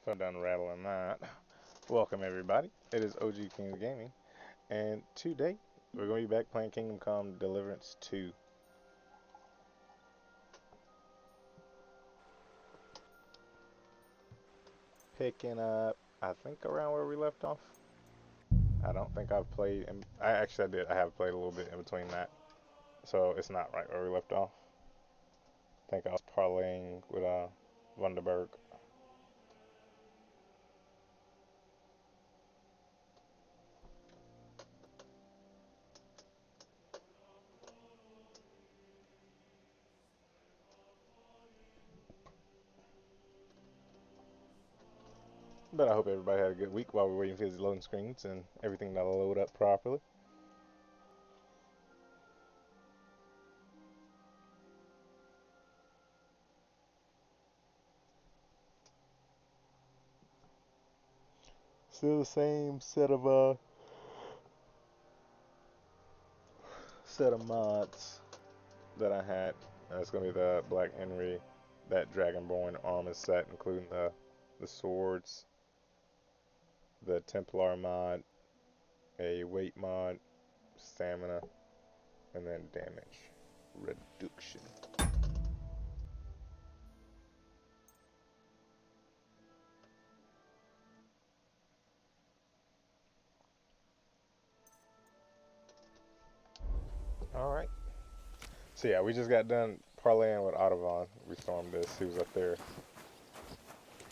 So done rattling that. Welcome everybody. It is OG Kings Gaming, and today we're going to be back playing Kingdom Come Deliverance 2. Picking up, I think around where we left off. I don't think I've played, I did. I have played a little bit in between that, so it's not right where we left off. I think I was parlaying with Vanderberg. But I hope everybody had a good week while we're waiting for these loading screens and everything to load up properly. Still the same set of mods that I had. That's gonna be the Black Henry, that Dragonborn armor set, including the swords, the Templar mod, a weight mod, stamina, and then damage reduction. All right. So yeah, we just got done parlaying with Audubon. We stormed this. He was up there.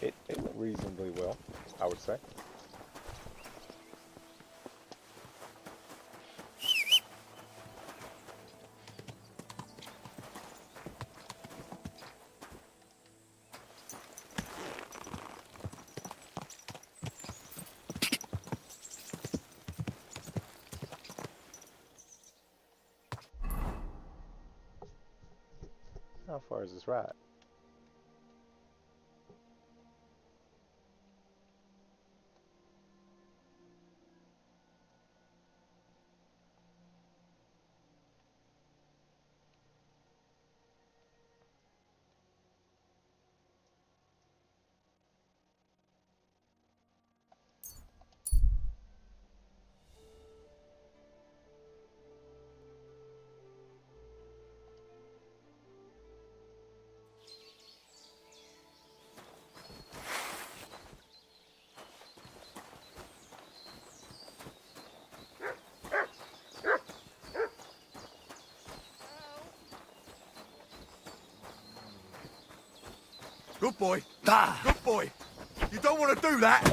It went reasonably well, I would say. How far is this ride? Good boy. Good boy. You don't want to do that.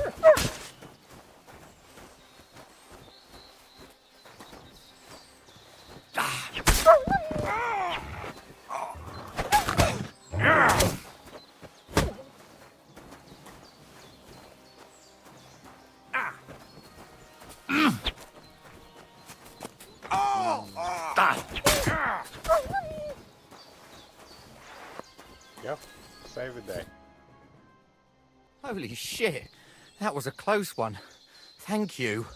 Yep. Save the day. Holy shit, that was a close one. Thank you.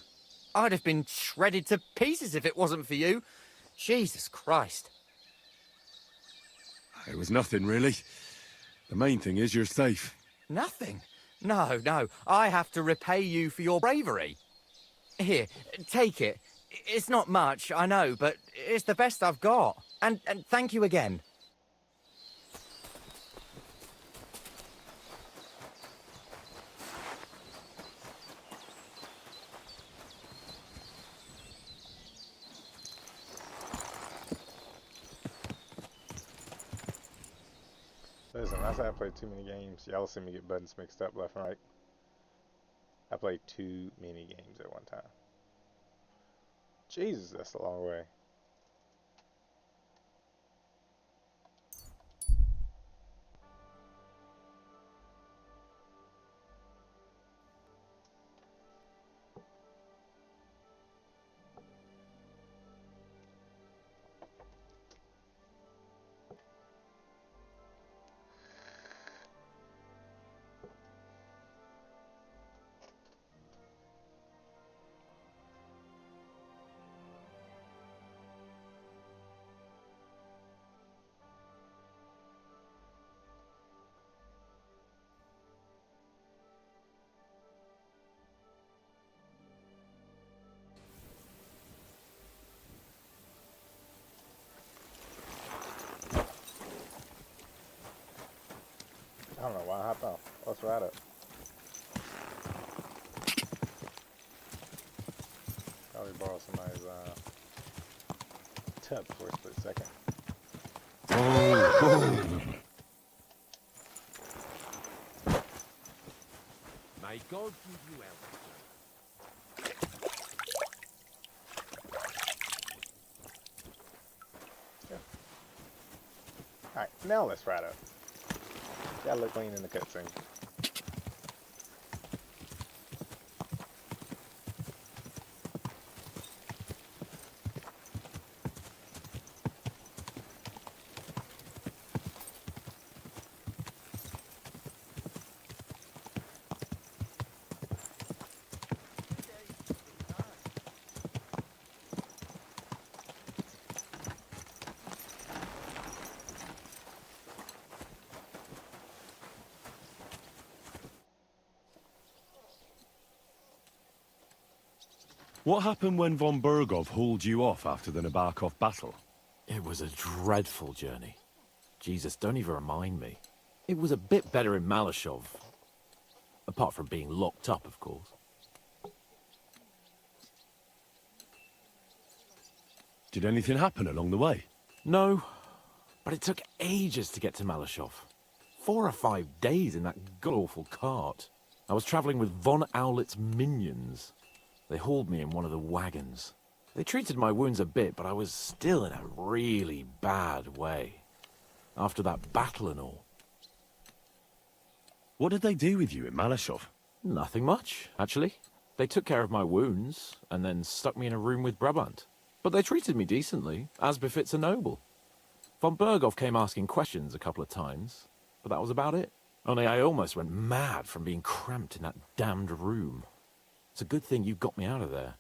I'd have been shredded to pieces if it wasn't for you. Jesus Christ. It was nothing, really. The main thing is you're safe. Nothing? No, I have to repay you for your bravery. Here, take it. It's not much, I know, but it's the best I've got. And thank you again. Listen, I say I played too many games. Y'all see me get buttons mixed up left and right. I played too many games at one time. Jesus, that's a long way. Oh, let's ride it. Probably borrow somebody's tub for a split second. May God give you health. Alright, now let's ride it. Gotta look clean in the cutscene. What happened when von Bergov hauled you off after the Nabokov battle? It was a dreadful journey. Jesus, don't even remind me. It was a bit better in Malashov. Apart from being locked up, of course. Did anything happen along the way? No, but it took ages to get to Malashov. 4 or 5 days in that god-awful cart. I was traveling with von Owlet's minions. They hauled me in one of the wagons. They treated my wounds a bit, but I was still in a really bad way. After that battle and all. What did they do with you in Malashov? Nothing much, actually. They took care of my wounds, and then stuck me in a room with Brabant. But they treated me decently, as befits a noble. Von Bergov came asking questions a couple of times, but that was about it. Only I almost went mad from being cramped in that damned room. It's a good thing you got me out of there.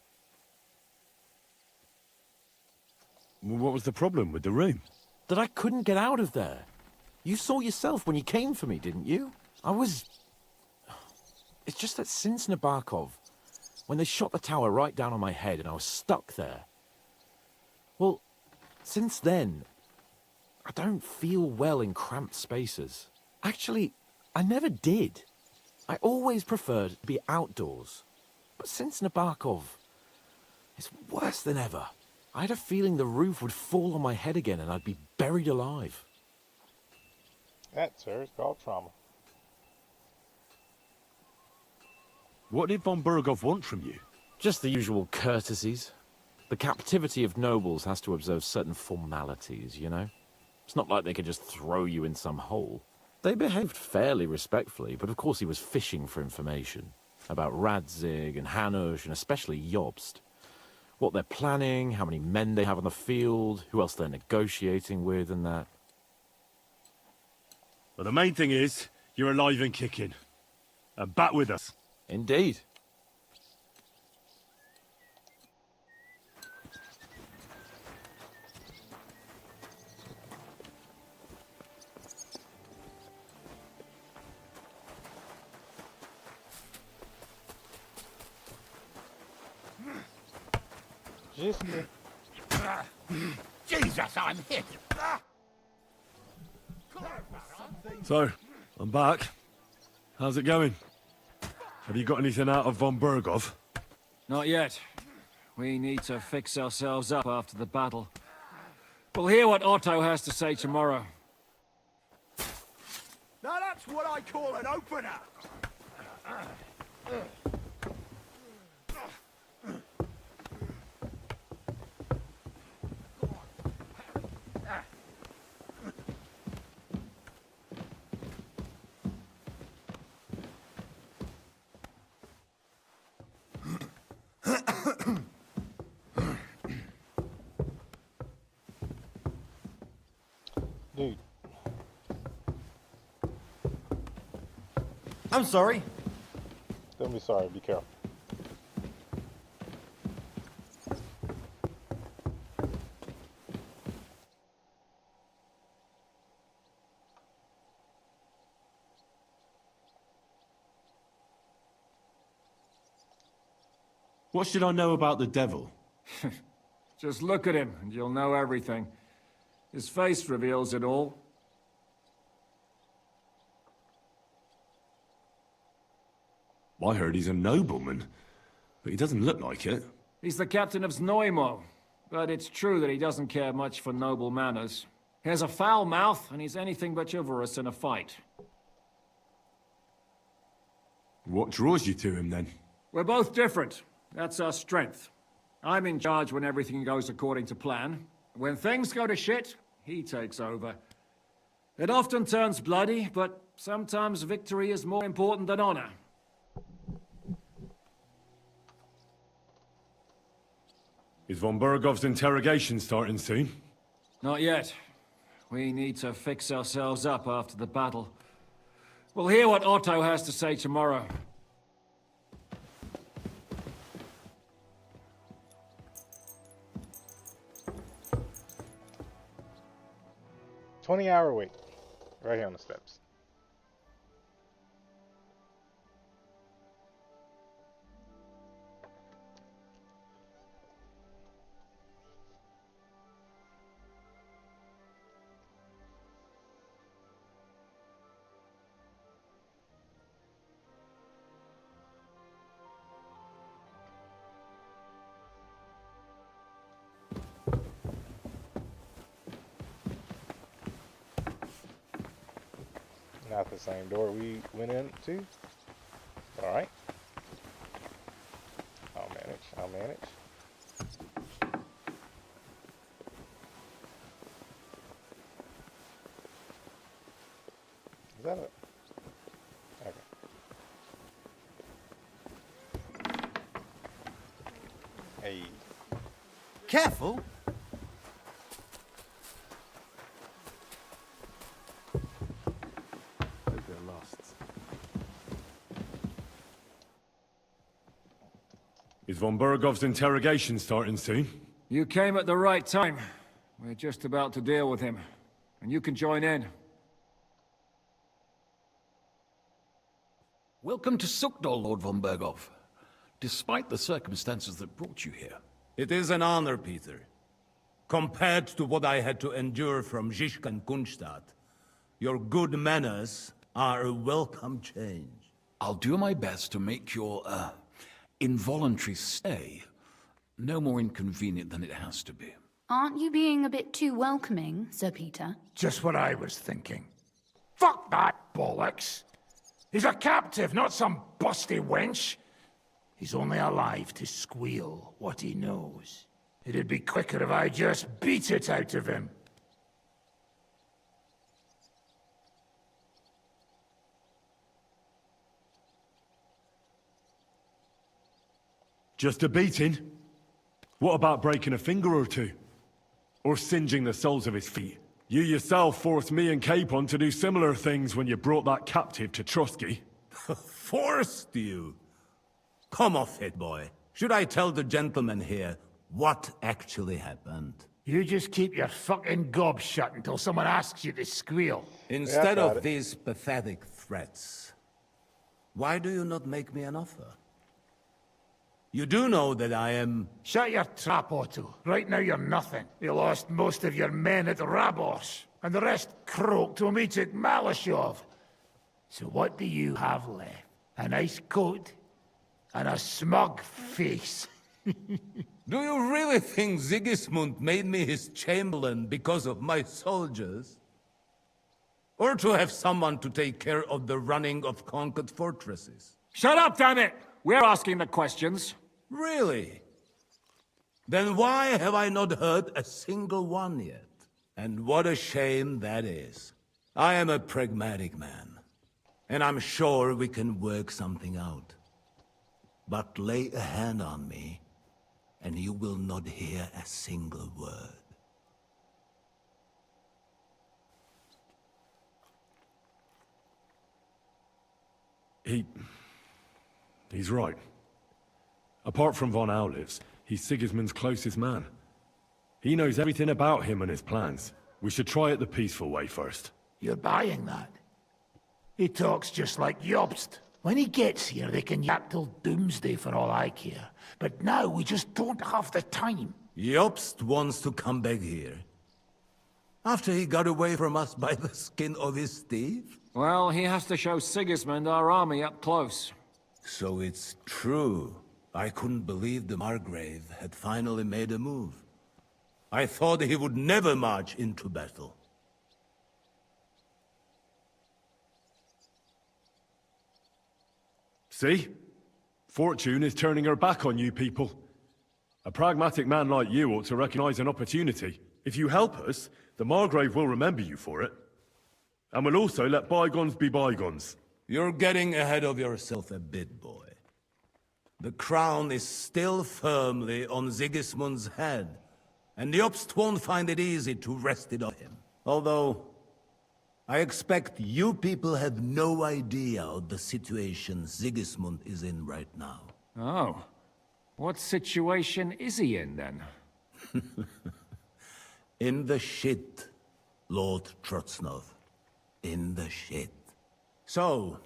What was the problem with the room? That I couldn't get out of there. You saw yourself when you came for me, didn't you? It's just that since Nabokov, when they shot the tower right down on my head and I was stuck there. Well, since then, I don't feel well in cramped spaces. Actually, I never did. I always preferred to be outdoors. But since Nabokov, it's worse than ever. I had a feeling the roof would fall on my head again and I'd be buried alive. That, sir, is called trauma. What did von Bergov want from you? Just the usual courtesies. The captivity of nobles has to observe certain formalities, you know? It's not like they could just throw you in some hole. They behaved fairly respectfully, but of course he was fishing for information. About Radzig and Hanush and especially Jobst. What they're planning, how many men they have on the field, who else they're negotiating with and that. Well, the main thing is, you're alive and kicking. And back with us. Indeed. Jesus, I'm hit. So, I'm back. How's it going? Have you got anything out of von Bergov? Not yet. We need to fix ourselves up after the battle. We'll hear what Otto has to say tomorrow. Now that's what I call an opener. Dude, I'm sorry. don't be sorry, be careful. What should I know about the devil? Just look at him and you'll know everything. His face reveals it all. I heard he's a nobleman, but he doesn't look like it. He's the captain of Znojmo, but it's true that he doesn't care much for noble manners. He has a foul mouth, and he's anything but chivalrous in a fight. What draws you to him, then? We're both different. That's our strength. I'm in charge when everything goes according to plan. When things go to shit, he takes over. It often turns bloody, but sometimes victory is more important than honor. Is von Bergov's interrogation starting soon? Not yet. We need to fix ourselves up after the battle. We'll hear what Otto has to say tomorrow. 20-hour wait. Right here on the steps. Not the same door we went into. Alright. I'll manage. I'll manage. Is that it? Okay. Hey. Careful! Is von Bergov's interrogation starting soon? You came at the right time. We're just about to deal with him. And you can join in. Welcome to Sukdal, Lord von Bergov. Despite the circumstances that brought you here. It is an honor, Peter. Compared to what I had to endure from Zizk and Kunstadt, your good manners are a welcome change. I'll do my best to make your, involuntary stay no more inconvenient than it has to be. Aren't you being a bit too welcoming, Sir Peter? Just what I was thinking. Fuck that bollocks! He's a captive, not some busty wench. He's only alive to squeal what he knows. It'd be quicker if I just beat it out of him. Just a beating? What about breaking a finger or two? Or singeing the soles of his feet? You yourself forced me and Capon to do similar things when you brought that captive to Trusky. Forced you? Come off it, boy. Should I tell the gentleman here what actually happened? You just keep your fucking gob shut until someone asks you to squeal. Instead got of it. these pathetic threats, why do you not make me an offer? You do know that I am... Shut your trap, Otto. Right now you're nothing. You lost most of your men at Rabos, and the rest croaked when we took Malashov. So what do you have left? A nice coat and a smug face. Do you really think Sigismund made me his chamberlain because of my soldiers? Or to have someone to take care of the running of conquered fortresses? Shut up, damn it! We're asking the questions. Really? Then why have I not heard a single one yet? And what a shame that is. I am a pragmatic man, and I'm sure we can work something out. But lay a hand on me, and you will not hear a single word. He's right. Apart from von Aulitz, he's Sigismund's closest man. He knows everything about him and his plans. We should try it the peaceful way first. You're buying that? He talks just like Jobst. When he gets here, they can yap till doomsday for all I care. But now we just don't have the time. Jobst wants to come back here. After he got away from us by the skin of his teeth? Well, he has to show Sigismund our army up close. So it's true. I couldn't believe the Margrave had finally made a move. I thought he would never march into battle. See? Fortune is turning her back on you people. A pragmatic man like you ought to recognize an opportunity. If you help us, the Margrave will remember you for it. And will also let bygones be bygones. You're getting ahead of yourself a bit, boy. The crown is still firmly on Sigismund's head, and the Obst won't find it easy to wrest it off him. Although, I expect you people have no idea of the situation Sigismund is in right now. Oh. What situation is he in, then? In the shit, Lord Trotznov. In the shit. So,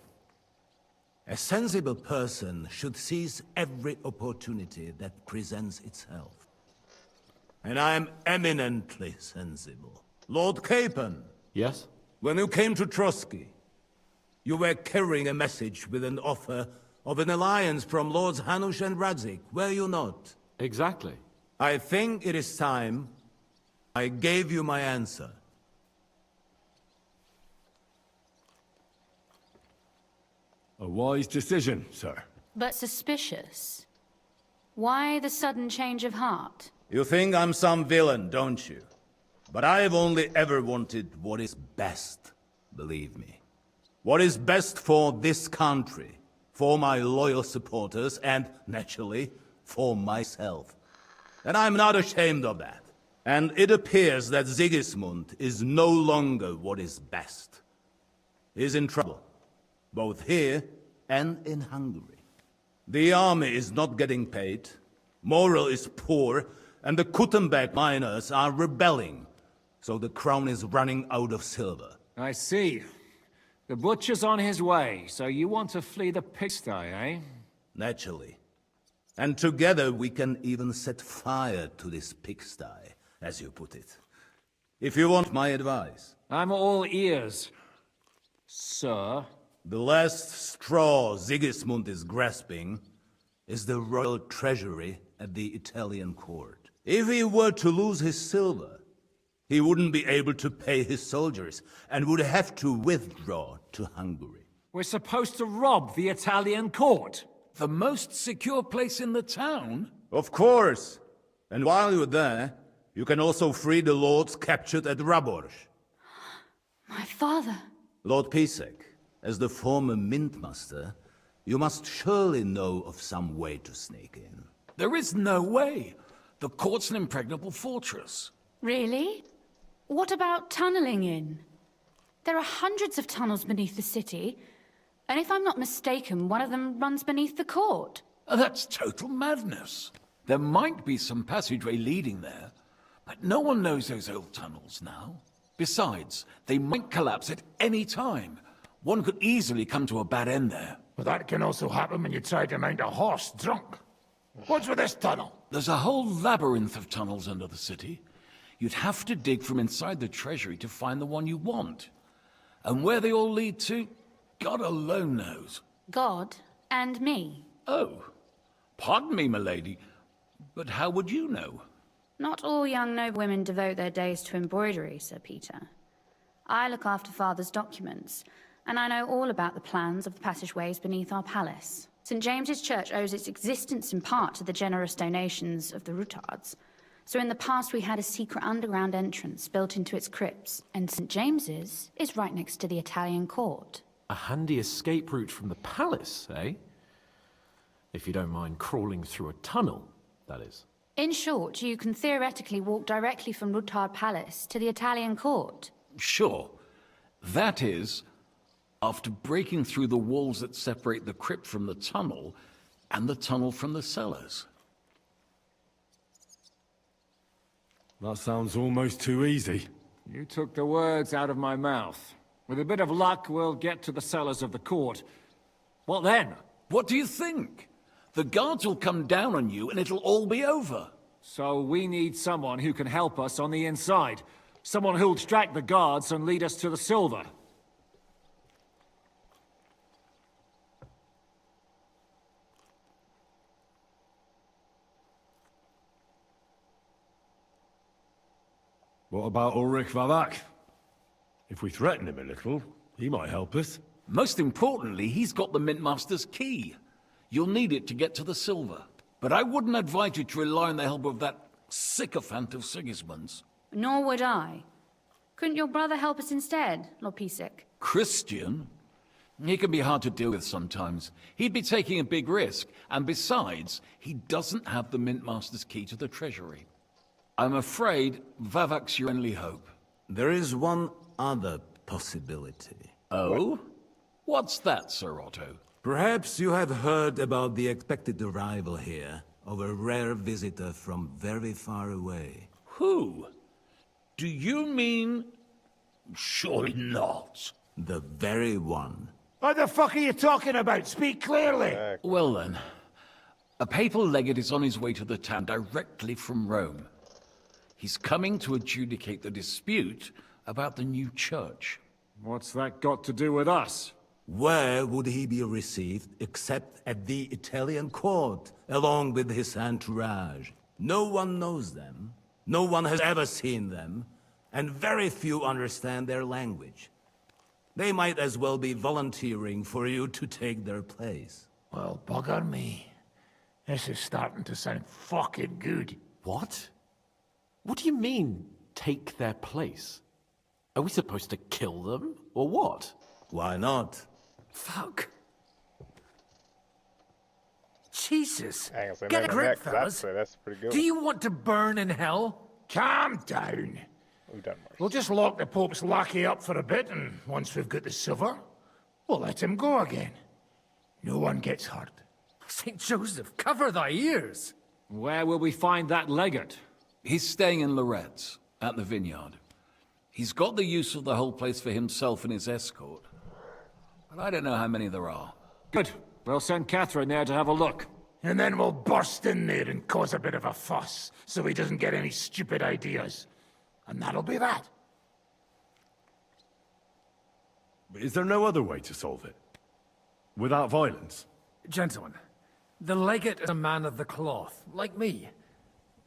a sensible person should seize every opportunity that presents itself. And I am eminently sensible. Lord Capon. Yes? When you came to Trotsky, you were carrying a message with an offer of an alliance from Lords Hanush and Radzik, were you not? Exactly. I think it is time I gave you my answer. A wise decision, sir. But suspicious. Why the sudden change of heart? You think I'm some villain, don't you? But I've only ever wanted what is best, believe me. What is best for this country, for my loyal supporters, and, naturally, for myself. And I'm not ashamed of that. And it appears that Sigismund is no longer what is best. He's in trouble, both here and in Hungary. The army is not getting paid, morale is poor, and the Kuttenberg miners are rebelling. So the crown is running out of silver. I see. The butcher's on his way, so you want to flee the pigsty, eh? Naturally. And together we can even set fire to this pigsty, as you put it. If you want my advice. I'm all ears, sir. The last straw Sigismund is grasping is the royal treasury at the Italian court. If he were to lose his silver, he wouldn't be able to pay his soldiers and would have to withdraw to Hungary. We're supposed to rob the Italian court. The most secure place in the town? Of course! And while you're there, you can also free the lords captured at Raborz. My father. Lord Pisek, as the former mintmaster, you must surely know of some way to sneak in. There is no way. The court's an impregnable fortress. Really? What about tunneling in? There are hundreds of tunnels beneath the city, and if I'm not mistaken, one of them runs beneath the court. That's total madness. There might be some passageway leading there, but no one knows those old tunnels now. Besides, they might collapse at any time. One could easily come to a bad end there. But that can also happen when you try to mount a horse drunk. What's with this tunnel? There's a whole labyrinth of tunnels under the city. You'd have to dig from inside the treasury to find the one you want. And where they all lead to, God alone knows. God and me. Oh, pardon me, milady, but how would you know? Not all young noblewomen devote their days to embroidery, Sir Peter. I look after Father's documents, and I know all about the plans of the passageways beneath our palace. St. James's Church owes its existence in part to the generous donations of the Routards. So in the past we had a secret underground entrance built into its crypts, and St. James's is right next to the Italian court. A handy escape route from the palace, eh? If you don't mind crawling through a tunnel, that is. In short, you can theoretically walk directly from Routard Palace to the Italian court. Sure. That is, after breaking through the walls that separate the crypt from the tunnel, and the tunnel from the cellars. That sounds almost too easy. You took the words out of my mouth. With a bit of luck, we'll get to the cellars of the court. What then? What do you think? The guards will come down on you and it'll all be over. So we need someone who can help us on the inside. Someone who'll distract the guards and lead us to the silver. What about Ulrich Vavak? If we threaten him a little, he might help us. Most importantly, he's got the Mintmaster's key. You'll need it to get to the silver. But I wouldn't advise you to rely on the help of that sycophant of Sigismund's. Nor would I. Couldn't your brother help us instead, Lord Pisek? Christian? He can be hard to deal with sometimes. He'd be taking a big risk, and besides, he doesn't have the Mintmaster's key to the treasury. I'm afraid Vavak's your only hope. There is one other possibility. Oh? What's that, Sir Otto? Perhaps you have heard about the expected arrival here of a rare visitor from very far away. Who? Do you mean... Surely not. The very one. What the fuck are you talking about? Speak clearly. Well then, a papal legate is on his way to the town directly from Rome. He's coming to adjudicate the dispute about the new church. What's that got to do with us? Where would he be received except at the Italian court, along with his entourage? No one knows them, no one has ever seen them, and very few understand their language. They might as well be volunteering for you to take their place. Well, bugger me. This is starting to sound fucking good. What? What do you mean, take their place? Are we supposed to kill them, or what? Why not? Fuck. Jesus. I ain't gonna say Get a nothing grip, next, 'cause I'd fellas. say that's a pretty good Do you want to burn in hell? Calm down. one. We've done worse. We'll just lock the Pope's lackey up for a bit, and once we've got the silver, we'll let him go again. No one gets hurt. St. Joseph, cover thy ears! Where will we find that legate? He's staying in Loretz, at the vineyard. He's got the use of the whole place for himself and his escort. But I don't know how many there are. Good. We'll send Catherine there to have a look. And then we'll burst in there and cause a bit of a fuss, so he doesn't get any stupid ideas. And that'll be that. Is there no other way to solve it? Without violence? Gentlemen, the legate is a man of the cloth, like me.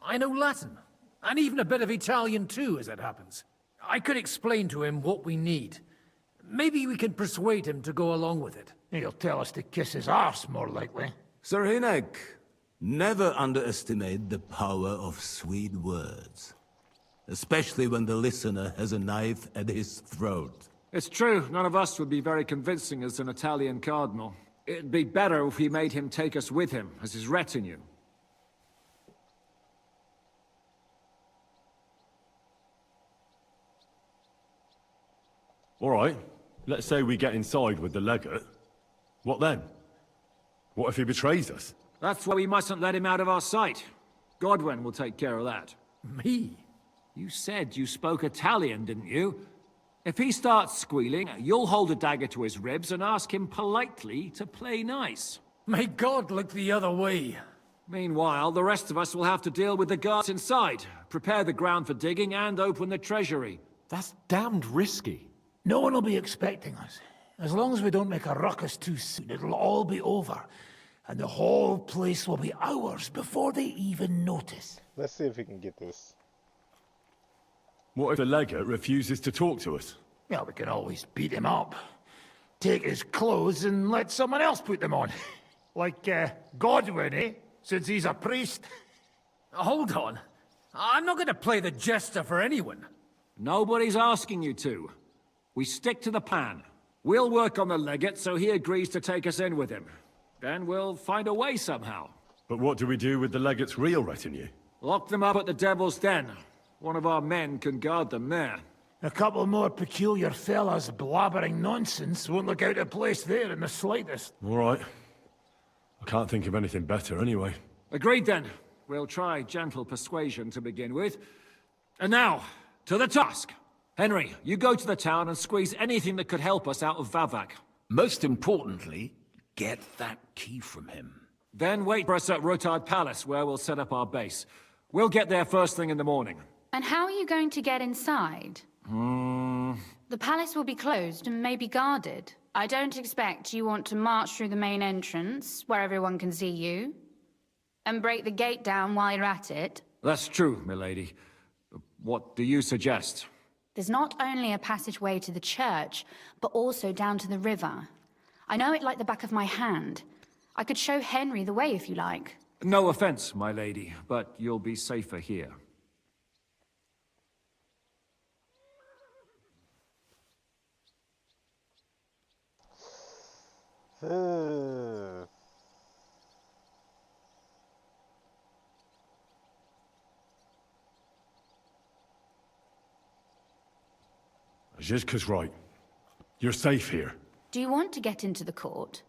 I know Latin, and even a bit of Italian too, as it happens. I could explain to him what we need. Maybe we can persuade him to go along with it. He'll tell us to kiss his arse, more likely. Sir Hinek, never underestimate the power of sweet words. Especially when the listener has a knife at his throat. It's true, none of us would be very convincing as an Italian cardinal. It'd be better if we made him take us with him, as his retinue. All right, let's say we get inside with the legate. What then? What if he betrays us? That's why we mustn't let him out of our sight. Godwin will take care of that. Me? You said you spoke Italian, didn't you? If he starts squealing, you'll hold a dagger to his ribs and ask him politely to play nice. May God look the other way. Meanwhile, the rest of us will have to deal with the guards inside, prepare the ground for digging, and open the treasury. That's damned risky. No one will be expecting us. As long as we don't make a ruckus too soon, it'll all be over. And the whole place will be ours before they even notice. Let's see if we can get this. What if the legate refuses to talk to us? Well, we can always beat him up. Take his clothes and let someone else put them on. Like, Godwin, eh? Since he's a priest. Hold on. I'm not going to play the jester for anyone. Nobody's asking you to. We stick to the plan. We'll work on the legate so he agrees to take us in with him. Then we'll find a way somehow. But what do we do with the legate's real retinue? Lock them up at the Devil's Den. One of our men can guard them there. A couple more peculiar fellas blabbering nonsense won't look out of place there in the slightest. All right. I can't think of anything better anyway. Agreed then. We'll try gentle persuasion to begin with. And now, to the task. Henry, you go to the town and squeeze anything that could help us out of Vavak. Most importantly, get that key from him. Then wait for us at Rotard Palace, where we'll set up our base. We'll get there first thing in the morning. And how are you going to get inside? The palace will be closed and may be guarded. I don't expect you want to march through the main entrance, where everyone can see you, and break the gate down while you're at it. That's true, milady. What do you suggest? There's not only a passageway to the church, but also down to the river. I know it like the back of my hand. I could show Henry the way if you like. No offense, my lady, but you'll be safer here. Zizka's right. You're safe here. Do you want to get into the court?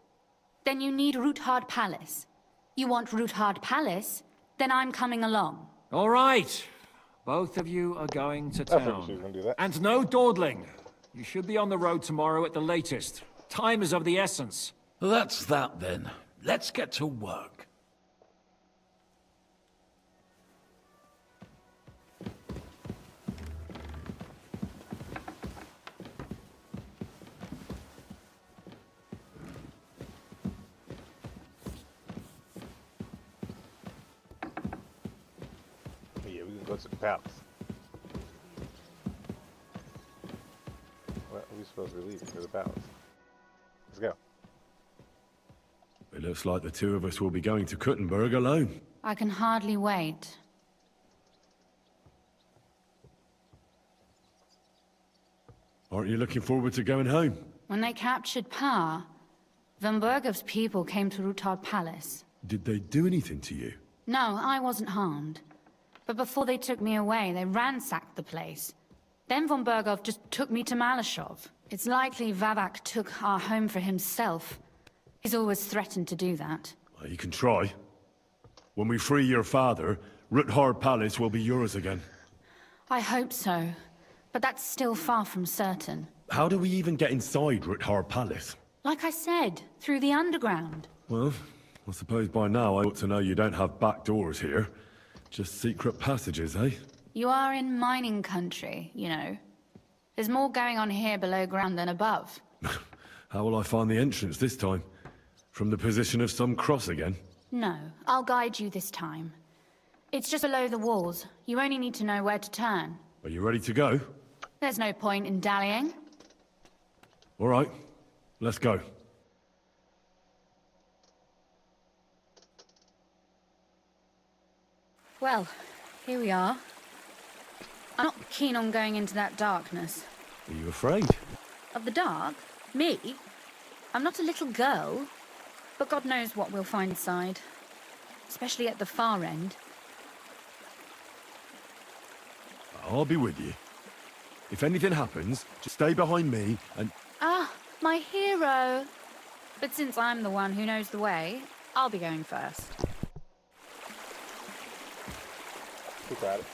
Then you need Roothard Palace. You want Roothard Palace? Then I'm coming along. All right. Both of you are going to I figured she was town. gonna do that. And no dawdling. You should be on the road tomorrow at the latest. Time is of the essence. That's that then. Let's get to work. Yeah, we can go to the palace. What are we supposed to be leaving to the palace? Let's go. It looks like the two of us will be going to Kuttenberg alone. I can hardly wait. Aren't you looking forward to going home? When they captured Pa, Von Bergov's people came to Roothard Palace. Did they do anything to you? No, I wasn't harmed. But before they took me away, they ransacked the place. Then Von Bergov just took me to Malashov. It's likely Vavak took our home for himself. He's always threatened to do that. Well, you can try. When we free your father, Rutthard Palace will be yours again. I hope so. But that's still far from certain. How do we even get inside Rutthard Palace? Like I said, through the underground. Well, I suppose by now I ought to know you don't have back doors here. Just secret passages, eh? You are in mining country, you know. There's more going on here below ground than above. How will I find the entrance this time? From the position of some cross again? No, I'll guide you this time. It's just below the walls. You only need to know where to turn. Are you ready to go? There's no point in dallying. All right, let's go. Well, here we are. I'm not keen on going into that darkness. Are you afraid? Of the dark? Me? I'm not a little girl. But God knows what we'll find inside. Especially at the far end. I'll be with you. If anything happens, just stay behind me and... Ah, my hero! But since I'm the one who knows the way, I'll be going first. Keep at it.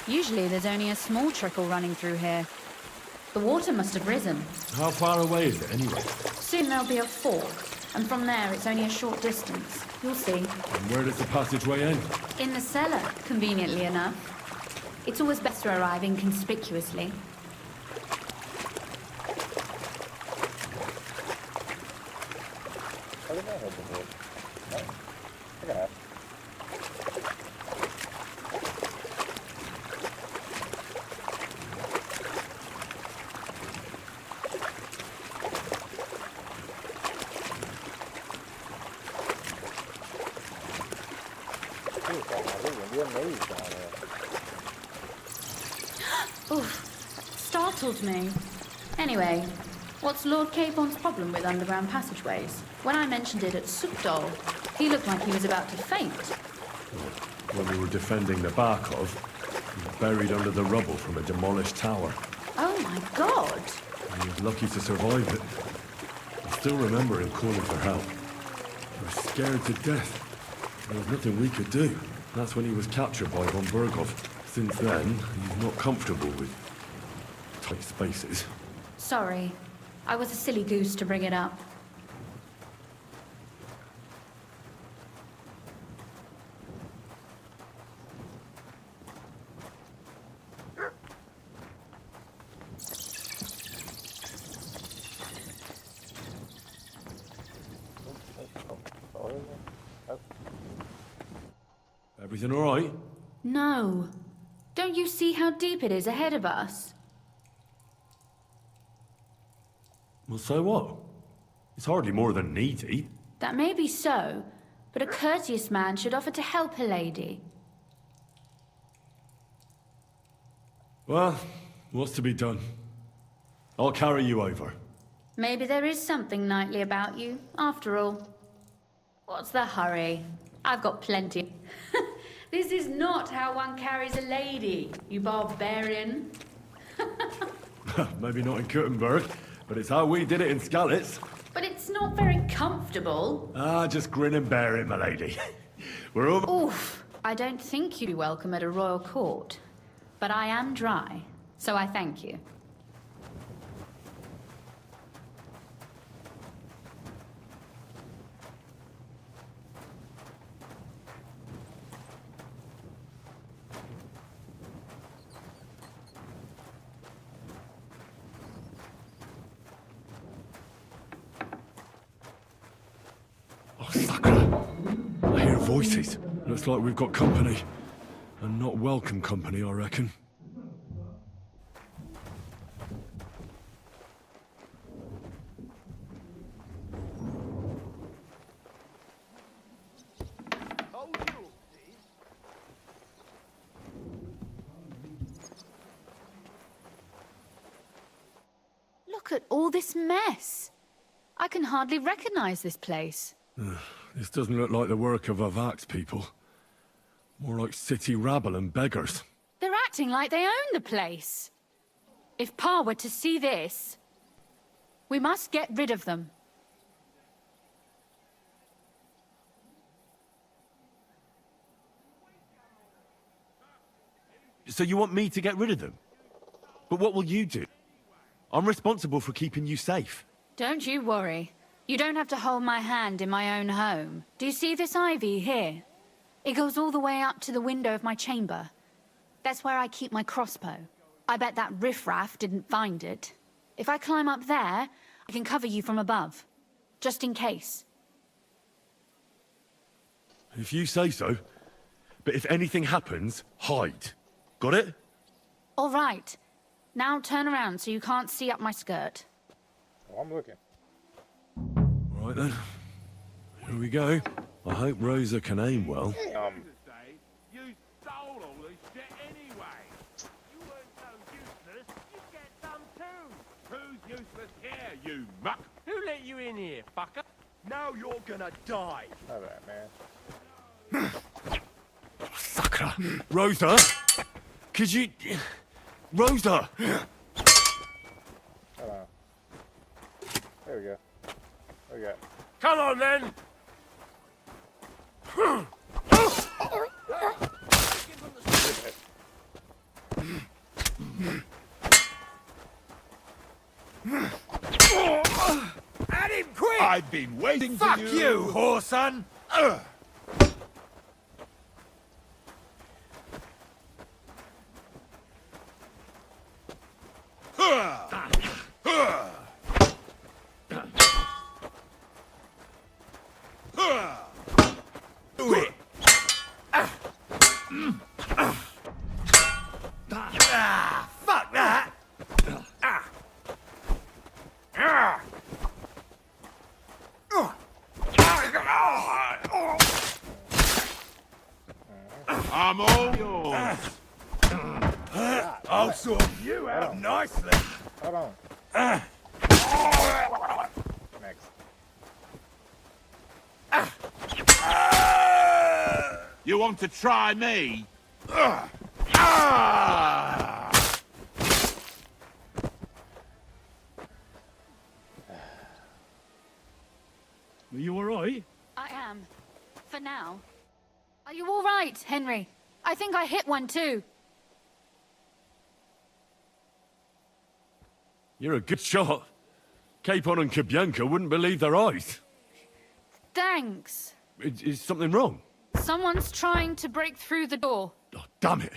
Usually there's only a small trickle running through here. The water must have risen. How far away is it, anyway? Soon there'll be a fork, and from there it's only a short distance. You'll see. And where does the passageway end? In the cellar, conveniently enough. It's always best to arrive inconspicuously. How did that happen here? No. I think I have. Oof, startled me. Anyway, what's Lord Capon's problem with underground passageways? When I mentioned it at Sukdol, he looked like he was about to faint. When we were defending the Barkov, he was buried under the rubble from a demolished tower. Oh my god! He was lucky to survive it. I still remember him calling for help. He was scared to death. There was nothing we could do. That's when he was captured by von Bergov. Since then, he's not comfortable with tight spaces. Sorry. I was a silly goose to bring it up. Everything all right? No. Don't you see how deep it is ahead of us? Well, so what? It's hardly more than knee-deep. That may be so, but a courteous man should offer to help a lady. Well, what's to be done? I'll carry you over. Maybe there is something knightly about you, after all. What's the hurry? I've got plenty. This is not how one carries a lady, you barbarian. Maybe not in Kuttenberg, but it's how we did it in Skalitz. But it's not very comfortable. Ah, just grin and bear it, my lady. We're all... Oof. I don't think you'd be welcome at a royal court. But I am dry, so I thank you. Oh, Sakura! I hear voices. Looks like we've got company. And not welcome company, I reckon. Look at all this mess. I can hardly recognize this place. This doesn't look like the work of Avak's people. More like city rabble and beggars. They're acting like they own the place. If Pa were to see this, we must get rid of them. So you want me to get rid of them? But what will you do? I'm responsible for keeping you safe. Don't you worry. You don't have to hold my hand in my own home. Do you see this ivy here? It goes all the way up to the window of my chamber. That's where I keep my crossbow. I bet that riffraff didn't find it. If I climb up there, I can cover you from above. Just in case. If you say so. But if anything happens, hide. Got it? All right. Now turn around so you can't see up my skirt. Oh, I'm looking. Right then. Here we go. I hope Rosa can aim well. You stole all this shit anyway. You weren't so useless, you get some too. Who's useless here, you muck? Who let you in here, fucker? Now you're gonna die. How that, man? Sakura! Rosa! Could you... Rosa! Hold on. There we go. What we got? Come on then. At him quick! I've been waiting Fuck for you. you, whoreson! Do it. Fuck that! I'm all yours. I'll sort you out nicely. Hold on. Next. You want to try me? Are you alright? I am. For now. Are you all right, Henry? I think I hit one too. You're a good shot. Capon and Kabianka wouldn't believe their eyes. Thanks. Is something wrong? Someone's trying to break through the door. Oh, damn it.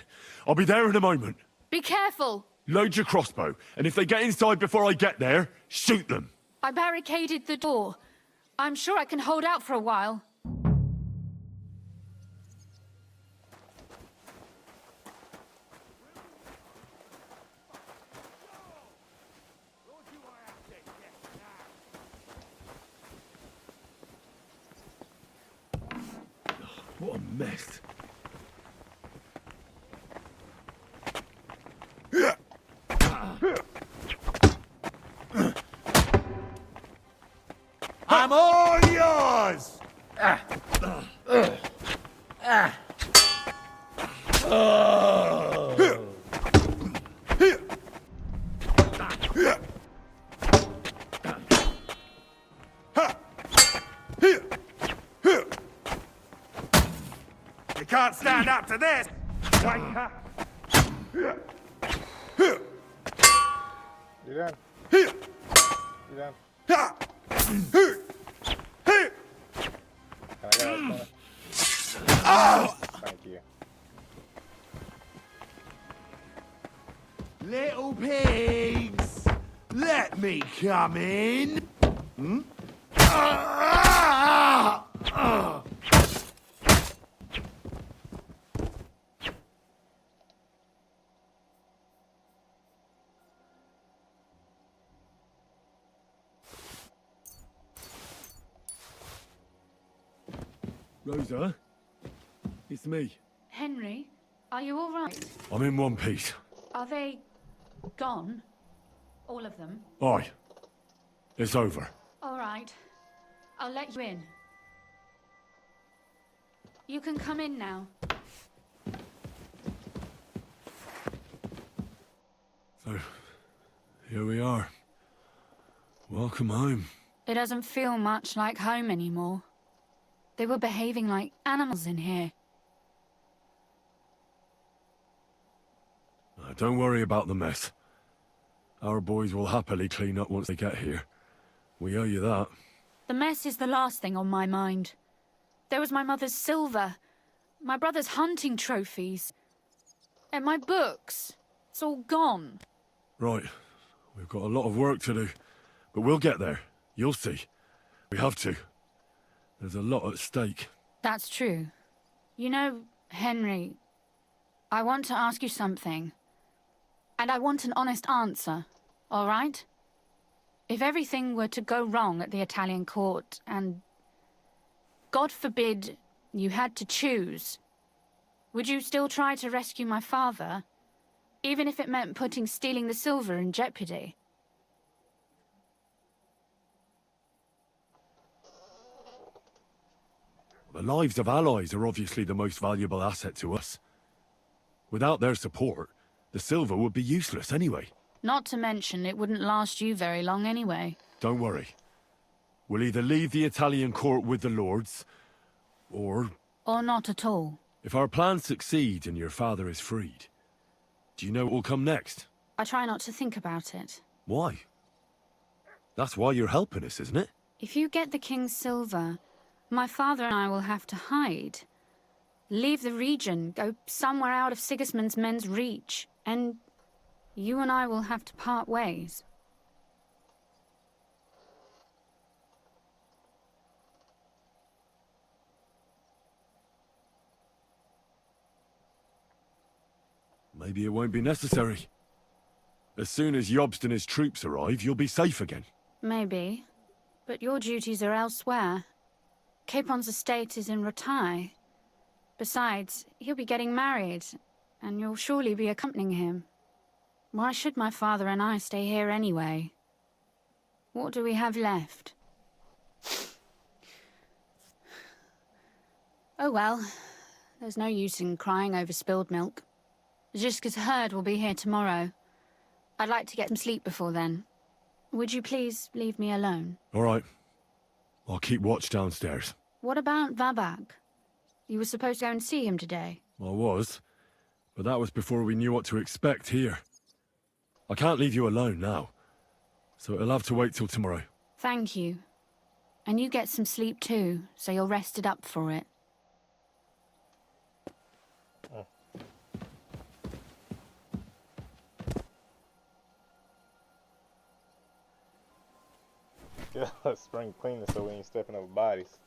I'll be there in a moment. Be careful. Load your crossbow, and if they get inside before I get there, shoot them. I barricaded the door. I'm sure I can hold out for a while. What a mess. I'm all yours! You can't stand up to this! You done? You done? Can I get out of Thank you. Little pigs! Let me come in! Hmm? Rosa? It's me. Henry, are you all right? I'm in one piece. Are they gone? All of them? Aye. It's over. All right. I'll let you in. You can come in now. So, here we are. Welcome home. It doesn't feel much like home anymore. They were behaving like animals in here. Don't worry about the mess. Our boys will happily clean up once they get here. We owe you that. The mess is the last thing on my mind. There was my mother's silver, my brother's hunting trophies, and my books. It's all gone. Right. We've got a lot of work to do. But we'll get there. You'll see. We have to. There's a lot at stake. That's true. You know, Henry, I want to ask you something. And I want an honest answer, all right? If everything were to go wrong at the Italian court, and God forbid you had to choose, would you still try to rescue my father, even if it meant putting stealing the silver in jeopardy? The lives of allies are obviously the most valuable asset to us. Without their support, the silver would be useless anyway. Not to mention, it wouldn't last you very long anyway. Don't worry. We'll either leave the Italian court with the lords, or... Or not at all. If our plan succeeds and your father is freed, do you know what will come next? I try not to think about it. Why? That's why you're helping us, isn't it? If you get the king's silver, my father and I will have to hide. Leave the region, go somewhere out of Sigismund's men's reach, and you and I will have to part ways. Maybe it won't be necessary. As soon as Jobst and his troops arrive, you'll be safe again. Maybe. But your duties are elsewhere. Capon's estate is in Rottai. Besides, he'll be getting married, and you'll surely be accompanying him. Why should my father and I stay here anyway? What do we have left? Oh well, there's no use in crying over spilled milk. Ziska's herd will be here tomorrow. I'd like to get some sleep before then. Would you please leave me alone? All right. I'll keep watch downstairs. What about Vabak? You were supposed to go and see him today. I was, but that was before we knew what to expect here. I can't leave you alone now, so it'll have to wait till tomorrow. Thank you. And you get some sleep too, so you're rested up for it. Yeah, let's spring clean it so we ain't stepping over bodies.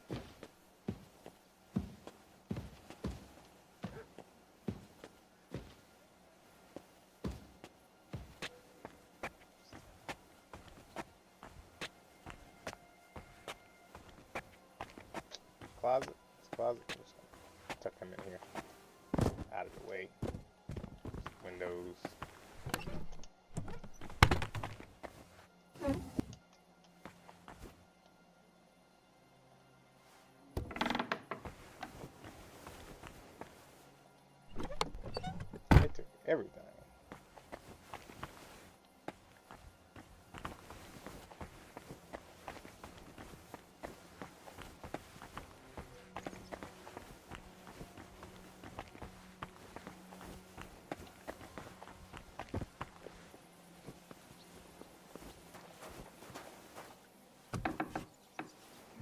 Closet? It's closet. tuck him in here. Out of the way. Windows. They took everything.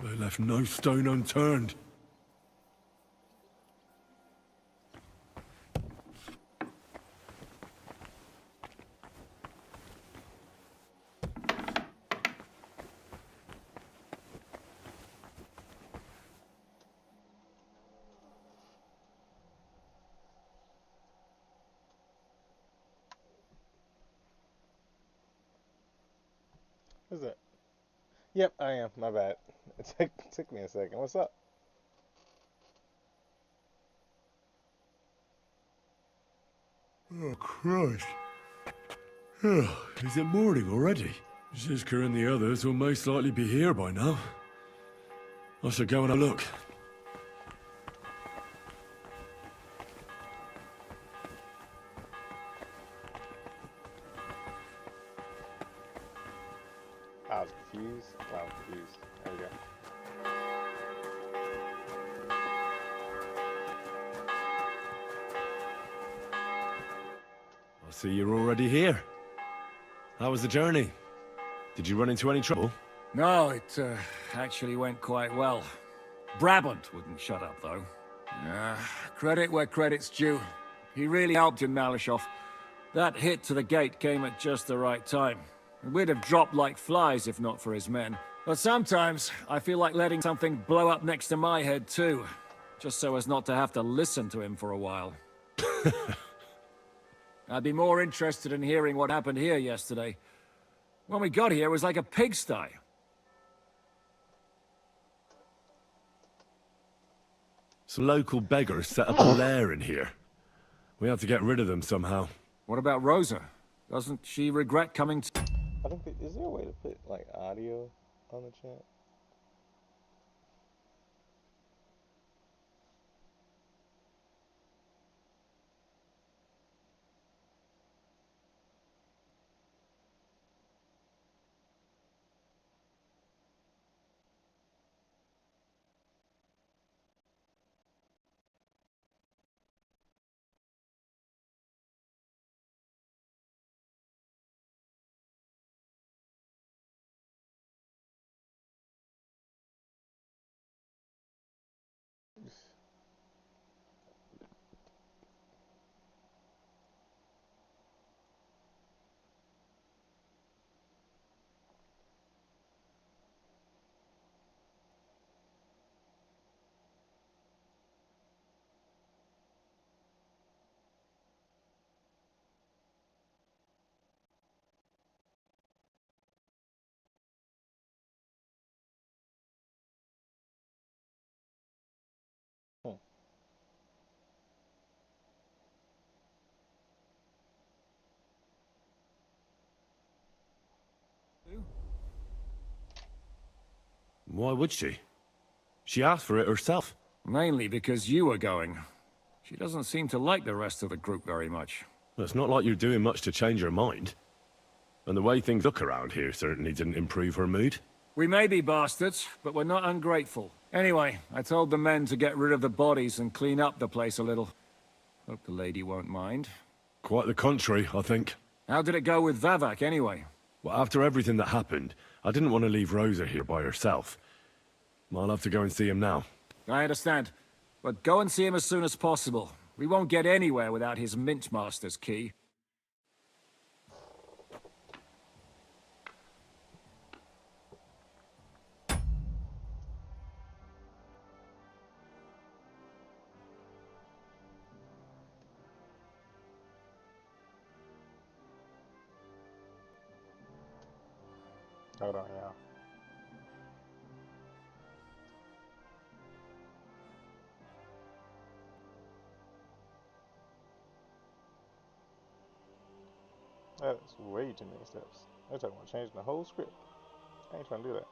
They left no stone unturned. Who's that? Yep, I am. My bad. It took me a second. What's up? Oh, Christ. Is it morning already? Zizka and the others will most likely be here by now. I should go and have a look. I was confused. Well, I'm confused. There we go. I see you're already here. How was the journey? Did you run into any trouble? No, it actually went quite well. Brabant wouldn't shut up, though. Credit where credit's due. He really helped in Malishov. That hit to the gate came at just the right time. We'd have dropped like flies if not for his men. But sometimes, I feel like letting something blow up next to my head too. Just so as not to have to listen to him for a while. I'd be more interested in hearing what happened here yesterday. When we got here, it was like a pigsty. Some local beggars set up a lair in here. We have to get rid of them somehow. What about Rosa? Doesn't she regret coming to... I don't think. Is there a way to put like audio on the chat? Hmm. Why would she? She asked for it herself. Mainly because you were going. She doesn't seem to like the rest of the group very much. Well, it's not like you're doing much to change her mind. And the way things look around here certainly didn't improve her mood. We may be bastards, but we're not ungrateful. Anyway, I told the men to get rid of the bodies and clean up the place a little. Hope the lady won't mind. Quite the contrary, I think. How did it go with Vavak, anyway? Well, after everything that happened, I didn't want to leave Rosa here by herself. I'll have to go and see him now. I understand. But go and see him as soon as possible. We won't get anywhere without his Mintmaster's key. Hold on, y'all. That's way too many steps. They're talking about changing the whole script. I ain't trying to do that.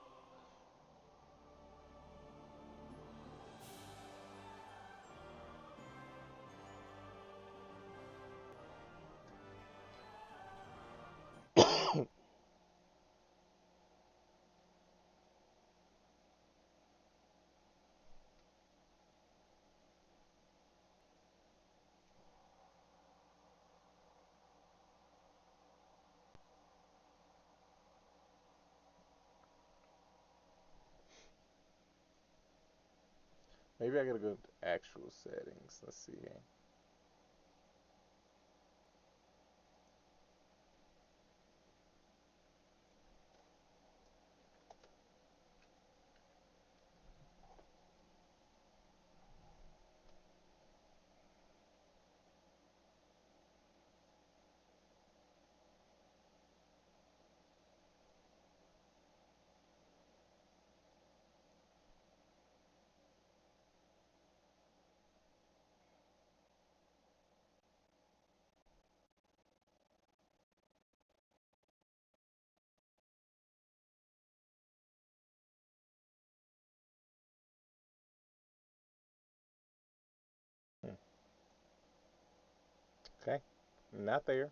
Maybe I gotta go to actual settings. Let's see. Hmm. Okay, not there.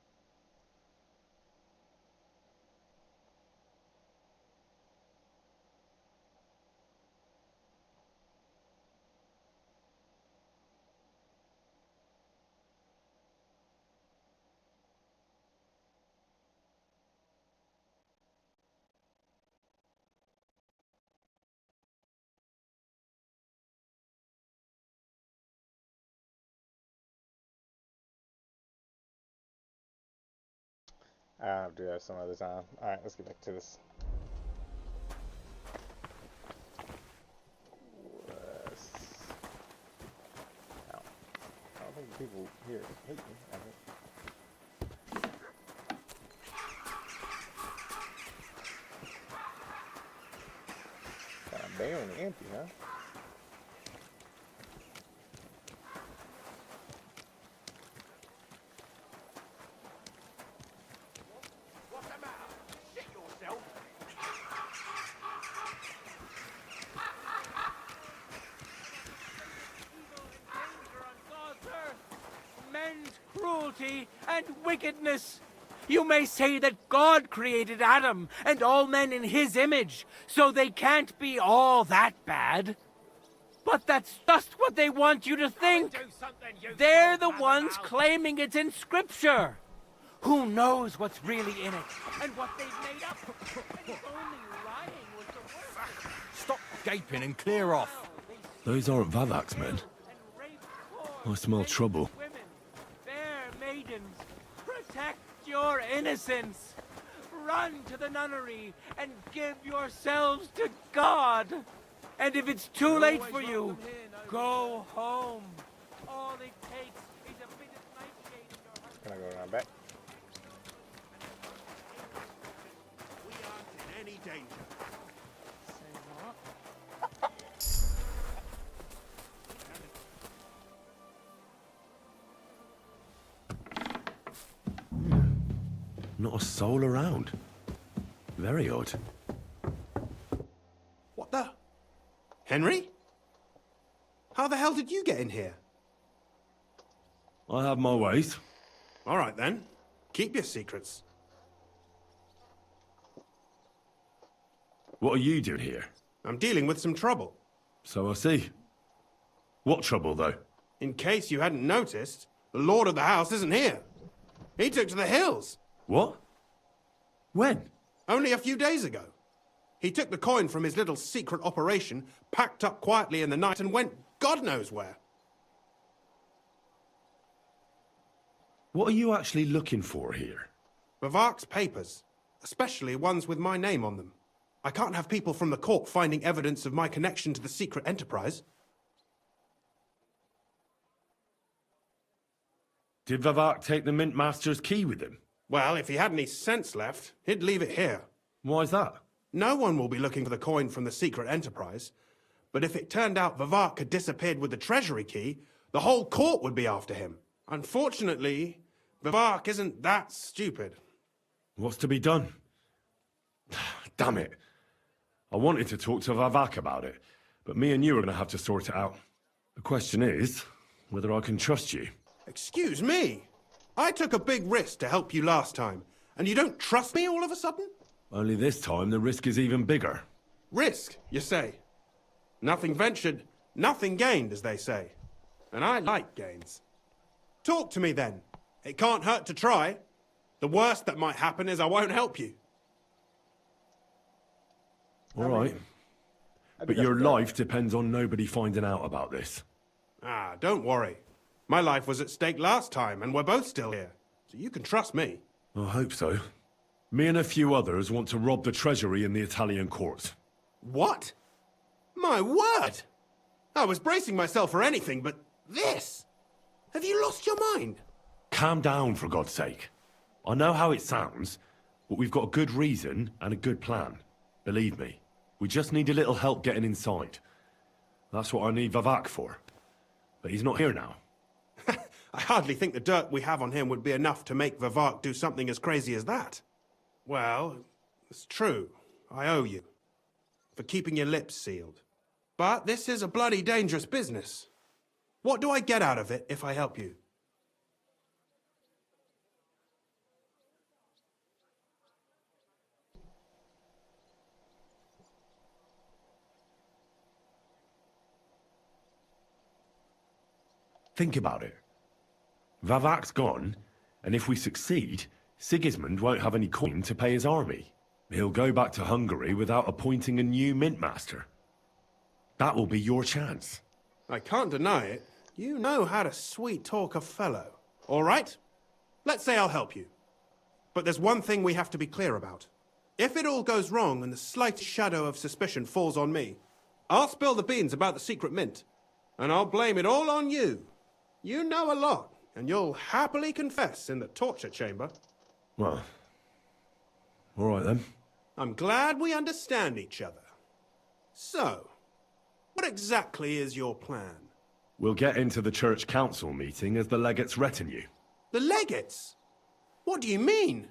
I'll do that some other time. Alright, let's get back to this. I don't think the people here hate me. I think. Kind of barren and empty, huh? Cruelty and wickedness. You may say that God created Adam and all men in his image, so they can't be all that bad. But that's just what they want you to think. They're the ones claiming it's in Scripture. Who knows what's really in it and what they've made up? And if only lying was the worst. Stop gaping and clear off. Those aren't Vavak's men. I smell trouble. Maidens, protect your innocence. Run to the nunnery and give yourselves to God. And if it's too late for you, go home. All it takes is a bit of nightshade in your heart. Can I go around back? We aren't in any danger. So what? Not a soul around. Very odd. What the? Henry? How the hell did you get in here? I have my ways. All right then. Keep your secrets. What are you doing here? I'm dealing with some trouble. So I see. What trouble, though? In case you hadn't noticed, the lord of the house isn't here. He took to the hills. What? When? Only a few days ago. He took the coin from his little secret operation, packed up quietly in the night, and went God knows where. What are you actually looking for here? Bavak's papers, especially ones with my name on them. I can't have people from the court finding evidence of my connection to the secret enterprise. Did Vavak take the Mint Master's key with him? Well, if he had any sense left, he'd leave it here. Why's that? No one will be looking for the coin from the secret enterprise. But if it turned out Vavak had disappeared with the treasury key, the whole court would be after him. Unfortunately, Vavak isn't that stupid. What's to be done? Damn it. I wanted to talk to Vavak about it, but me and you are going to have to sort it out. The question is, whether I can trust you. Excuse me? I took a big risk to help you last time, and you don't trust me all of a sudden? Only this time the risk is even bigger. Risk, you say? Nothing ventured, nothing gained, as they say. And I like gains. Talk to me then. It can't hurt to try. The worst that might happen is I won't help you. All right. But your life depends on nobody finding out about this. Ah, don't worry. My life was at stake last time, and we're both still here. So you can trust me. I hope so. Me and a few others want to rob the treasury in the Italian court. What? My word! I was bracing myself for anything, but this? Have you lost your mind? Calm down, for God's sake. I know how it sounds, but we've got a good reason and a good plan. Believe me, we just need a little help getting inside. That's what I need Vavak for. But he's not here now. I hardly think the dirt we have on him would be enough to make Vavak do something as crazy as that. Well, it's true. I owe you. For keeping your lips sealed. But this is a bloody dangerous business. What do I get out of it if I help you? Think about it. Vavak's gone, and if we succeed, Sigismund won't have any coin to pay his army. He'll go back to Hungary without appointing a new mint master. That will be your chance. I can't deny it. You know how to sweet-talk a fellow. All right? Let's say I'll help you. But there's one thing we have to be clear about. If it all goes wrong and the slightest shadow of suspicion falls on me, I'll spill the beans about the secret mint. And I'll blame it all on you. You know a lot, and you'll happily confess in the torture chamber. Well, all right then. I'm glad we understand each other. So, what exactly is your plan? We'll get into the church council meeting as the legate's retinue. The legates? What do you mean?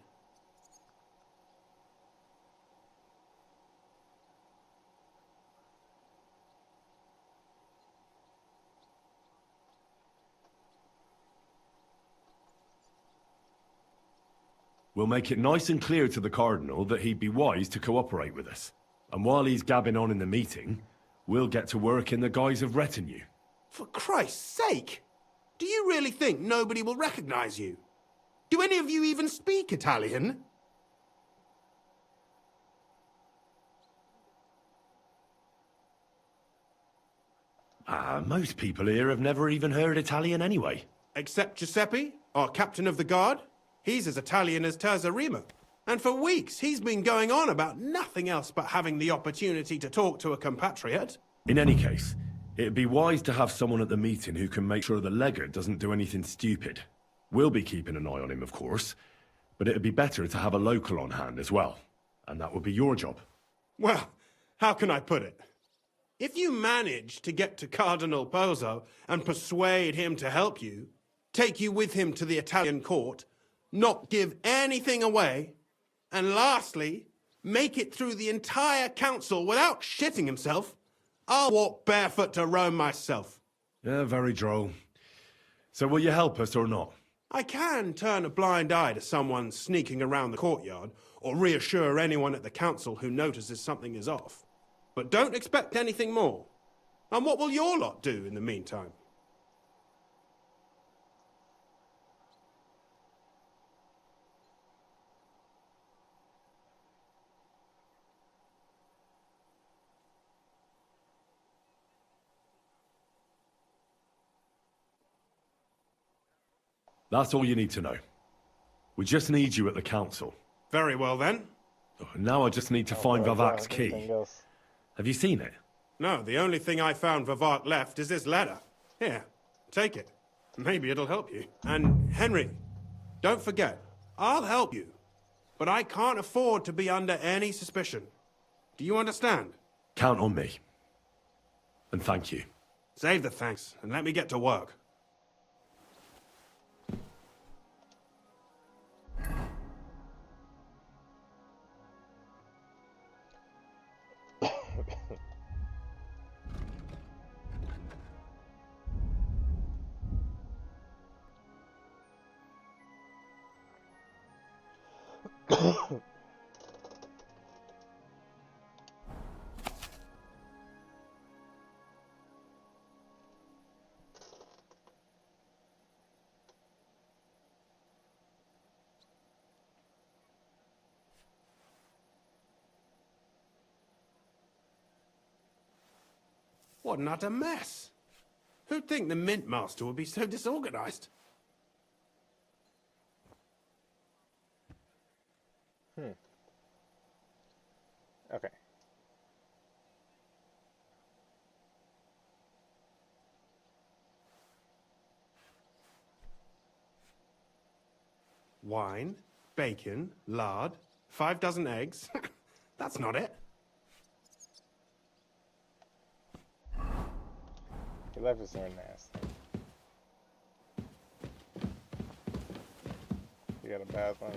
We'll make it nice and clear to the Cardinal that he'd be wise to cooperate with us. And while he's gabbing on in the meeting, we'll get to work in the guise of retinue. For Christ's sake! Do you really think nobody will recognize you? Do any of you even speak Italian? Most people here have never even heard Italian anyway. Except Giuseppe, our captain of the guard. He's as Italian as Terzarima. And for weeks, he's been going on about nothing else but having the opportunity to talk to a compatriot. In any case, it'd be wise to have someone at the meeting who can make sure the legate doesn't do anything stupid. We'll be keeping an eye on him, of course, but it'd be better to have a local on hand as well. And that would be your job. Well, how can I put it? If you manage to get to Cardinal Pozzo and persuade him to help you, take you with him to the Italian court, not give anything away, and lastly, make it through the entire council without shitting himself, I'll walk barefoot to Rome myself. Yeah, very droll. So will you help us or not? I can turn a blind eye to someone sneaking around the courtyard, or reassure anyone at the council who notices something is off. But don't expect anything more. And what will your lot do in the meantime? That's all you need to know. We just need you at the council. Very well then. Now I just need to find Vavak's key. Have you seen it? No, the only thing I found Vavak left is this letter. Here, take it. Maybe it'll help you. And Henry, don't forget, I'll help you. But I can't afford to be under any suspicion. Do you understand? Count on me. And thank you. Save the thanks, and let me get to work. What an utter mess. Who'd think the Mint Master would be so disorganized? Okay. Wine, bacon, lard, 5 dozen eggs. That's not it. He left us there nasty. You got a bathroom?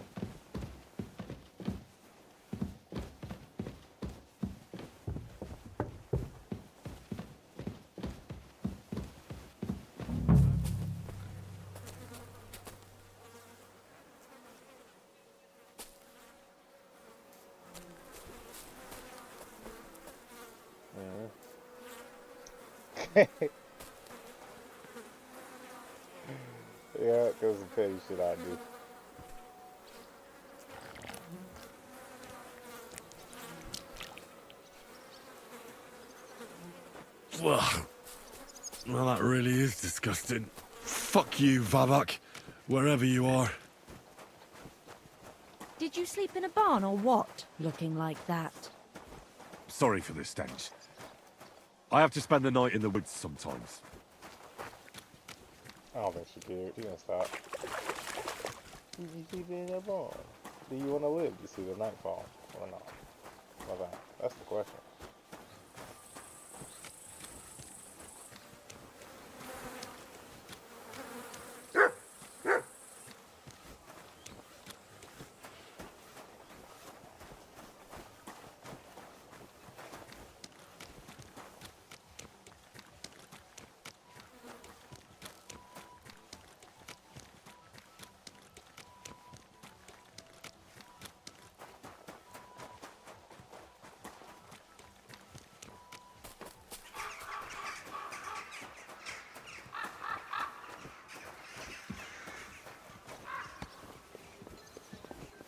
Yeah, because the petty shit I do. Well, that really is disgusting. Fuck you, Vavak, wherever you are. Did you sleep in a barn or what, looking like that? Sorry for the stench. I have to spend the night in the woods sometimes. I don't think she cared. She gonna stop. You keep it in your barn. Do you want to live to see the nightfall or not? Well, that's the question.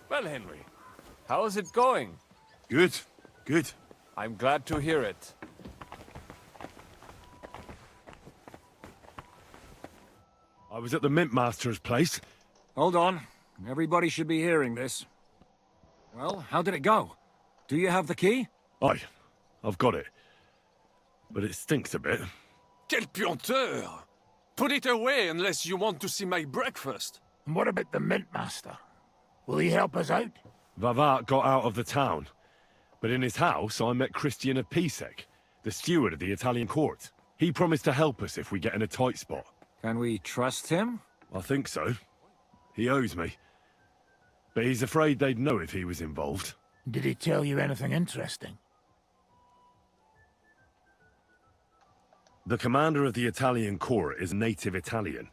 Well, Henry, how is it going? Good, good. I'm glad to hear it. I was at the Mint Master's place. Hold on. Everybody should be hearing this. Well, how did it go? Do you have the key? Aye, I've got it. But it stinks a bit. Quel puanteur! Put it away unless you want to see my breakfast. And what about the Mint Master? Will he help us out? Vavak got out of the town. But in his house, I met Christian of Pisek, the steward of the Italian court. He promised to help us if we get in a tight spot. Can we trust him? I think so. He owes me. But he's afraid they'd know if he was involved. Did he tell you anything interesting? The commander of the Italian court is native Italian.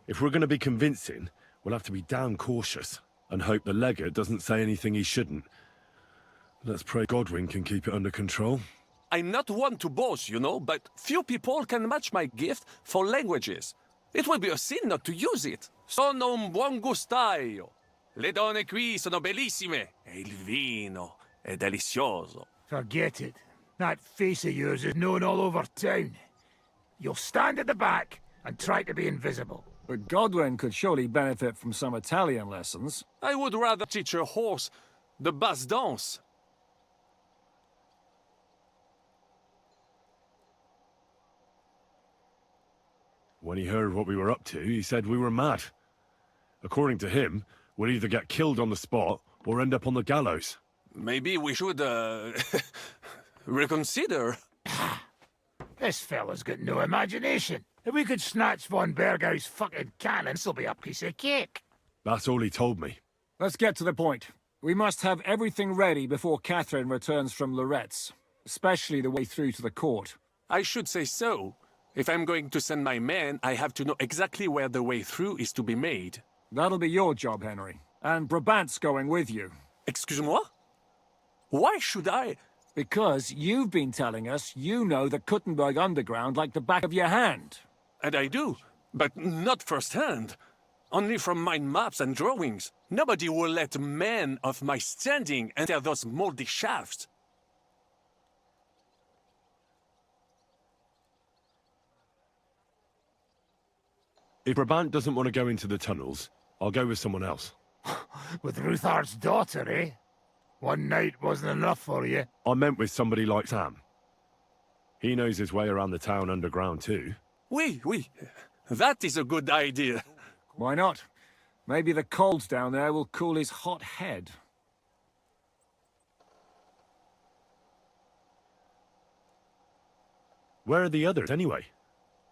If we're going to be convincing, we'll have to be damn cautious and hope the legate doesn't say anything he shouldn't. Let's pray Godwin can keep it under control. I'm not one to boast, you know, but few people can match my gift for languages. It would be a sin not to use it. Sono un buon gustaio. Le donne qui sono bellissime. E il vino è delizioso. Forget it. That face of yours is known all over town. You'll stand at the back and try to be invisible. But Godwin could surely benefit from some Italian lessons. I would rather teach a horse the basse danse. When he heard what we were up to, he said we were mad. According to him, we'll either get killed on the spot or end up on the gallows. Maybe we should, reconsider. This fella's got no imagination. If we could snatch von Bergau's fucking cannon, this'll be a piece of cake. That's all he told me. Let's get to the point. We must have everything ready before Catherine returns from Loretz, especially the way through to the court. I should say so. If I'm going to send my men, I have to know exactly where the way through is to be made. That'll be your job, Henry. And Brabant's going with you. Excuse-moi? Why should I? Because you've been telling us you know the Kuttenberg underground like the back of your hand. And I do, but not firsthand. Only from my maps and drawings. Nobody will let men of my standing enter those moldy shafts. If Brabant doesn't want to go into the tunnels, I'll go with someone else. With Ruthard's daughter, eh? One night wasn't enough for you. I meant with somebody like Sam. He knows his way around the town underground too. Oui. That is a good idea. Why not? Maybe the cold down there will cool his hot head. Where are the others, anyway?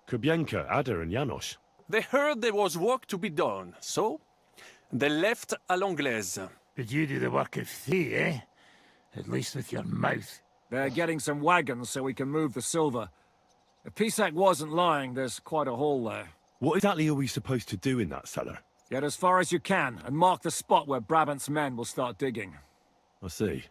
Kubienka, Ada, and Janos. They heard there was work to be done, so they left à l'anglaise. Did you do the work of three, eh? At least with your mouth. They're getting some wagons so we can move the silver. If Pisak wasn't lying, there's quite a haul there. What exactly are we supposed to do in that cellar? Get as far as you can, and mark the spot where Brabant's men will start digging. I see.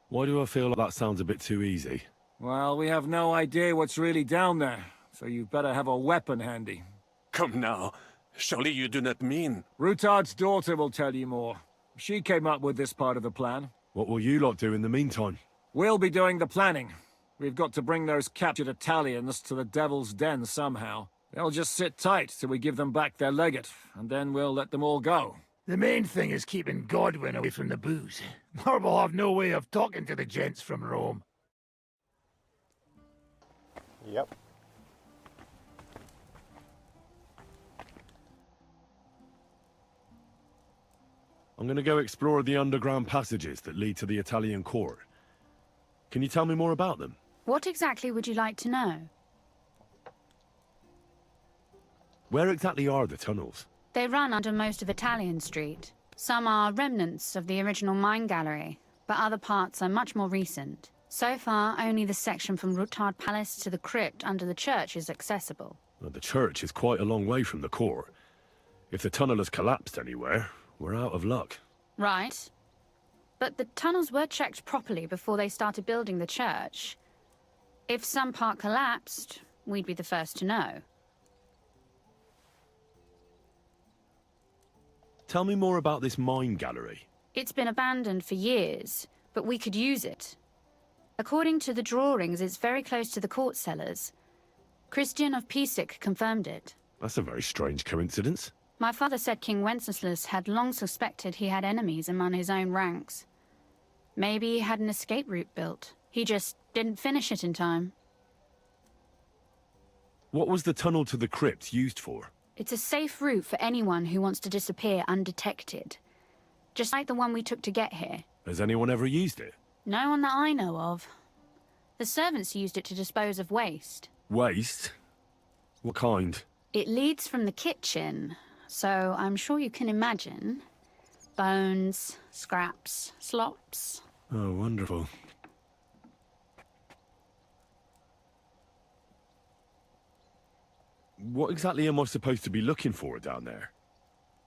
Why do I feel like that sounds a bit too easy? Well, we have no idea what's really down there, so you've better have a weapon handy. Come now. Surely you do not mean... Rutard's daughter will tell you more. She came up with this part of the plan. What will you lot do in the meantime? We'll be doing the planning. We've got to bring those captured Italians to the Devil's Den somehow. They'll just sit tight till we give them back their legate, and then we'll let them all go. The main thing is keeping Godwin away from the booze. Or we'll have no way of talking to the gents from Rome. Yep. I'm gonna go explore the underground passages that lead to the Italian court. Can you tell me more about them? What exactly would you like to know? Where exactly are the tunnels? They run under most of Italian Street. Some are remnants of the original mine gallery, but other parts are much more recent. So far, only the section from Rutard Palace to the crypt under the church is accessible. Well, the church is quite a long way from the court. If the tunnel has collapsed anywhere, we're out of luck. Right. But the tunnels were checked properly before they started building the church. If some part collapsed, we'd be the first to know. Tell me more about this mine gallery. It's been abandoned for years, but we could use it. According to the drawings, it's very close to the court cellars. Christian of Pisak confirmed it. That's a very strange coincidence. My father said King Wenceslas had long suspected he had enemies among his own ranks. Maybe he had an escape route built. He just didn't finish it in time. What was the tunnel to the crypt used for? It's a safe route for anyone who wants to disappear undetected. Just like the one we took to get here. Has anyone ever used it? No one that I know of. The servants used it to dispose of waste. Waste? What kind? It leads from the kitchen, so I'm sure you can imagine. Bones, scraps, slops. Oh, wonderful. What exactly am I supposed to be looking for down there?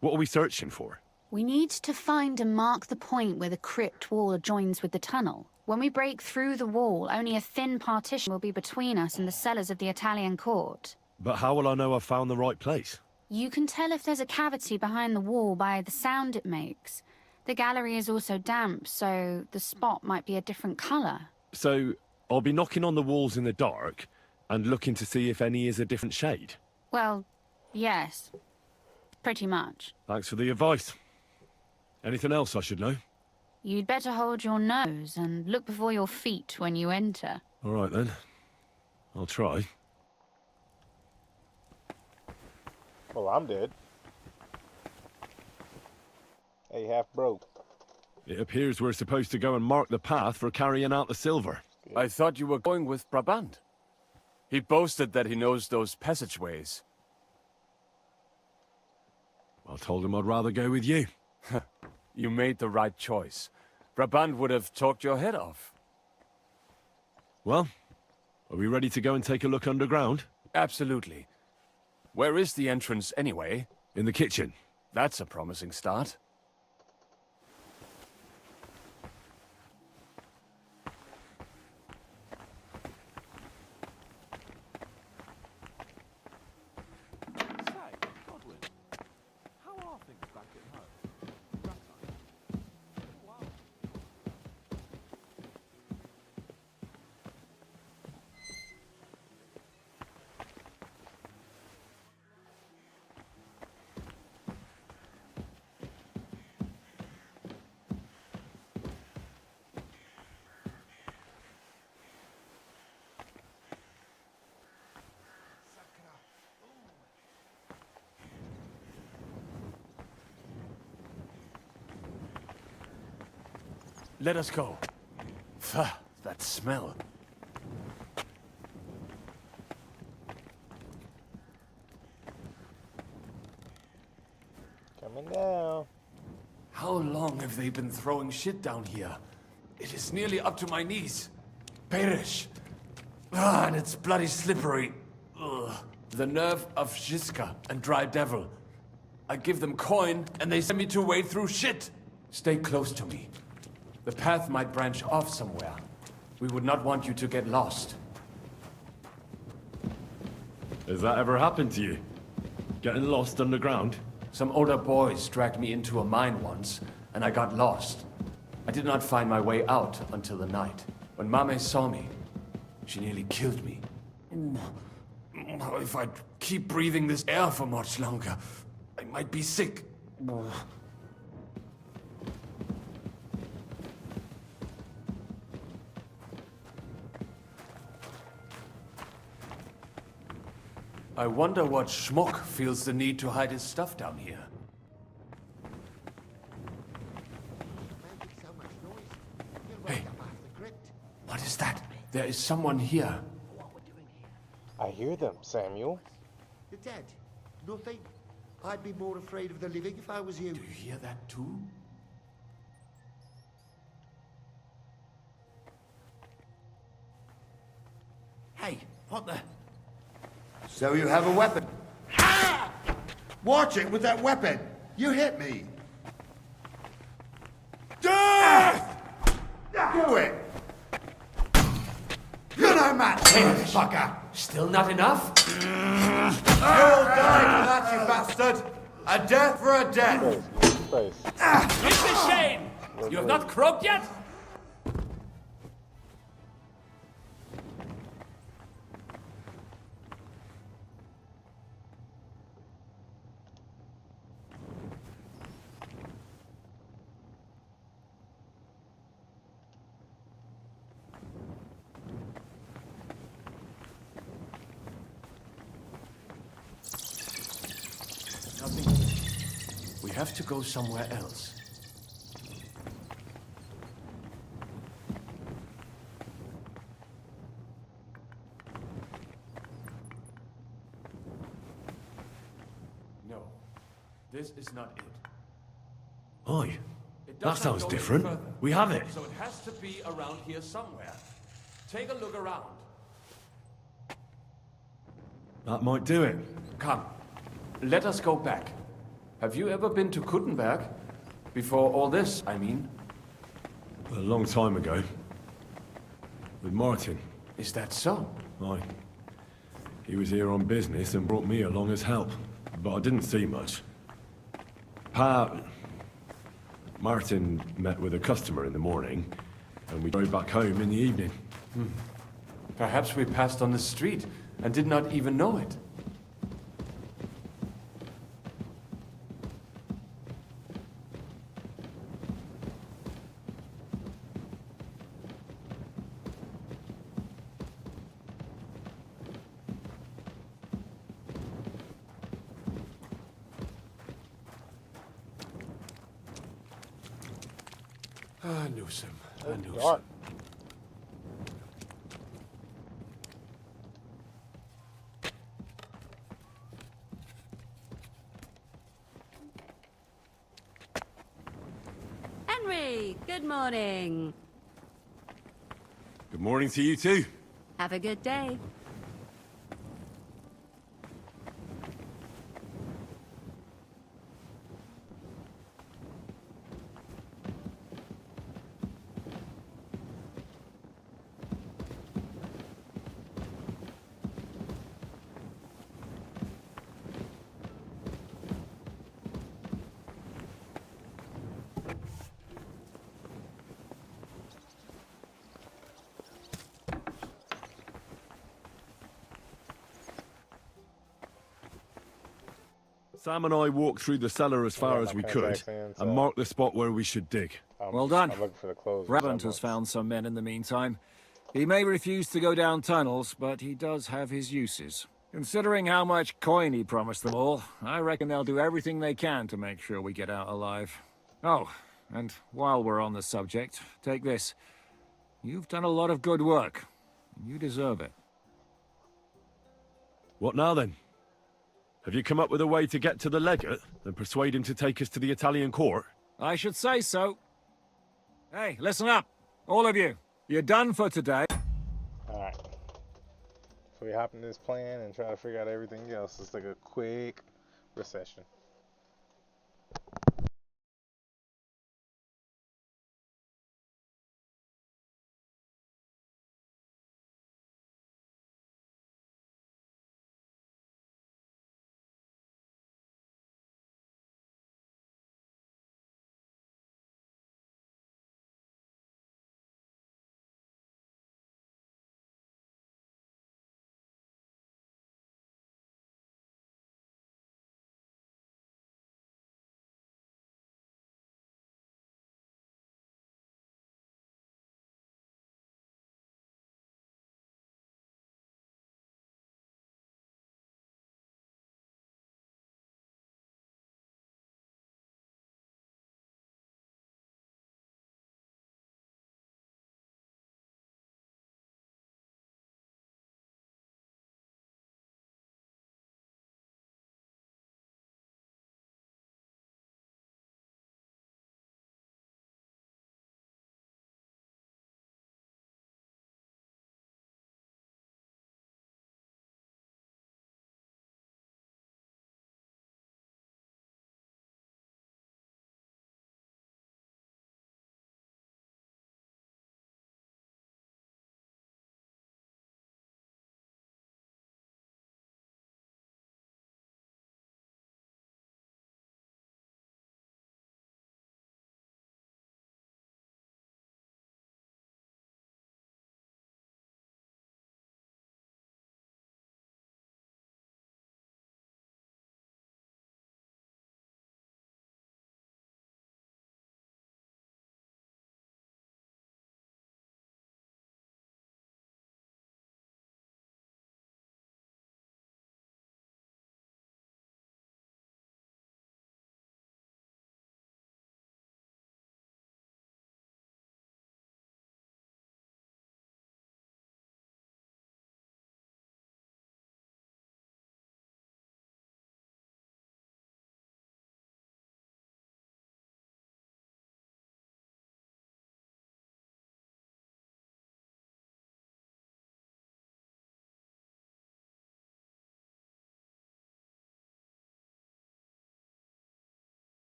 What are we searching for? We need to find and mark the point where the crypt wall joins with the tunnel. When we break through the wall, only a thin partition will be between us and the cellars of the Italian court. But how will I know I've found the right place? You can tell if there's a cavity behind the wall by the sound it makes. The gallery is also damp, so the spot might be a different color. So, I'll be knocking on the walls in the dark and looking to see if any is a different shade? Well, yes. Pretty much. Thanks for the advice. Anything else I should know? You'd better hold your nose and look before your feet when you enter. All right then. I'll try. Well, I'm dead. Hey, half broke. It appears we're supposed to go and mark the path for carrying out the silver. I thought you were going with Brabant. He boasted that he knows those passageways. I told him I'd rather go with you. You made the right choice. Brabant would have talked your head off. Well, are we ready to go and take a look underground? Absolutely. Where is the entrance anyway? In the kitchen. That's a promising start. Let us go. Pho, that smell. Coming down. How long have they been throwing shit down here? It is nearly up to my knees. Perish. Ah, and it's bloody slippery. Ugh. The nerve of Shiska and Dry Devil. I give them coin, and they send me to wade through shit. Stay close to me. The path might branch off somewhere. We would not want you to get lost. Has that ever happened to you? Getting lost underground? Some older boys dragged me into a mine once, and I got lost. I did not find my way out until the night. When Mame saw me, she nearly killed me. If I keep breathing this air for much longer, I might be sick. I wonder what schmuck feels the need to hide his stuff down here. Hey, what is that? There is someone here. I hear them, Samuel. The dead? Nothing. I'd be more afraid of the living if I was you. Do you hear that too? Hey, what the? So you have a weapon? Ah! Watch it with that weapon! You hit me! Death! Do it! You're no match, fucker! Still not enough? You'll die for that, you bastard! A death for a death! It's a shame! You have not croaked yet? We have to go somewhere else. No, this is not it. Oi, It that does not sounds go any different. further. We have it. So it has to be around here somewhere. Take a look around. That might do it. Come, let us go back. Have you ever been to Kuttenberg? Before all this, I mean. A long time ago. With Martin. Is that so? Aye. He was here on business and brought me along as help. But I didn't see much. Martin met with a customer in the morning, and we drove back home in the evening. Perhaps we passed on the street and did not even know it. I knew him. I knew him. Henry, good morning. Good morning to you too. Have a good day. Sam and I walked through the cellar as far got as my we could, contacts in, so- and marked the spot where we should dig. Well done. I'm looking for the clothes. Brabant has found some men in the meantime. He may refuse to go down tunnels, but he does have his uses. Considering how much coin he promised them all, I reckon they'll do everything they can to make sure we get out alive. Oh, and while we're on the subject, take this. You've done a lot of good work. You deserve it. What now then? Have you come up with a way to get to the legate and persuade him to take us to the Italian court? I should say so. Hey, listen up, all of you. You're done for today. Alright. So we hop into this plan and try to figure out everything else. It's like a quick recession.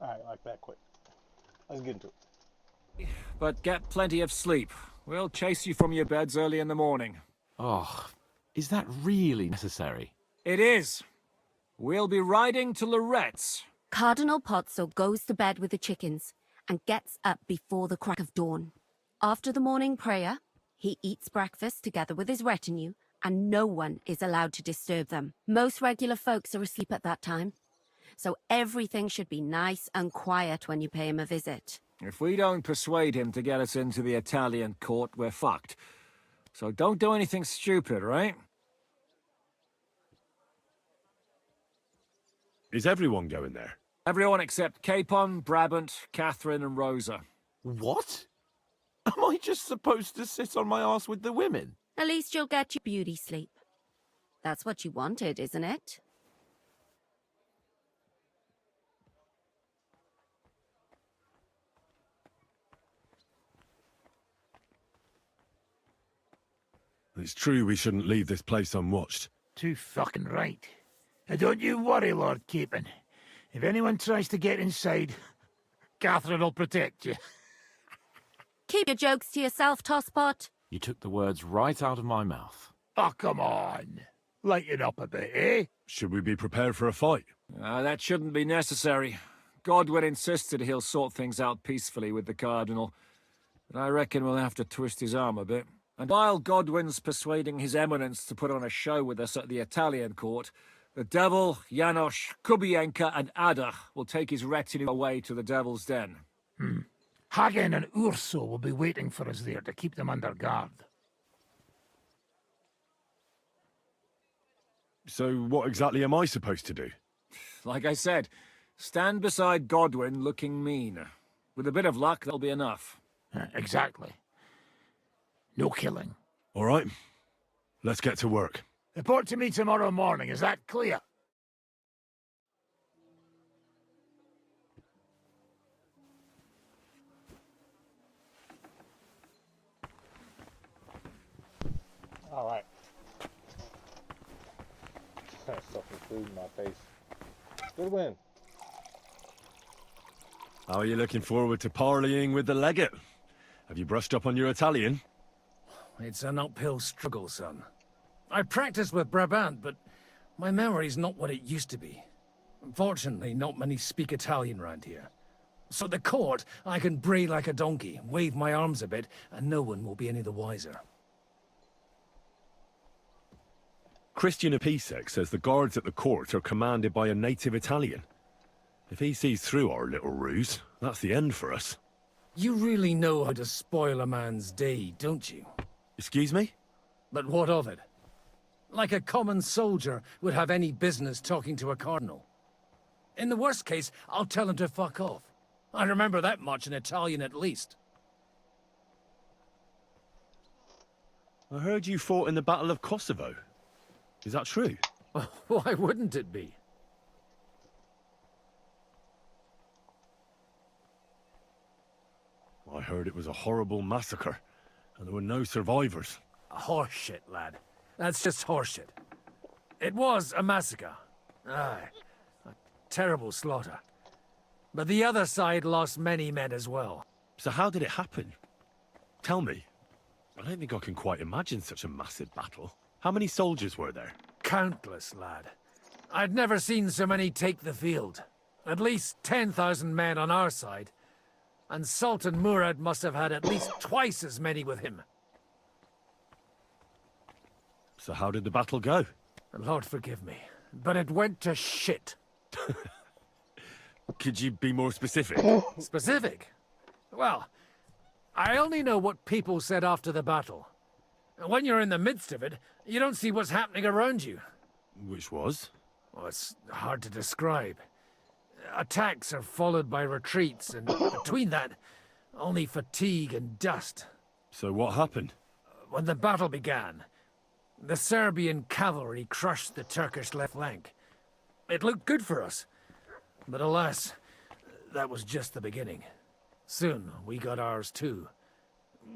Alright, like that quick. Let's get into it. But get plenty of sleep. We'll chase you from your beds early in the morning. Oh, is that really necessary? It is. We'll be riding to Lorette's. Cardinal Pozzo goes to bed with the chickens and gets up before the crack of dawn. After the morning prayer, he eats breakfast together with his retinue, and no one is allowed to disturb them. Most regular folks are asleep at that time, so everything should be nice and quiet when you pay him a visit. If we don't persuade him to get us into the Italian court, we're fucked. So don't do anything stupid, right? Is everyone going there? Everyone except Capon, Brabant, Catherine, and Rosa. What? Am I just supposed to sit on my ass with the women? At least you'll get your beauty sleep. That's what you wanted, isn't it? It's true we shouldn't leave this place unwatched. Too fucking right. Now don't you worry, Lord Capon. If anyone tries to get inside, Catherine will protect you. Keep your jokes to yourself, Tosspot. You took the words right out of my mouth. Oh, come on. Lighten up a bit, eh? Should we be prepared for a fight? That shouldn't be necessary. Godwin insisted he'll sort things out peacefully with the Cardinal, but I reckon we'll have to twist his arm a bit. And while Godwin's persuading His Eminence to put on a show with us at the Italian court, the Devil, Janosch, Kubienka and Ada will take his retinue away to the Devil's Den. Hagen and Urso will be waiting for us there to keep them under guard. So what exactly am I supposed to do? Like I said, stand beside Godwin looking mean. With a bit of luck, that'll be enough. Exactly. No killing. All right, let's get to work. Report to me tomorrow morning, is that clear? All right. Stuffing food in my face. Good win. How are you looking forward to parleying with the legate? Have you brushed up on your Italian? It's an uphill struggle, son. I practiced with Brabant, but my memory's not what it used to be. Fortunately, not many speak Italian round here. So at the court, I can bray like a donkey, wave my arms a bit, and no one will be any the wiser. Christian Episek says the guards at the court are commanded by a native Italian. If he sees through our little ruse, that's the end for us. You really know how to spoil a man's day, don't you? Excuse me? But what of it? Like a common soldier would have any business talking to a cardinal. In the worst case, I'll tell him to fuck off. I remember that much in Italian at least. I heard you fought in the Battle of Kosovo. Is that true? Why wouldn't it be? I heard it was a horrible massacre, and there were no survivors. Horseshit, lad. That's just horseshit. It was a massacre. Aye. A terrible slaughter. But the other side lost many men as well. So how did it happen? Tell me. I don't think I can quite imagine such a massive battle. How many soldiers were there? Countless, lad. I'd never seen so many take the field. At least 10,000 men on our side. And Sultan Murad must have had at least twice as many with him. So how did the battle go? Lord forgive me, but it went to shit. Could you be more specific? Specific? Well, I only know what people said after the battle. When you're in the midst of it, you don't see what's happening around you. Which was? Well, it's hard to describe. Attacks are followed by retreats, and between that, only fatigue and dust. So what happened? When the battle began, the Serbian cavalry crushed the Turkish left flank. It looked good for us, but alas, that was just the beginning. Soon, we got ours too.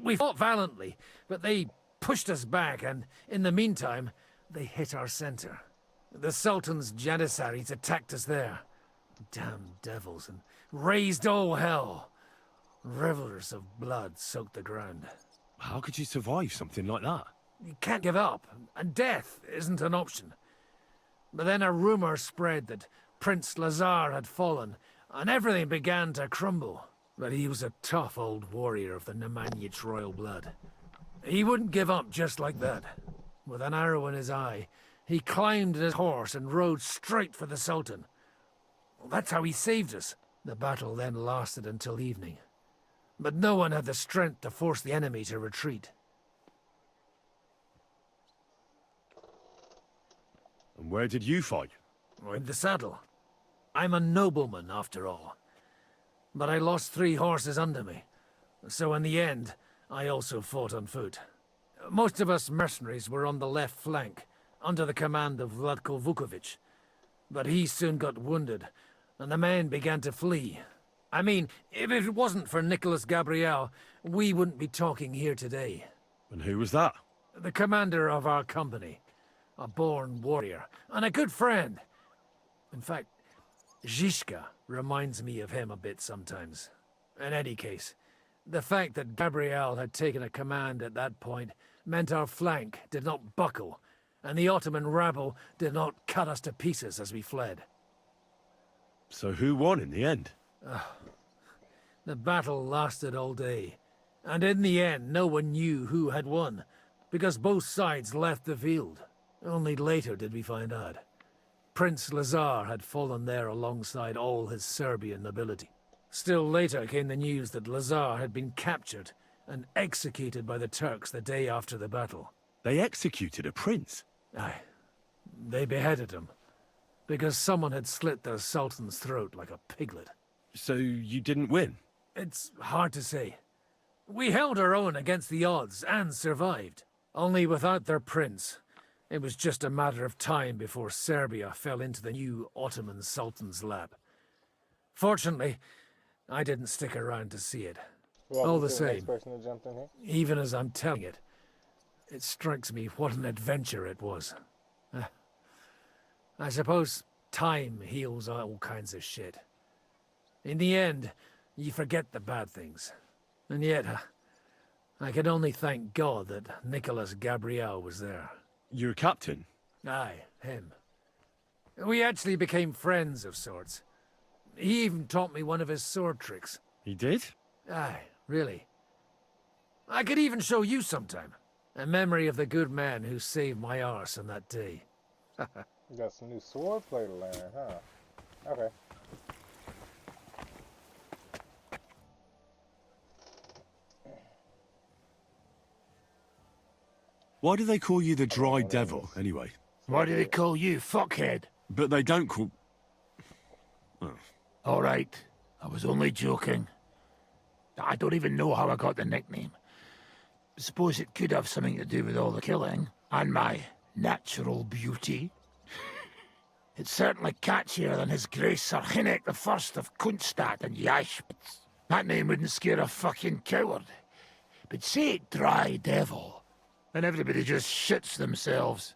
We fought valiantly, but they pushed us back, and in the meantime, they hit our center. The Sultan's Janissaries attacked us there. Damn devils, and raised all hell. Rivers of blood soaked the ground. How could you survive something like that? You can't give up, and death isn't an option. But then a rumor spread that Prince Lazar had fallen, and everything began to crumble. But he was a tough old warrior of the Nemanjic royal blood. He wouldn't give up just like that. With an arrow in his eye, he climbed his horse and rode straight for the Sultan. That's how he saved us. The battle then lasted until evening. But no one had the strength to force the enemy to retreat. And where did you fight? In the saddle. I'm a nobleman, after all. But I lost 3 horses under me. So in the end, I also fought on foot. Most of us mercenaries were on the left flank, under the command of Vladko Vukovic. But he soon got wounded, and the men began to flee. I mean, if it wasn't for Nicholas Gabriel, we wouldn't be talking here today. And who was that? The commander of our company. A born warrior, and a good friend. In fact, Zizka reminds me of him a bit sometimes. In any case, the fact that Gabriel had taken a command at that point meant our flank did not buckle, and the Ottoman rabble did not cut us to pieces as we fled. So who won in the end? The battle lasted all day, and in the end no one knew who had won, because both sides left the field. Only later did we find out. Prince Lazar had fallen there alongside all his Serbian nobility. Still later came the news that Lazar had been captured and executed by the Turks the day after the battle. They executed a prince? Aye. They beheaded him, because someone had slit their sultan's throat like a piglet. So you didn't win? It's hard to say. We held our own against the odds and survived. Only without their prince, it was just a matter of time before Serbia fell into the new Ottoman Sultan's lap. Fortunately, I didn't stick around to see it. All the same, even as I'm telling it, it strikes me what an adventure it was. I suppose time heals all kinds of shit. In the end, you forget the bad things. And yet, I can only thank God that Nicholas Gabriel was there. Your captain? Aye, him. We actually became friends of sorts. He even taught me one of his sword tricks. He did? Aye, really. I could even show you sometime. A memory of the good man who saved my arse on that day. You got some new swordplay to learn, huh? Okay. Why do they call you the Dry Devil, anyway? Why do they call you fuckhead? But they don't call... Oh. All right, I was only joking. I don't even know how I got the nickname. Suppose it could have something to do with all the killing, and my natural beauty. It's certainly catchier than His Grace Sir Hinnek the First of Kunstadt and Yashpitz. That name wouldn't scare a fucking coward. But say it Dry Devil, and everybody just shits themselves.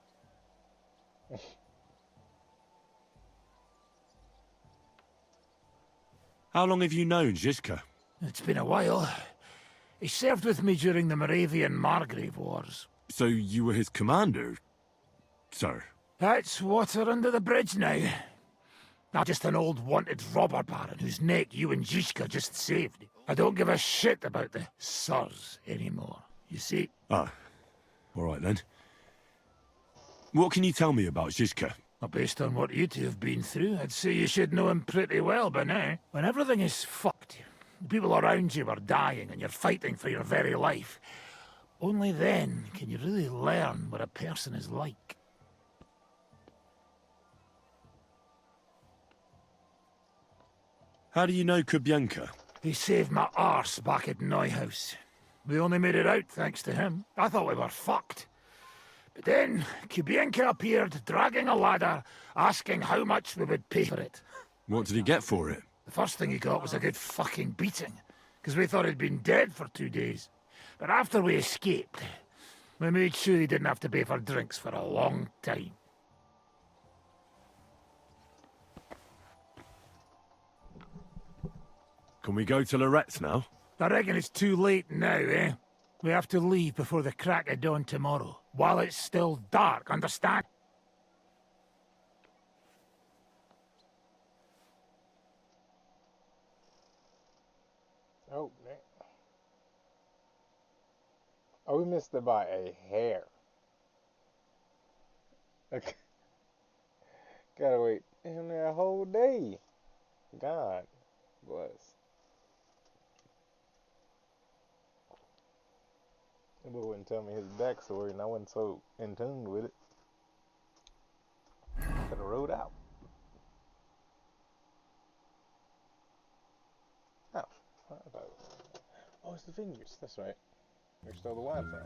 How long have you known Zizka? It's been a while. He served with me during the Moravian Margrave Wars. So you were his commander, sir? That's water under the bridge now. Not just an old wanted robber baron whose neck you and Zizka just saved. I don't give a shit about the sirs anymore, you see? Ah, all right then. What can you tell me about Zizka? Well, based on what you two have been through, I'd say you should know him pretty well by now. When everything is fucked, the people around you are dying and you're fighting for your very life, only then can you really learn what a person is like. How do you know Kubienka? He saved my arse back at Neuhaus. We only made it out thanks to him. I thought we were fucked. But then, Kubienka appeared, dragging a ladder, asking how much we would pay for it. What did he get for it? The first thing he got was a good fucking beating, because we thought he'd been dead for 2 days. But after we escaped, we made sure he didn't have to pay for drinks for a long time. Can we go to Loretz now? I reckon it's too late now, eh? We have to leave before the crack of dawn tomorrow, while it's still dark, understand? Oh, man. Oh, we missed it by a hair. Okay. Gotta wait in there a whole day. God bless. The boy wouldn't tell me his backstory, and I wasn't so in tune with it. Could have rode out. Oh, oh, it's the fingers. That's right. You're still the Wi-Fi.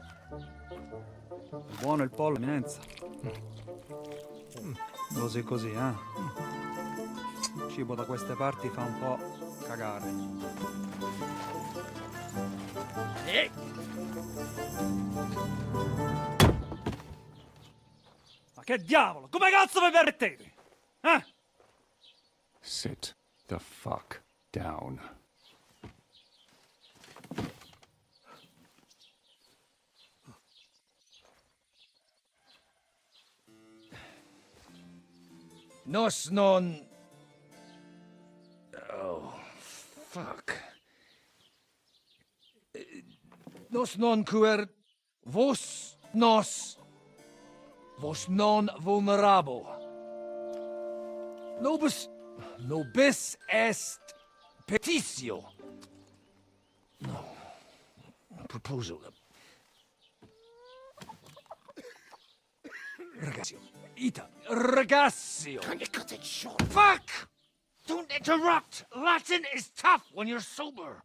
Buono il pollo, eminenza. Così così, eh? Il cibo da queste parti fa un po' cagare. Ma che diavolo? Come cazzo vi permettete? Eh? Sit the fuck down. Nos non... Oh, fuck. Nos non quer... Vos nos... Vos non vulnerabo. Nobis... Nobis est... Petitio. No. Proposal. Ragazio. Ita. Ragazio. Can you cut it short? Fuck! Don't interrupt! Latin is tough when you're sober.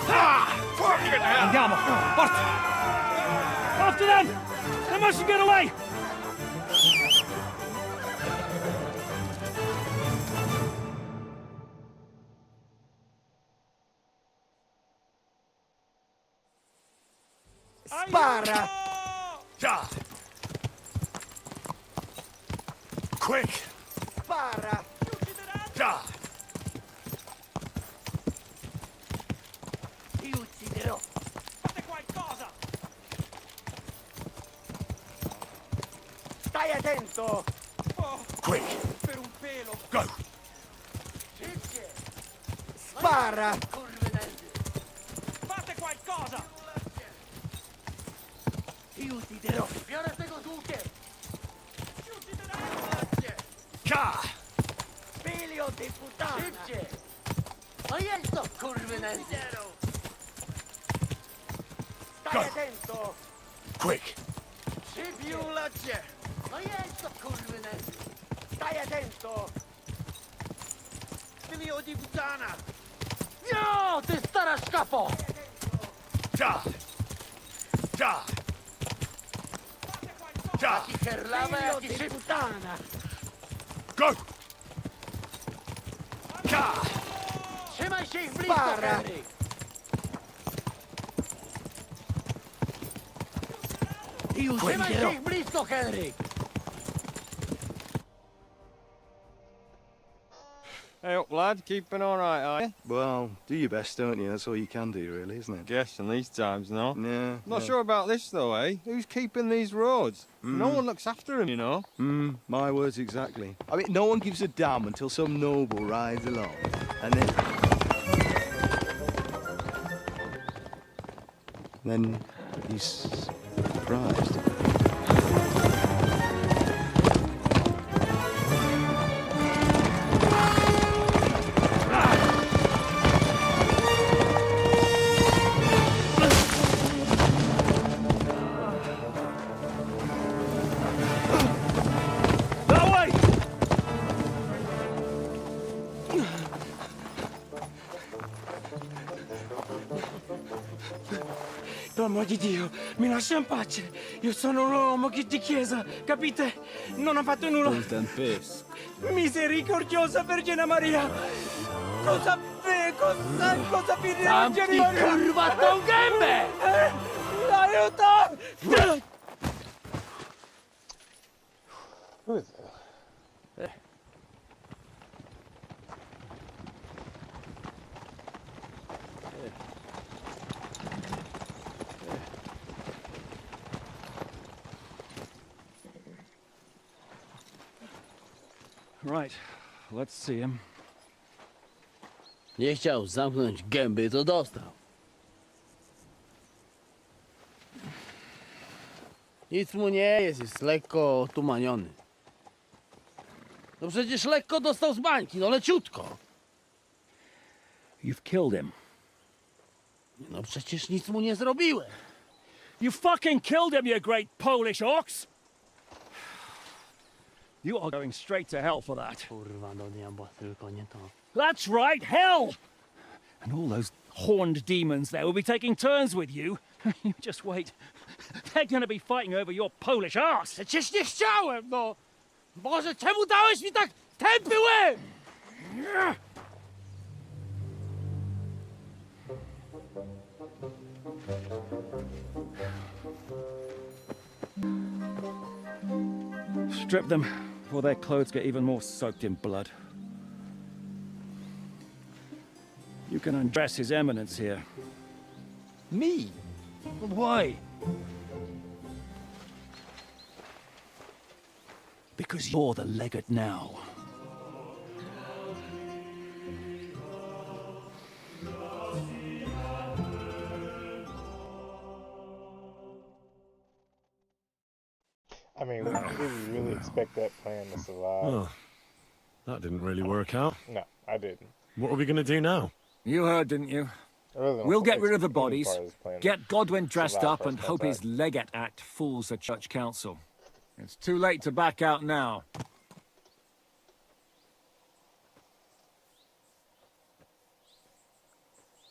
Ah! Fucking hell! Andiamo! Forza! After them! They mustn't get away! Spara! Ja! Quick! Spara! Ja! Ti ucciderò! Fate qualcosa! Stai attento! Quick! Per un pelo! Go! Spara! Fate qualcosa! Ti ucciderò! Ora tengo tutte! Ka! Figlio di puttana! Ma io sto curvenendo! Stai attento! Quick! Piulace! Ma io sto curvenendo! Stai attento! Figlio di puttana! No! Ti starà a scappo! Ja! Ja! Ja! Chi ferlava e chi puttana! Go! Ka! Se mai sei blisto, Henry! Se mai sei blisto, Henry! Hey up, lad. Keeping all right, are you? Well, do your best, don't you? That's all you can do, really, isn't it? Guess in these times, no? Yeah. Not sure about this, though, eh? Who's keeping these roads? No one looks after them, you know. My words exactly. I mean, no one gives a damn until some noble rides along, and then he's surprised. Per amor di Dio, mi lascia in pace. Io sono un uomo di chiesa, capite? Non ho fatto nulla. Misericordiosa Vergine Maria. Cosa vi Zampi curvato un gambe! Aiuto! Who is that? Right, let's see him. Nie chciał zamknąć gęby, to dostał. Nic mu nie jest lekko otumaniony. No przecież lekko dostał z bańki, no leciutko. You've killed him. No przecież nic mu nie zrobiłem. You fucking killed him, you great Polish ox! You are going straight to hell for that. Kurwa, do diabła, tylko nie to. That's right, hell! And all those horned demons there will be taking turns with you. You just wait. They're going to be fighting over your Polish arse. Przecież nie chciałem, no! Boże, czemu dałeś mi tak tępy łeb? Strip them before their clothes get even more soaked in blood. You can undress His Eminence here. Me? Why? Because you're the legate now. I mean, did we really expect that plan to survive? Well, that didn't really work out. No, I didn't. What are we going to do now? You heard, didn't you? We'll get rid of the bodies, get Godwin dressed up, and hope his Legate Act fools the Church Council. It's too late to back out now.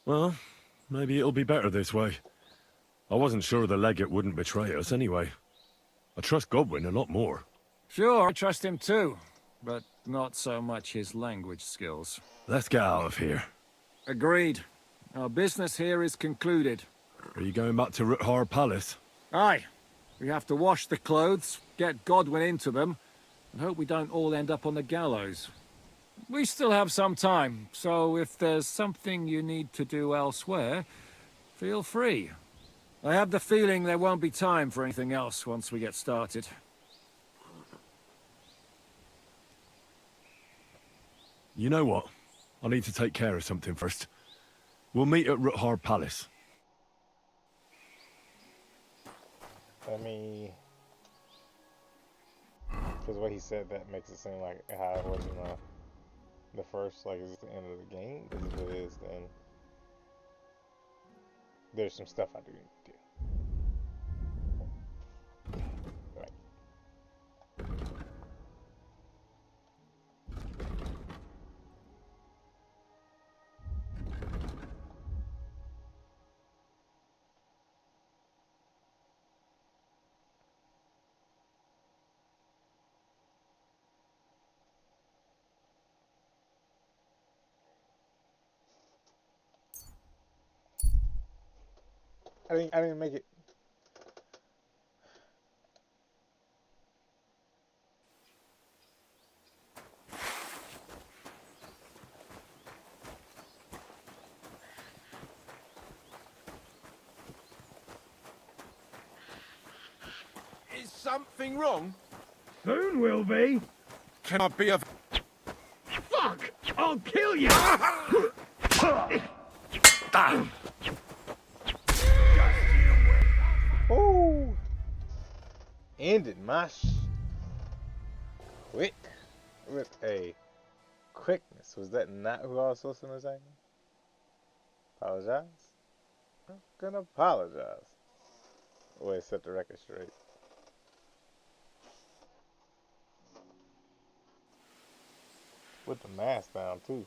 Well, maybe it'll be better this way. I wasn't sure the legate wouldn't betray us anyway. I trust Godwin a lot more. Sure, I trust him too, but not so much his language skills. Let's get out of here. Agreed. Our business here is concluded. Are you going back to Ruthar Palace? Aye. We have to wash the clothes, get Godwin into them, and hope we don't all end up on the gallows. We still have some time, so if there's something you need to do elsewhere, feel free. I have the feeling there won't be time for anything else once we get started. You know what? I need to take care of something first. We'll meet at Ruthar Palace. Let me... Because what he said, that makes it seem like how it was in the first, like, is it the end of the game? Because if it is, then there's some stuff I do need to do. Right. I didn't make it. Is something wrong? Soon will be. Can I be of... Fuck! I'll kill you! Oh! Ended my quick with a quickness. Was that not who I was supposed to say? Apologize. I'm gonna apologize. Wait, set the record straight. With the mask down too.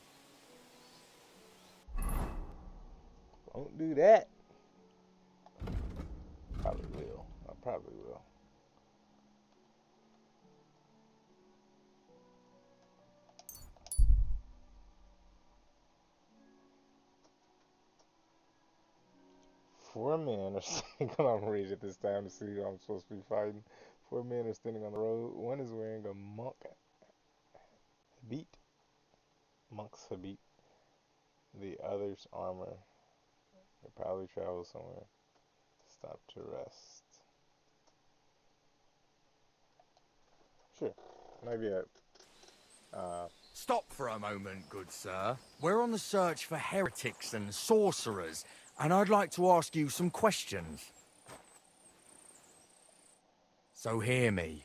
Don't do that. Probably will. I probably will. Four men are standing on. I'm gonna read it this time to see who I'm supposed to be fighting. 4 men are standing on the road. One is wearing a monk's habit. The other's armor. They probably travel somewhere. Stop to rest. Sure. Maybe Stop for a moment, good sir. We're on the search for heretics and sorcerers, and I'd like to ask you some questions. So hear me.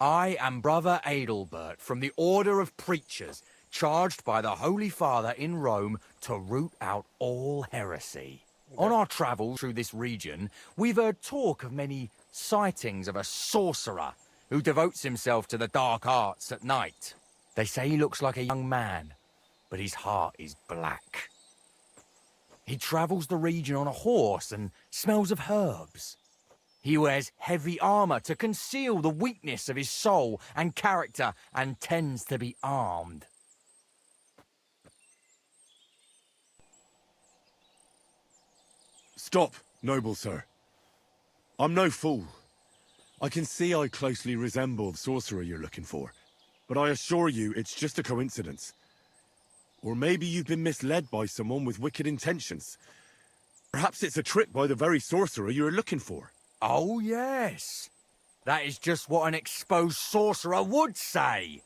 I am Brother Adelbert from the Order of Preachers, charged by the Holy Father in Rome to root out all heresy. On our travels through this region, we've heard talk of many sightings of a sorcerer who devotes himself to the dark arts at night. They say he looks like a young man, but his heart is black. He travels the region on a horse and smells of herbs. He wears heavy armor to conceal the weakness of his soul and character and tends to be armed. Stop, noble sir. I'm no fool. I can see I closely resemble the sorcerer you're looking for, but I assure you it's just a coincidence. Or maybe you've been misled by someone with wicked intentions. Perhaps it's a trick by the very sorcerer you're looking for. Oh, yes. That is just what an exposed sorcerer would say.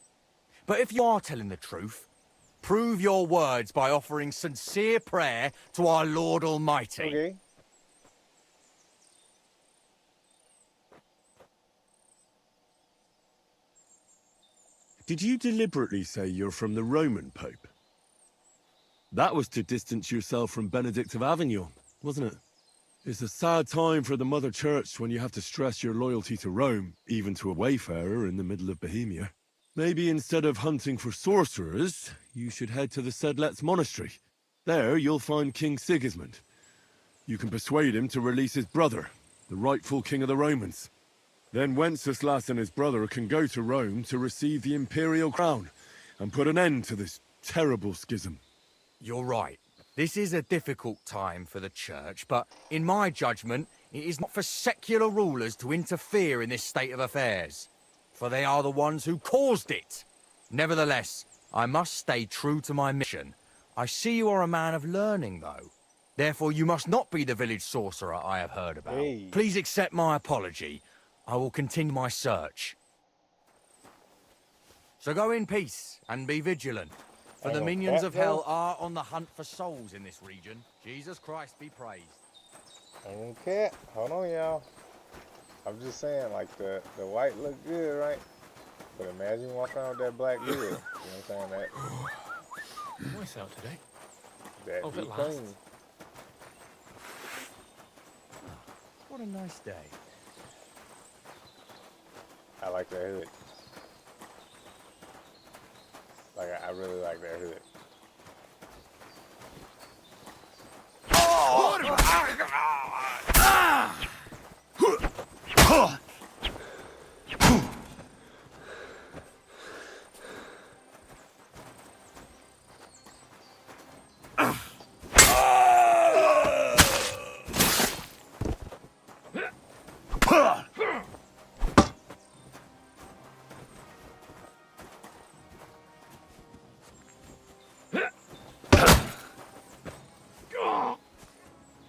But if you are telling the truth, prove your words by offering sincere prayer to our Lord Almighty. Okay. Did you deliberately say you're from the Roman Pope? That was to distance yourself from Benedict of Avignon, wasn't it? It's a sad time for the Mother Church when you have to stress your loyalty to Rome, even to a wayfarer in the middle of Bohemia. Maybe instead of hunting for sorcerers, you should head to the Sedlets Monastery. There you'll find King Sigismund. You can persuade him to release his brother, the rightful king of the Romans. Then Wenceslas and his brother can go to Rome to receive the imperial crown and put an end to this terrible schism. You're right. This is a difficult time for the church, but in my judgment, it is not for secular rulers to interfere in this state of affairs, for they are the ones who caused it. Nevertheless, I must stay true to my mission. I see you are a man of learning, though. Therefore, you must not be the village sorcerer I have heard about. Hey. Please accept my apology. I will continue my search. So go in peace and be vigilant. For the minions of hell are on the hunt for souls in this region. Jesus Christ be praised. Okay, hold on, y'all. I'm just saying, like, the white look good, right? But imagine walking around with that black beard. You know what I'm saying? That, Nice out today. that Oh, be at last. clean. What a nice day. I like that hood. Like, I really like that hood.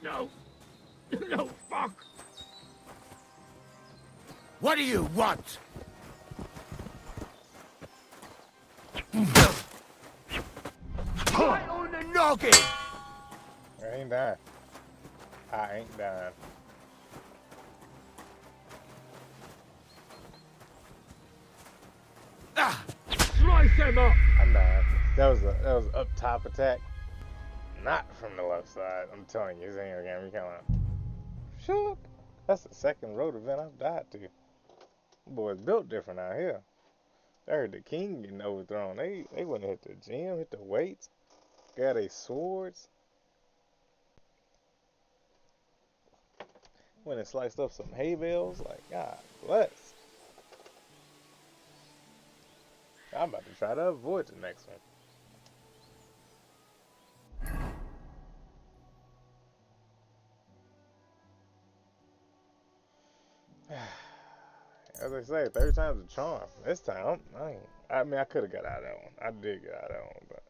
No. No, fuck. What do you want? Right on the noggin! I ain't dying. I ain't dying. Slice him up. I'm dying. That was an up top attack. Not from the left side. I'm telling you, this ain't a game. You kinda shut up. That's the second road event I've died to. Boys built different out here. I heard the king getting overthrown. They wouldn't hit the gym, hit the weights, got their swords. Went and sliced up some hay bales. Like, God bless. I'm about to try to avoid the next one. As I say, third time's a charm. This time, I mean, I could have got out of that one. I did get out of that one, but.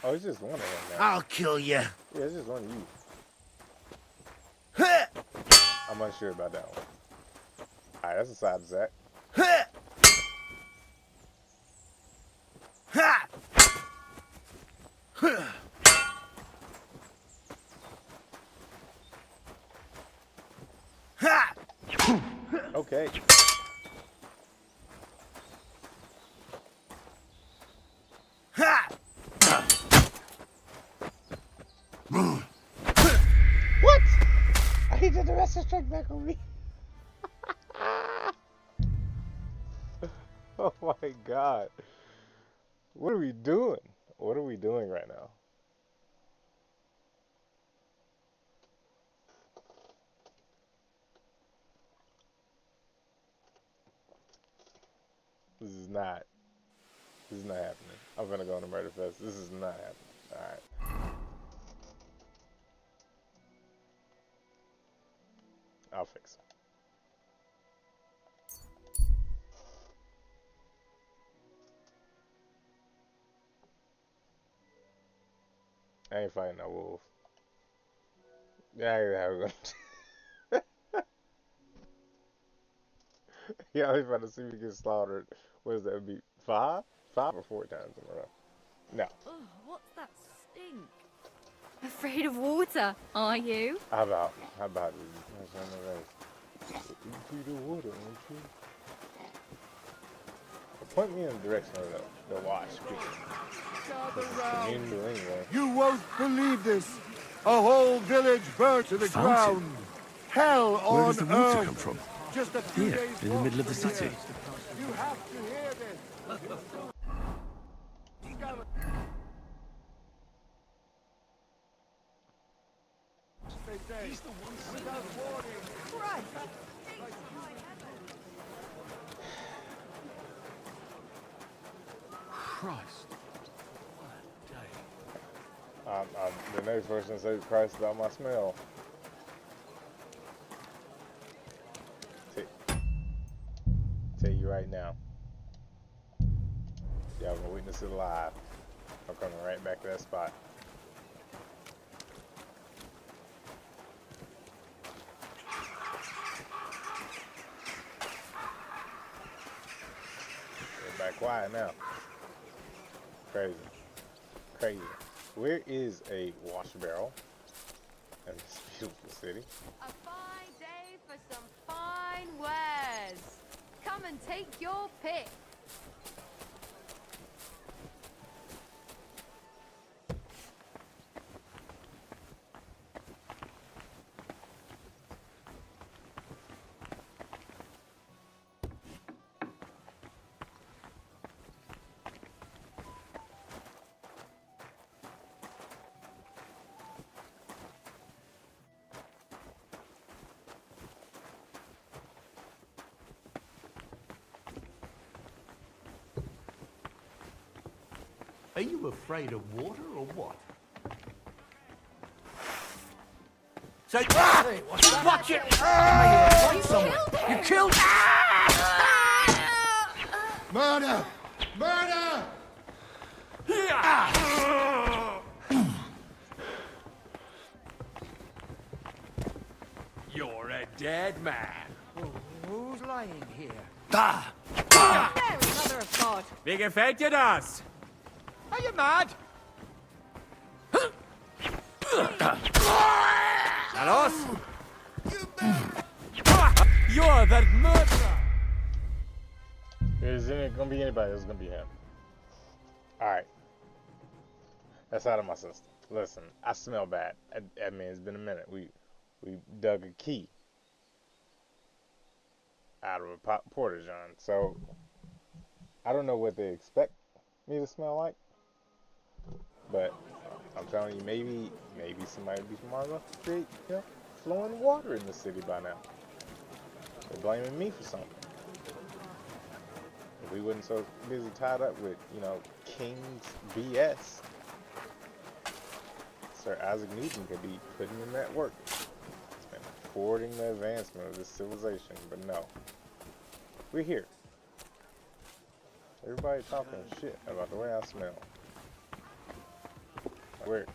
Oh, it's just one of them now. I'll kill you. Yeah, it's just one of you. I'm unsure about that one. Alright, that's a side attack. Okay. acid strike back on me. Oh my god. What are we doing? What are we doing right now? This is not happening. I'm gonna go on a murder fest. This is not happening. Alright. I'll fix it. I ain't fighting no wolf. Yeah, we're gonna. Yeah, I was about to see me get slaughtered. What is that? Be 5 or 4 times in a row. No. Oh, what's that stink? Afraid of water, are you? How about it? Into the water, won't you? Point me in the direction of the wash, anyway. You won't believe this. A whole village burned to the ground. Hell on Where does the water earth. come from? Just a few Here, days in the walk middle of the from city. here. You have to hear this. He's the one without warning. Christ. The next person says Christ about my smell. Tell you right now. Y'all gonna witness it live. I'm coming right back to that spot. Get back quiet now. Crazy. Crazy. Where is a wash barrel in this beautiful city? A fine day for some fine wares. Come and take your pick. Are you afraid of water or what? So, Hey, what's that? watch it! You killed him! Murder! Murder! You're a dead man. Who's lying here? Da! Mary, Mother of God. Wie gefällt dir das? Are you mad? Na los! You're the murderer! Isn't it gonna be anybody? It's gonna be him. Alright. That's out of my system. Listen, I smell bad. I mean, it's been a minute. We dug a key out of a porta john, so I don't know what they expect me to smell like, but I'm telling you, maybe somebody would be smart enough to create, flowing water in the city by now. They're blaming me for something. If we wasn't so busy tied up with, King's BS, Sir Isaac Newton could be putting in that work and forwarding the advancement of this civilization, but no. We're here. Everybody talking shit about the way I smell. Where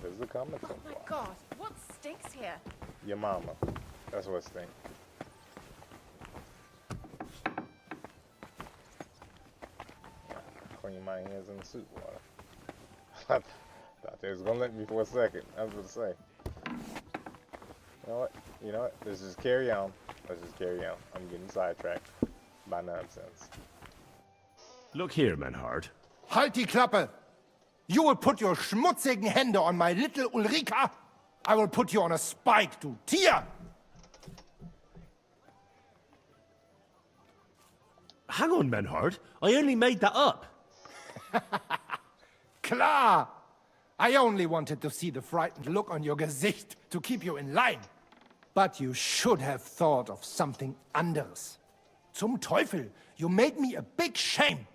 does it come from? Oh my god, what stinks here? Your mama. That's what stinks. Clean my hands in the soup water. I thought they was gonna let me for a second. I was gonna say. You know what? Let's just carry on. I'm getting sidetracked by nonsense. Look here, Menhard. Halt die Klappe! You will put your schmutzigen Hände on my little Ulrika? I will put you on a spike to Tyr! Hang on, Menhard. I only made that up. Klar! I only wanted to see the frightened look on your Gesicht to keep you in line. But you should have thought of something anderes. Zum Teufel, you made me a big shame.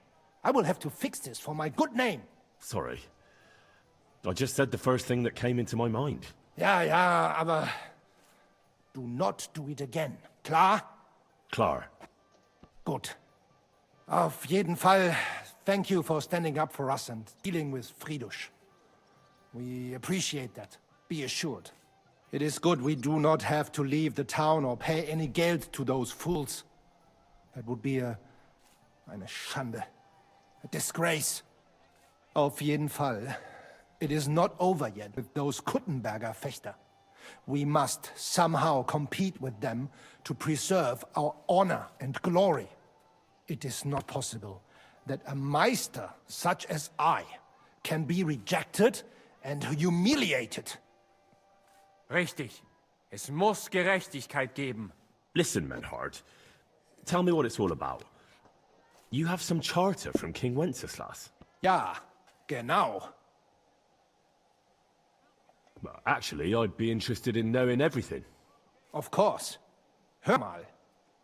I will have to fix this for my good name. Sorry. I just said the first thing that came into my mind. Ja, aber do not do it again. Klar? Klar. Gut. Auf jeden Fall, thank you for standing up for us and dealing with Fridush. We appreciate that, be assured. It is good we do not have to leave the town or pay any geld to those fools. That would be eine Schande. A disgrace. Auf jeden Fall, it is not over yet with those Kuttenberger Fechter. We must somehow compete with them to preserve our honor and glory. It is not possible that a Meister such as I can be rejected and humiliated. Richtig. Es muss Gerechtigkeit geben. Listen, Menhard. Tell me what it's all about. You have some charter from King Wenceslas. Ja, genau. Well, actually, I'd be interested in knowing everything. Of course. Hör mal.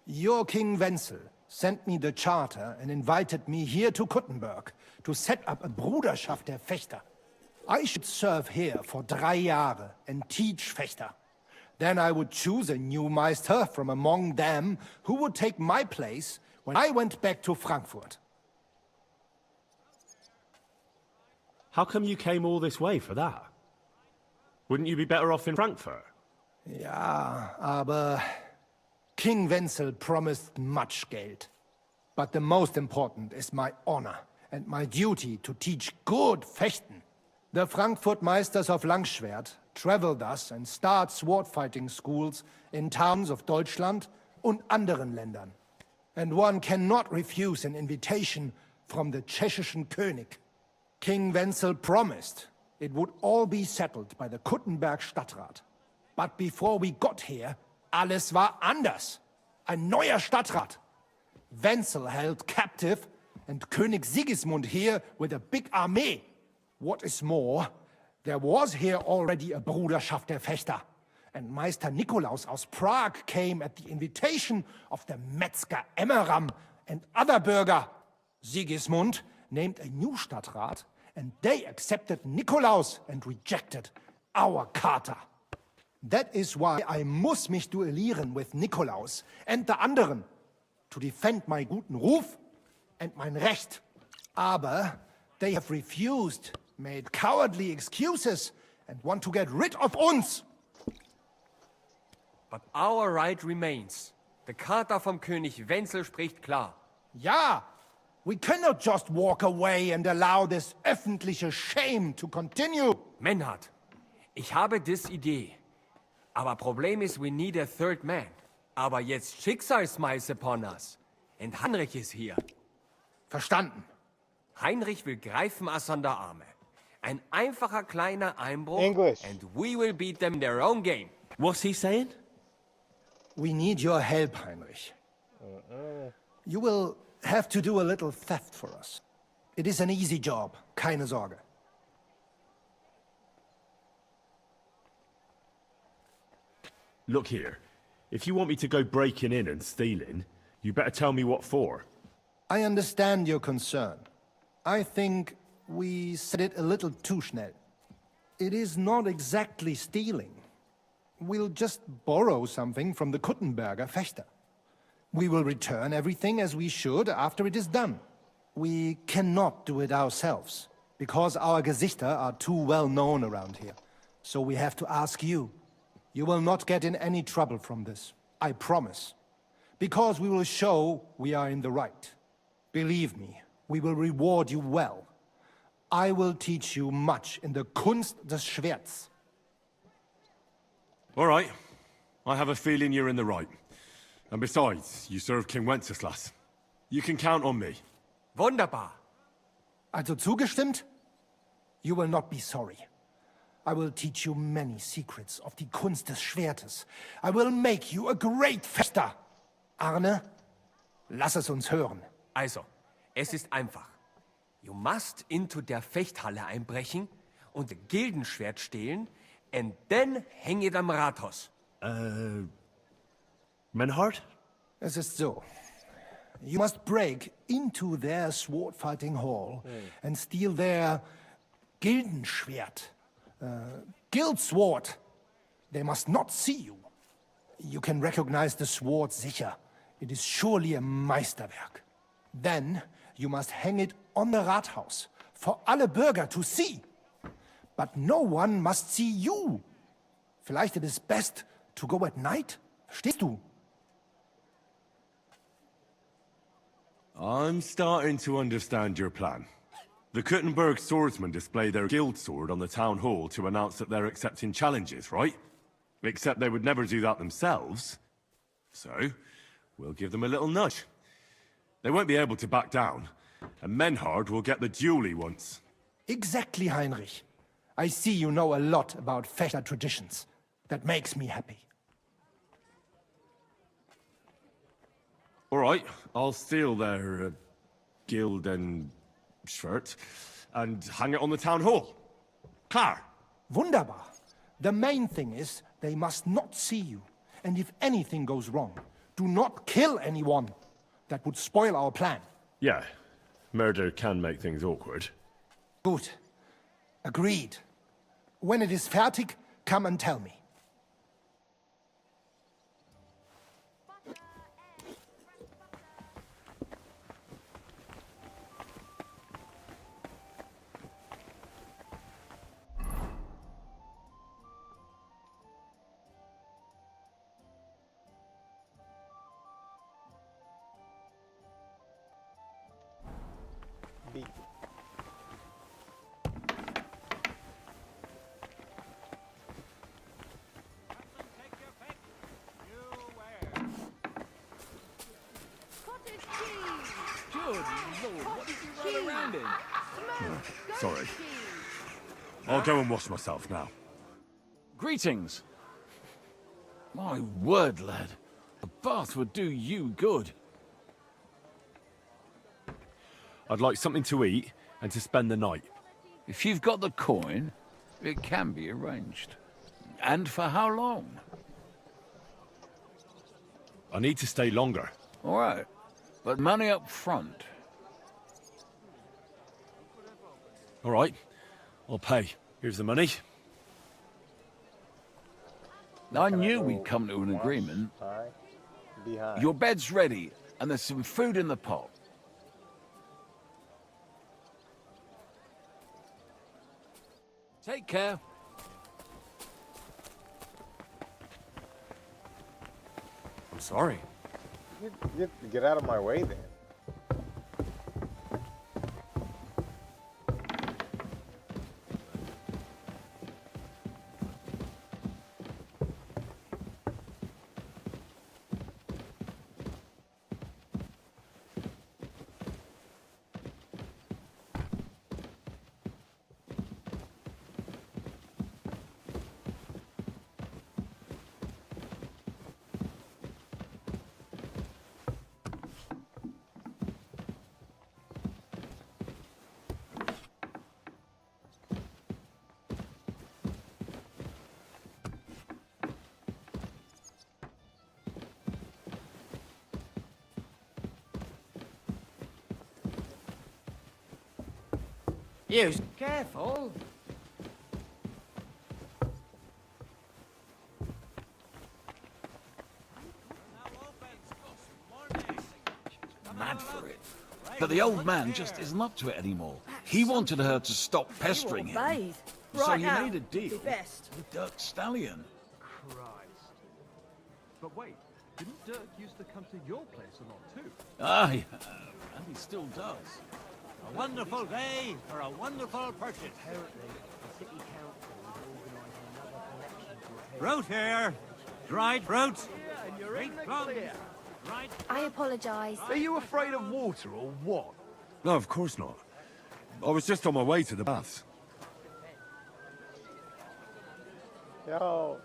Your King Wenzel sent me the charter and invited me here to Kuttenberg to set up a Bruderschaft der Fechter. I should serve here for 3 Jahre and teach Fechter. Then I would choose a new Meister from among them who would take my place when I went back to Frankfurt. How come you came all this way for that? Wouldn't you be better off in Frankfurt? Ja, aber King Wenzel promised much Geld. But the most important is my honor and my duty to teach good Fechten. The Frankfurt Meisters of Langschwert travel thus and start sword-fighting schools in towns of Deutschland und anderen Ländern. And one cannot refuse an invitation from the Tschechischen König. King Wenzel promised it would all be settled by the Kuttenberg Stadtrat. But before we got here, alles war anders. Ein neuer Stadtrat. Wenzel held captive and König Sigismund here with a big army. What is more, there was here already a Bruderschaft der Fechter, and Meister Nikolaus aus Prague came at the invitation of the Metzger Emmeram and other Bürger. Sigismund named a new Stadtrat, and they accepted Nikolaus and rejected our Charter. That is why I muss mich duellieren with Nikolaus and the anderen, to defend my guten Ruf and mein Recht. Aber they have refused, made cowardly excuses, and want to get rid of uns. But our right remains. The Charta vom König Wenzel spricht klar. Ja, we cannot just walk away and allow this öffentliche shame to continue. Menhard, ich habe dis Idee. Aber Problem ist, we need a third man. Aber jetzt Schicksalsmeis upon us. And Heinrich ist hier. Verstanden. Heinrich will greifen us an der Arme. Ein einfacher kleiner Einbruch. English. And we will beat them in their own game. What's he saying? We need your help, Heinrich. You will have to do a little theft for us. It is an easy job, keine Sorge. Look here. If you want me to go breaking in and stealing, you better tell me what for. I understand your concern. I think we said it a little too schnell. It is not exactly stealing. We'll just borrow something from the Kuttenberger Fechter. We will return everything as we should after it is done. We cannot do it ourselves, because our Gesichter are too well known around here. So we have to ask you. You will not get in any trouble from this, I promise. Because we will show we are in the right. Believe me, we will reward you well. I will teach you much in the Kunst des Schwerts. All right. I have a feeling you're in the right. And besides, you serve King Wenceslas. You can count on me. Wunderbar. Also zugestimmt? You will not be sorry. I will teach you many secrets of die Kunst des Schwertes. I will make you a great Fechter. Arne, lass es uns hören. Also, es ist einfach. You must into der Fechthalle einbrechen und das Gildenschwert stehlen and then hang it am Rathaus. Menhard? Es ist so. You must break into their sword-fighting hall and steal their Gildenschwert. Guild sword. They must not see you. You can recognize the sword sicher. It is surely a Meisterwerk. Then you must hang it on the Rathaus for alle Bürger to see. But no one must see you. Vielleicht it is best to go at night? Verstehst du? I'm starting to understand your plan. The Kuttenberg swordsmen display their guild sword on the town hall to announce that they're accepting challenges, right? Except they would never do that themselves. So, we'll give them a little nudge. They won't be able to back down, and Menhard will get the duel he wants. Exactly, Heinrich. I see you know a lot about Fechter traditions. That makes me happy. All right, I'll steal their guild and shirt and hang it on the town hall. Klar. Wunderbar. The main thing is they must not see you. And if anything goes wrong, do not kill anyone. That would spoil our plan. Yeah, murder can make things awkward. Good. Agreed. When it is fertig, come and tell me. Sorry. I'll go and wash myself now. Greetings. My word, lad. A bath would do you good. I'd like something to eat and to spend the night. If you've got the coin, it can be arranged. And for how long? I need to stay longer. All right, but money up front. All right, I'll pay. Here's the money. I knew we'd come to an agreement. Your bed's ready, and there's some food in the pot. Take care. I'm sorry. Get out of my way then. You careful. Mad for it. But the old man just isn't up to it anymore. He wanted her to stop pestering him. So he made a deal with Dirk Stallion. Christ. But wait, didn't Dirk used to come to your place a lot too? Ah, yeah, and he still does. A wonderful day for a wonderful purchase. Apparently, the city council is organising another collection to Fruit here. Dried fruit. Great plums. Dried. I apologise. Are you afraid of water or what? No, of course not. I was just on my way to the baths. Yo.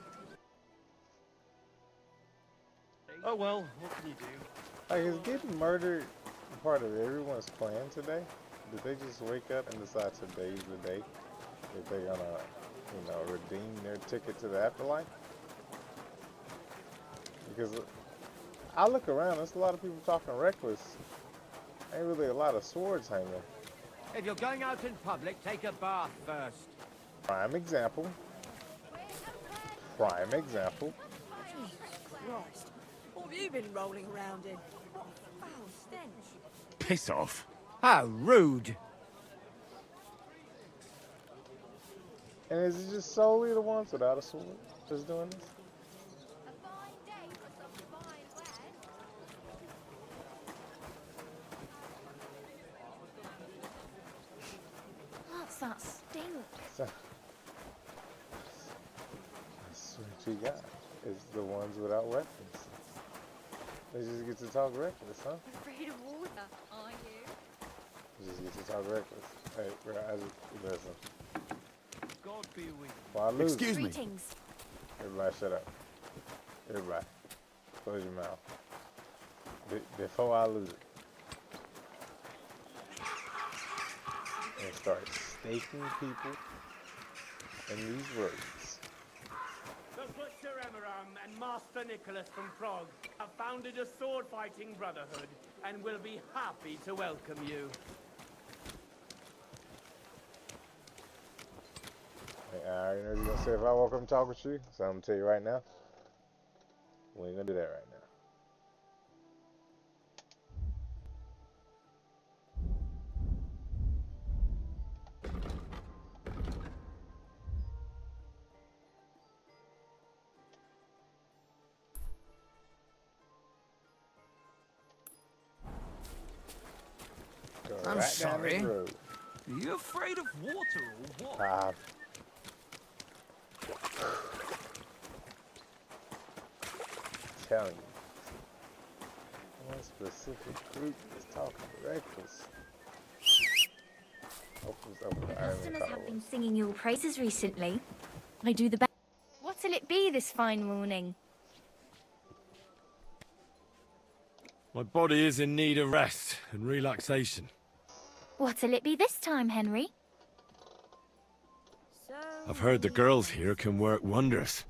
Oh well, what can you do? Like, is getting murdered part of everyone's plan today? Did they just wake up and decide today's the day that they're gonna, redeem their ticket to the afterlife? Because I look around, there's a lot of people talking reckless. Ain't really a lot of swords hanging. If you're going out in public, take a bath first. Prime example. Prime example. Jesus Christ. What have you been rolling around in? What a foul stench. Piss off. How rude. And is it just solely the ones without a sword just doing this? What's that stink? That's what you got. Is the ones without weapons. They just get to talk reckless, huh? Afraid of water, are you? They just get to talk reckless. Hey, bro, I just listen. God be with you. Well, I lose. Excuse me. Greetings. Everybody, shut up. Everybody, close your mouth. Before I lose it, and start staking people in these roads. The Butcher Emiram and Master Nicholas from Prague have founded a sword-fighting brotherhood and will be happy to welcome you. Hey, I already know what you're gonna say if I walk up and talk with you, so I'm gonna tell you right now, we ain't gonna do that right now. Go I'm right sorry. down this road. Are you afraid of water or what? Telling you. One specific group is talking reckless. Customers have been singing your praises recently. I do the best. What'll it be this fine morning? My body is in need of rest and relaxation. What'll it be this time, Henry? I've heard the girls here can work wonders.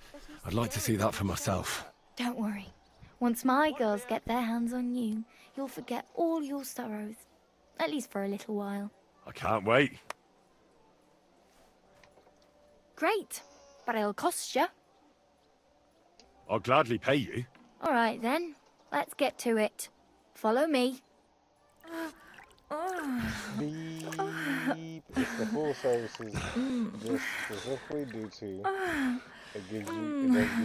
I'd like to see that for myself. Don't worry. Once my girls get their hands on you, you'll forget all your sorrows. At least for a little while. I can't wait. Great. But it'll cost you. I'll gladly pay you. All right, then. Let's get to it. Follow me. Beep. It's the full services just specifically due to it does give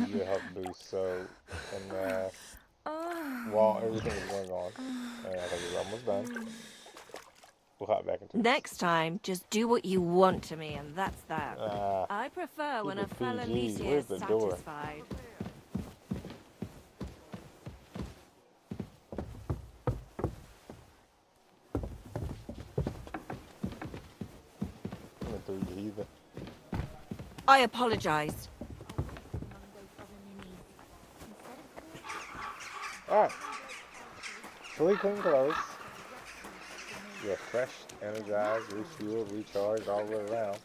you a health boost. So, and while everything is going on, and I think it's almost done, we'll hop back into it. Next time, just do what you want to me, and that's that. I prefer when a keep it fella PG. leaves here Where's the door? satisfied. I apologize. Alright. Fully clean clothes. You're fresh, energized, refueled, recharged all the way around.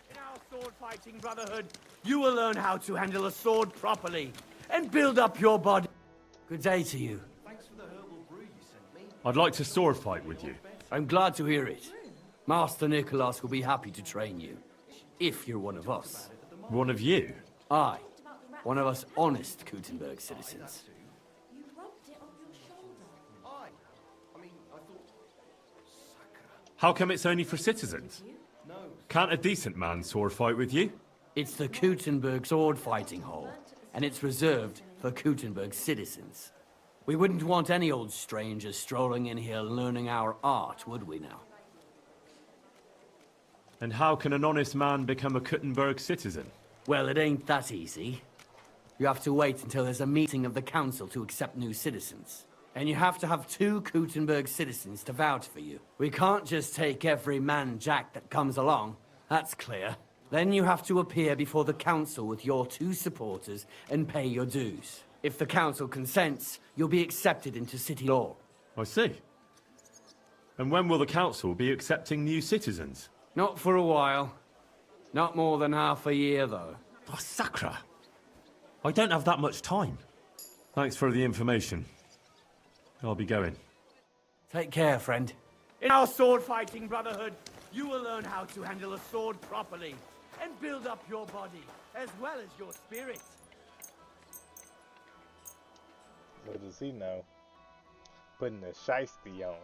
In our sword-fighting brotherhood, you will learn how to handle a sword properly and build up your body. Good day to you. Thanks for the herbal brew you sent me. I'd like to sword fight with you. I'm glad to hear it. Master Nicholas will be happy to train you, if you're one of us. One of you? Aye, one of us honest Gutenberg citizens. How come it's only for citizens? Can't a decent man sword fight with you? It's the Gutenberg sword fighting hall, and it's reserved for Gutenberg citizens. We wouldn't want any old strangers strolling in here learning our art, would we now? And how can an honest man become a Gutenberg citizen? Well, it ain't that easy. You have to wait until there's a meeting of the council to accept new citizens. And you have to have 2 Gutenberg citizens to vouch for you. We can't just take every man jack that comes along. That's clear. Then you have to appear before the council with your 2 supporters and pay your dues. If the council consents, you'll be accepted into city law. I see. And when will the council be accepting new citizens? Not for a while. Not more than half a year, though. Oh, Sakra! I don't have that much time. Thanks for the information. I'll be going. Take care, friend. In our sword-fighting brotherhood, you will learn how to handle a sword properly and build up your body, as well as your spirit. What does he know? Putting the shiesty on.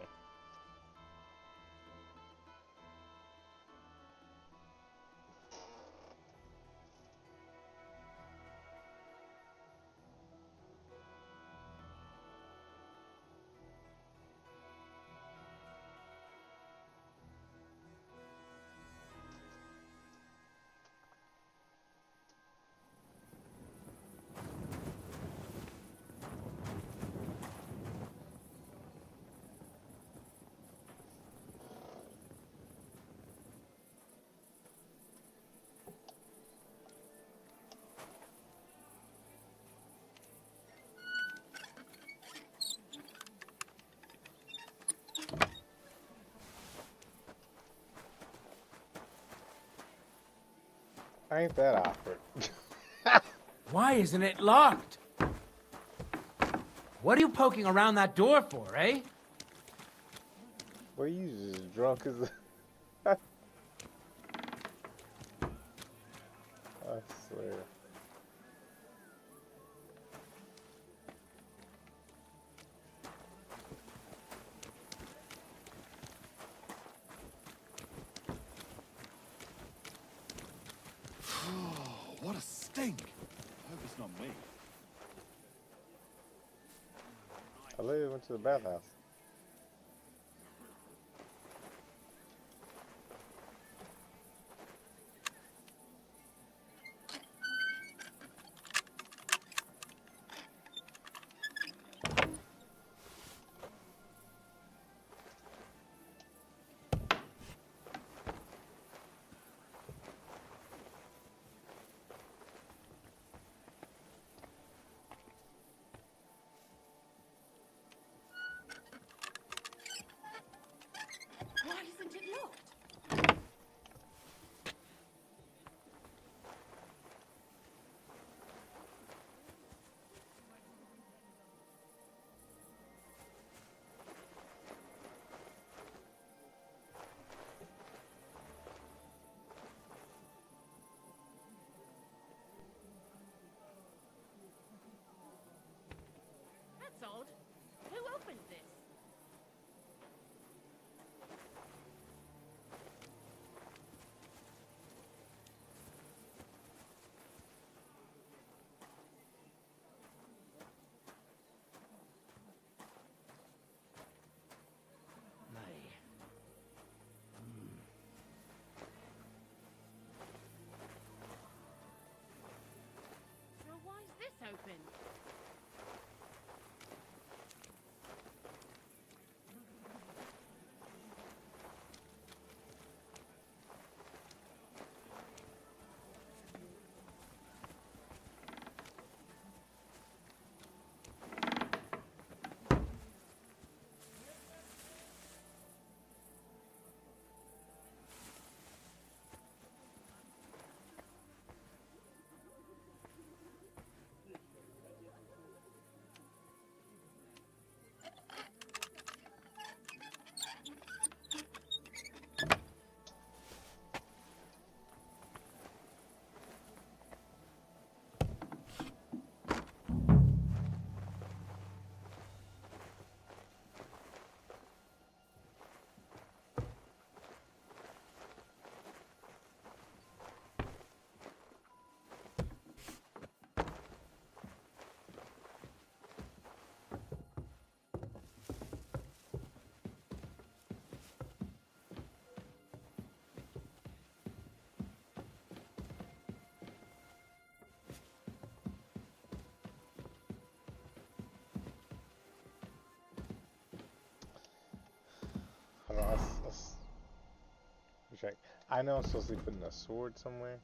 Ain't that awkward? Why isn't it locked? What are you poking around that door for, eh? Well, you just drunk as a... I swear. What a stink! I hope it's not me. I literally went to the bathhouse. check. I know I'm supposed to be putting a sword somewhere.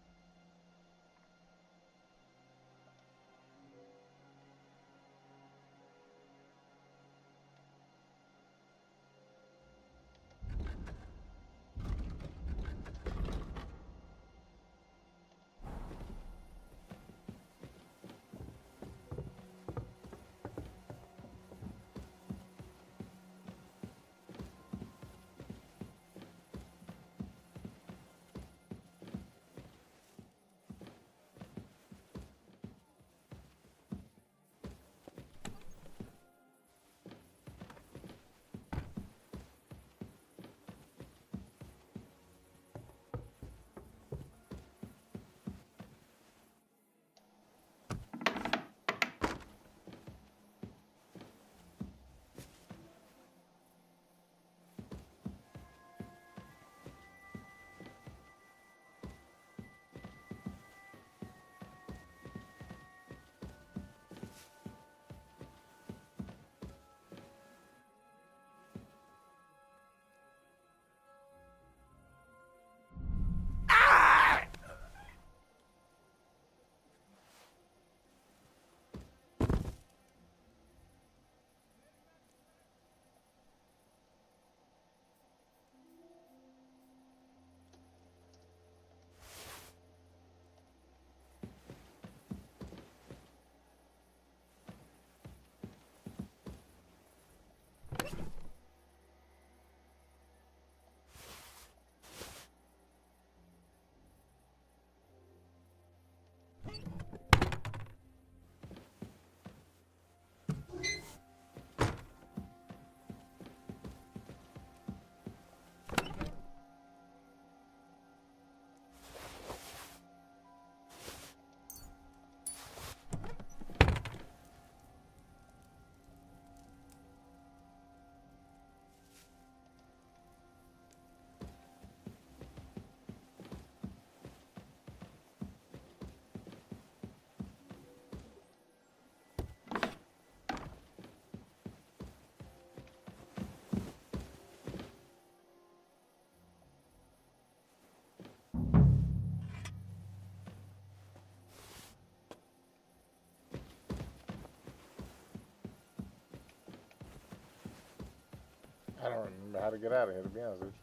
I don't remember how to get out of here, to be honest with you.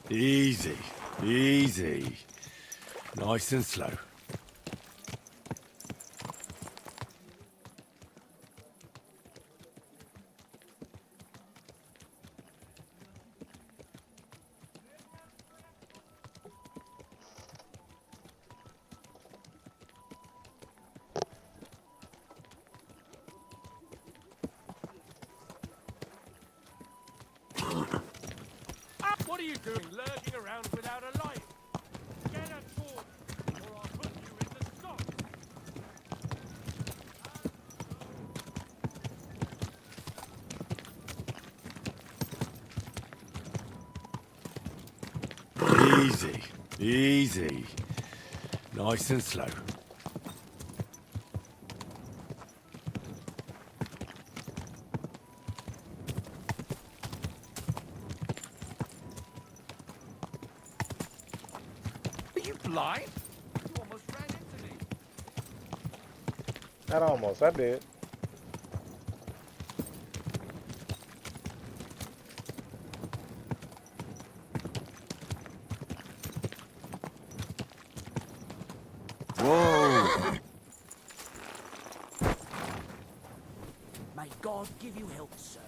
Easy, easy. Nice and slow. What are you doing lurking around without a light? Get a torch, or I'll put you in the stocks. Easy, easy. Nice and slow. Are you blind? You almost ran into me. Not almost, I did. Whoa! May God give you help, sir.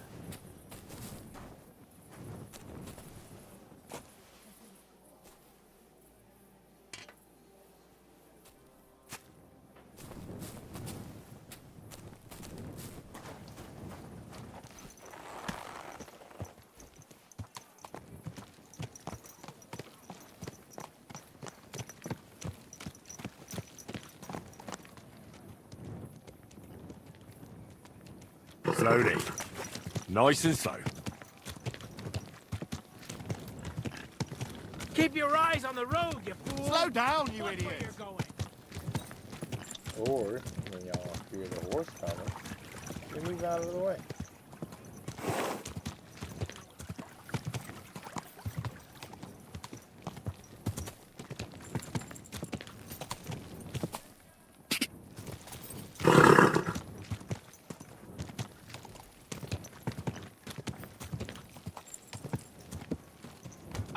Slowly. Nice and slow. Keep your eyes on the road, you fool! Slow down, you Watch idiot! where you're going. Or, when y'all hear the horse coming, you move out of the way.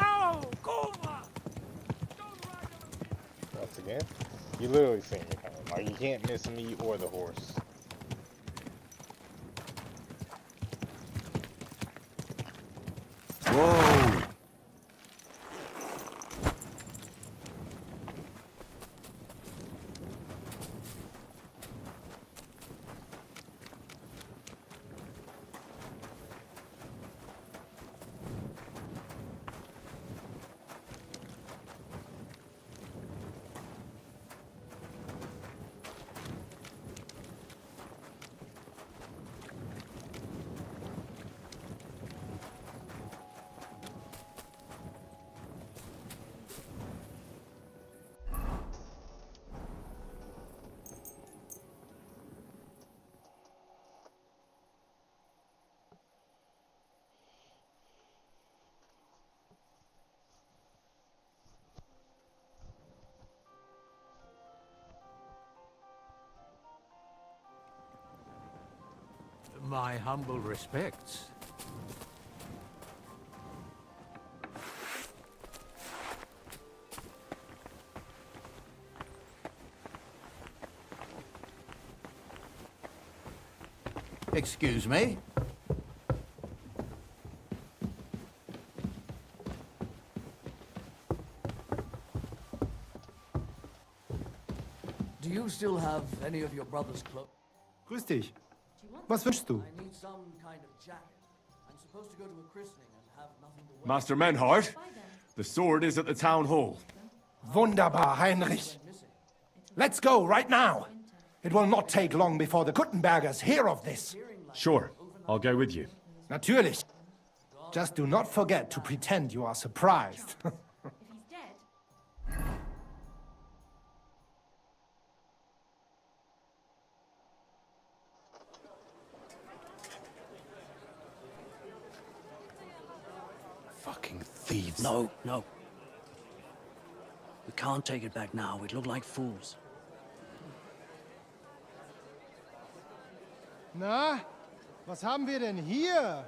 Oh, Kurva! Once again, you literally see me coming. Like, you can't miss me or the horse. Whoa! My humble respects. Excuse me? Do you still have any of your brother's clothes? Grüß dich. Was wünschst du? I need some kind of jacket. I'm supposed to go to a christening and have nothing to wear. Master Menhart, the sword is at the town hall. Wunderbar, Heinrich. Let's go right now. It will not take long before the Kuttenbergers hear of this. Sure, I'll go with you. Natürlich. Just do not forget to pretend you are surprised. Fucking thieves. No, no. We can't take it back now. We'd look like fools. Na, was haben wir denn hier?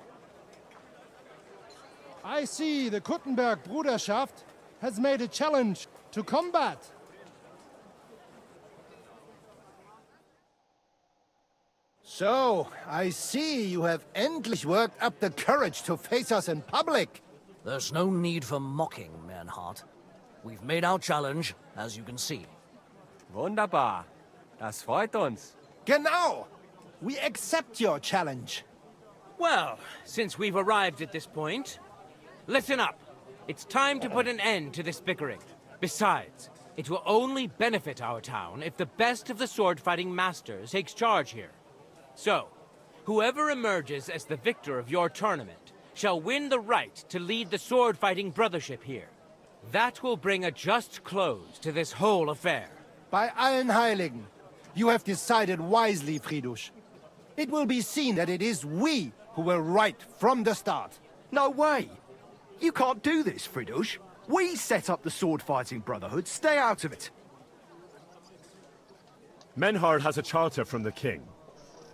I see the Kuttenberg Bruderschaft has made a challenge to combat. So, I see you have endlich worked up the courage to face us in public. There's no need for mocking, Mernhardt. We've made our challenge, as you can see. Wunderbar. Das freut uns. Genau. We accept your challenge. Well, since we've arrived at this point, listen up. It's time to put an end to this bickering. Besides, it will only benefit our town if the best of the sword-fighting masters takes charge here. So, whoever emerges as the victor of your tournament shall win the right to lead the sword-fighting brothership here. That will bring a just close to this whole affair. Bei allen Heiligen, you have decided wisely, Friedrich. It will be seen that it is we who were right from the start. No way! You can't do this, Fridush. We set up the sword-fighting brotherhood. Stay out of it. Menhard has a charter from the king.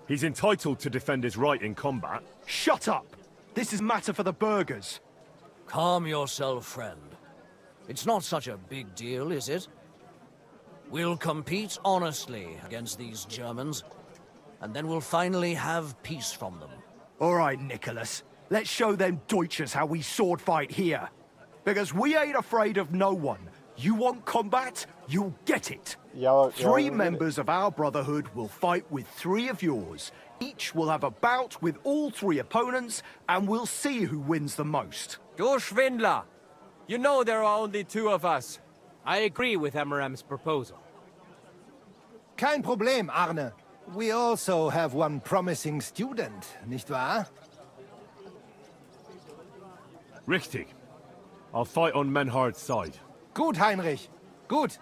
He's entitled to defend his right in combat. Shut up! This is matter for the burghers. Calm yourself, friend. It's not such a big deal, is it? We'll compete honestly against these Germans, and then we'll finally have peace from them. All right, Nicholas. Let's show them Deutschers how we sword fight here. Because we ain't afraid of no one. You want combat? You'll get it. Three members of our brotherhood will fight with three of yours. Each will have a bout with all three opponents, and we'll see who wins the most. Du Schwindler! You know there are only two of us. I agree with Emerem's proposal. Kein Problem, Arne. We also have one promising student, nicht wahr? Richtig. I'll fight on Menhard's side. Gut, Heinrich. Gut.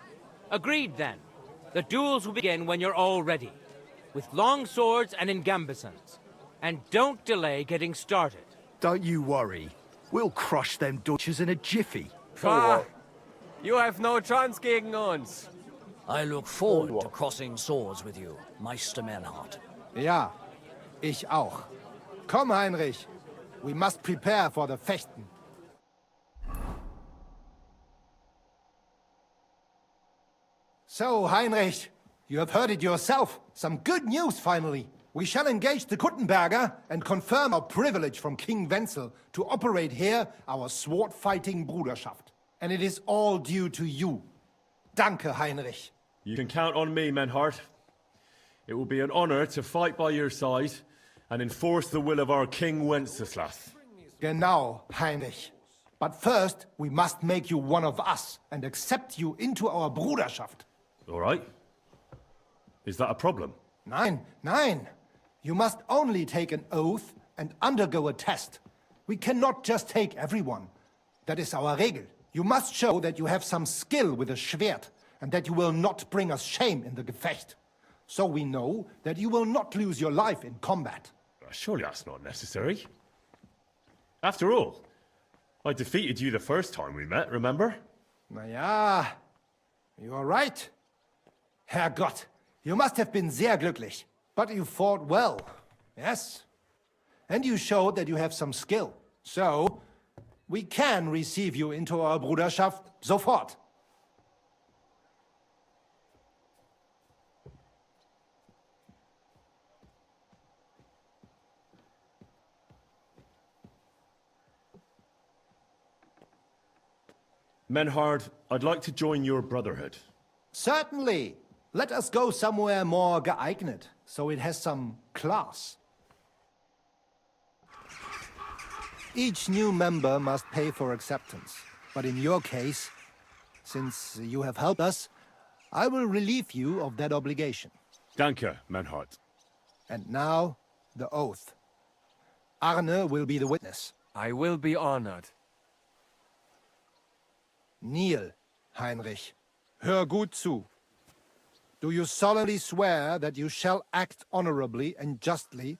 Agreed, then. The duels will begin when you're all ready, with long swords and in gambesons. And don't delay getting started. Don't you worry. We'll crush them Dutchers in a jiffy. You have no chance gegen uns. I look forward to crossing swords with you, Meister Menhard. Ja, ich auch. Komm, Heinrich. We must prepare for the Fechten. So, Heinrich, you have heard it yourself. Some good news, finally. We shall engage the Kuttenberger and confirm our privilege from King Wenzel to operate here our sword-fighting Bruderschaft. And it is all due to you. Danke, Heinrich. You can count on me, Menhard. It will be an honor to fight by your side and enforce the will of our King Wenceslas. Genau, Heinrich. But first, we must make you one of us and accept you into our Bruderschaft. All right. Is that a problem? Nein, nein. You must only take an oath and undergo a test. We cannot just take everyone. That is our Regel. You must show that you have some skill with a Schwert and that you will not bring us shame in the Gefecht. So we know that you will not lose your life in combat. Surely that's not necessary. After all, I defeated you the first time we met, remember? Na ja, you are right. Herrgott, you must have been sehr glücklich. But you fought well, yes? And you showed that you have some skill. So, we can receive you into our Bruderschaft sofort. Menhard, I'd like to join your brotherhood. Certainly. Let us go somewhere more geeignet, so it has some class. Each new member must pay for acceptance. But in your case, since you have helped us, I will relieve you of that obligation. Danke, Menhard. And now, the oath. Arne will be the witness. I will be honored. Kneel, Heinrich. Hör gut zu. Do you solemnly swear that you shall act honorably and justly,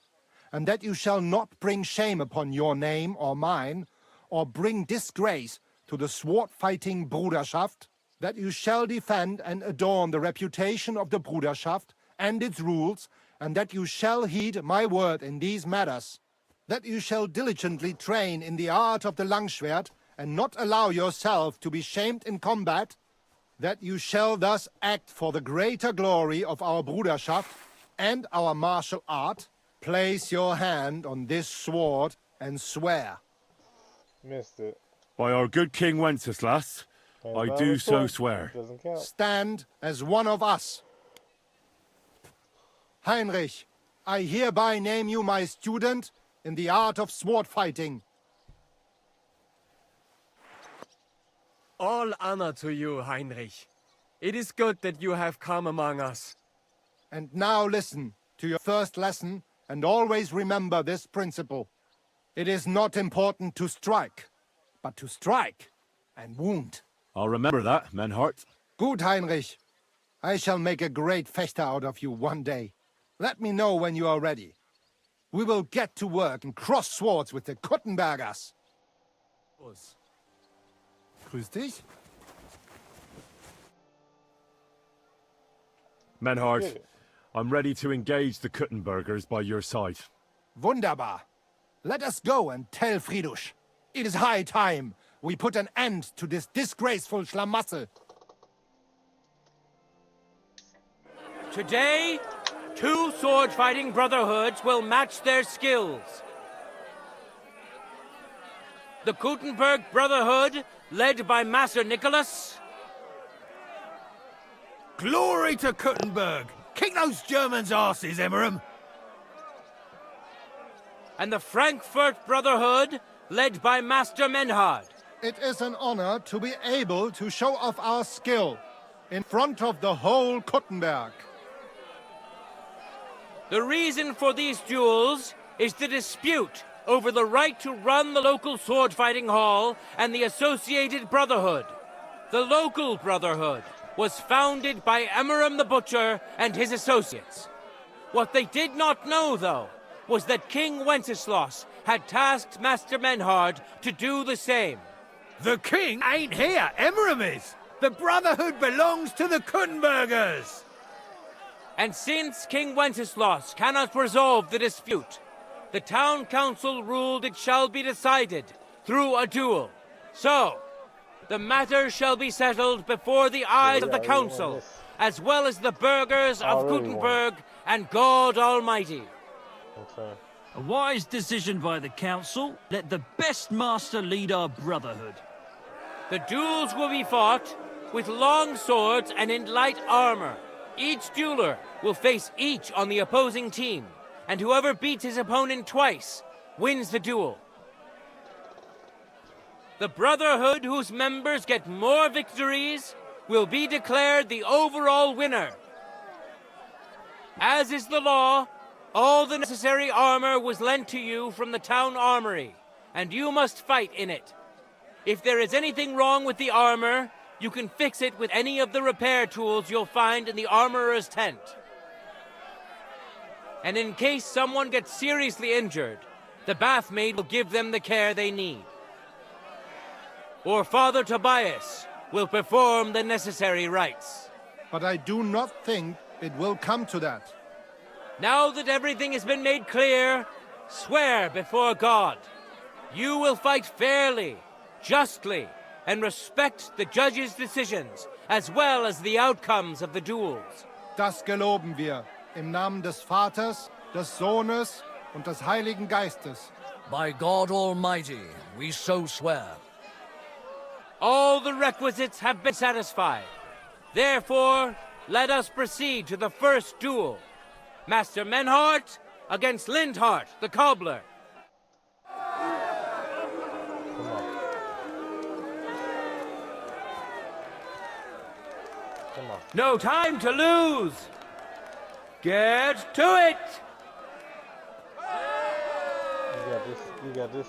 and that you shall not bring shame upon your name or mine, or bring disgrace to the sword-fighting Bruderschaft, that you shall defend and adorn the reputation of the Bruderschaft and its rules, and that you shall heed my word in these matters, that you shall diligently train in the art of the Langschwert, and not allow yourself to be shamed in combat, that you shall thus act for the greater glory of our Bruderschaft and our martial art, place your hand on this sword and swear. Missed it. By our good King Wenceslas, I do so swear. Doesn't count. Stand as one of us. Heinrich, I hereby name you my student in the art of sword fighting. All honor to you, Heinrich. It is good that you have come among us. And now listen to your first lesson and always remember this principle. It is not important to strike, but to strike and wound. I'll remember that, Menhard. Gut, Heinrich. I shall make a great Fechter out of you one day. Let me know when you are ready. We will get to work and cross swords with the Kuttenbergers. Grüß dich. Menhard, I'm ready to engage the Kuttenbergers by your side. Wunderbar. Let us go and tell Friedrich. It is high time we put an end to this disgraceful schlamassel. Today, 2 sword-fighting brotherhoods will match their skills. The Kuttenberg Brotherhood, led by Master Nicholas. Glory to Kuttenberg! Kick those Germans' asses, Emmeram! And the Frankfurt Brotherhood, led by Master Menhard. It is an honor to be able to show off our skill in front of the whole Kuttenberg. The reason for these duels is the dispute over the right to run the local sword fighting hall and the associated brotherhood. The local brotherhood was founded by Emmeram the Butcher and his associates. What they did not know, though, was that King Wenceslas had tasked Master Menhard to do the same. The king ain't here, Emmeram is. The Brotherhood belongs to the Kuttenbergers. And since King Wenceslas cannot resolve the dispute, the town council ruled it shall be decided through a duel. So, the matter shall be settled before the eyes of the council, as well as the burghers of Gutenberg and God Almighty. A wise decision by the council. Let the best master lead our brotherhood. The duels will be fought with long swords and in light armor. Each dueler will face each on the opposing team, and whoever beats his opponent twice wins the duel. The Brotherhood whose members get more victories will be declared the overall winner. As is the law, all the necessary armor was lent to you from the town armory, and you must fight in it. If there is anything wrong with the armor, you can fix it with any of the repair tools you'll find in the armorer's tent. And in case someone gets seriously injured, the bathmaid will give them the care they need. Or Father Tobias will perform the necessary rites. But I do not think it will come to that. Now that everything has been made clear, swear before God. You will fight fairly, justly, and respect the judge's decisions, as well as the outcomes of the duels. Das geloben wir, im Namen des Vaters, des Sohnes und des Heiligen Geistes. By God Almighty, we so swear. All the requisites have been satisfied. Therefore, let us proceed to the first duel. Master Menhart against Lindhart, the cobbler. Come on. No time to lose. Get to it. You got this. You got this.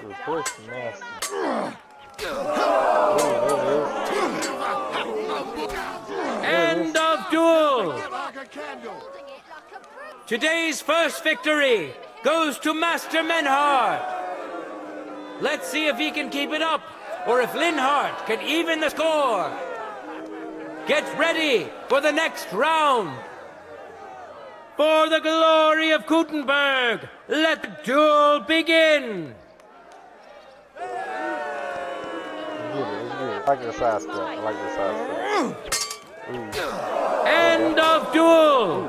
Repulse nasty. End of duel. Today's first victory goes to Master Menhard. Let's see if he can keep it up, or if Linhart can even the score. Get ready for the next round. For the glory of Gutenberg, let the duel begin. I like this aspect. I like this aspect. End of duel.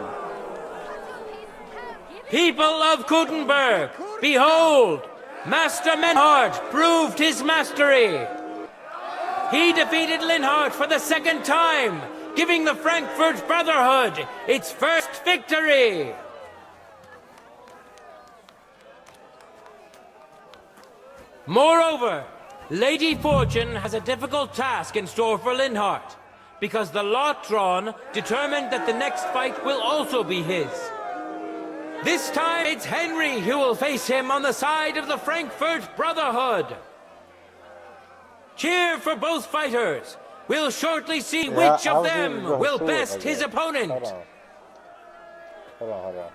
People of Gutenberg, behold, Master Menhart proved his mastery. He defeated Linhart for the second time, giving the Frankfurt Brotherhood its first victory. Moreover, Lady Fortune has a difficult task in store for Linhart, because the lot drawn determined that the next fight will also be his. This time it's Henry who will face him on the side of the Frankfurt Brotherhood. Cheer for both fighters. We'll shortly see which of them will best his opponent. Hold on.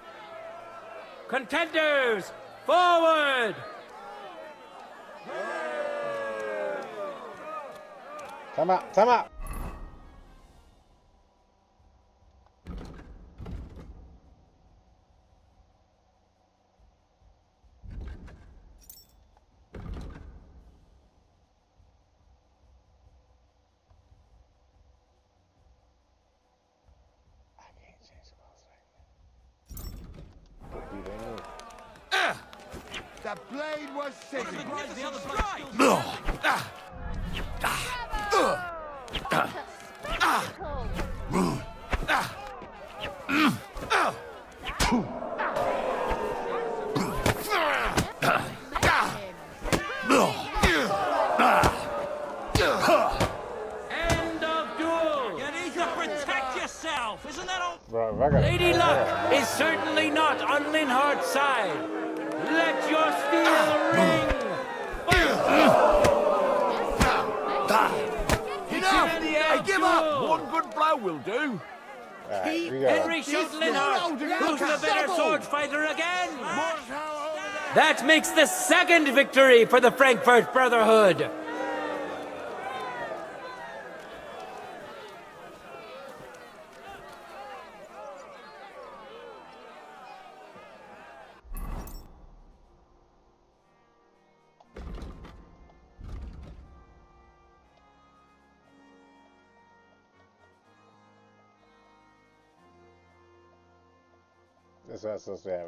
Contenders, forward! Time out. The blade was sitting. is certainly not on Linhardt's side. Let your steel ring! Enough! I give up! One good blow will do. Henry shoots Linhardt. Who's the better sword fighter again? That makes the second victory for the Frankfurt Brotherhood. That's what I'm supposed to have.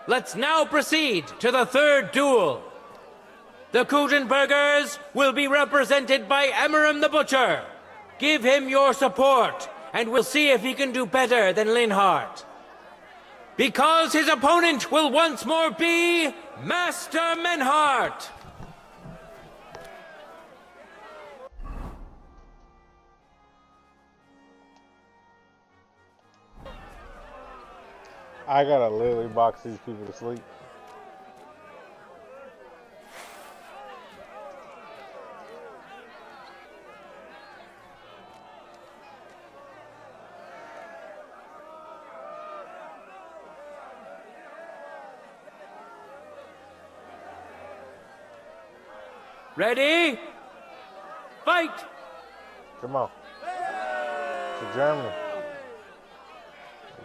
Let's now proceed to the third duel. The Kuttenbergers will be represented by Emmeram the Butcher. Give him your support, and we'll see if he can do better than Linhardt. Because his opponent will once more be Master Menhardt. I gotta literally box these people to sleep. Ready? Fight! Come on. To Germany.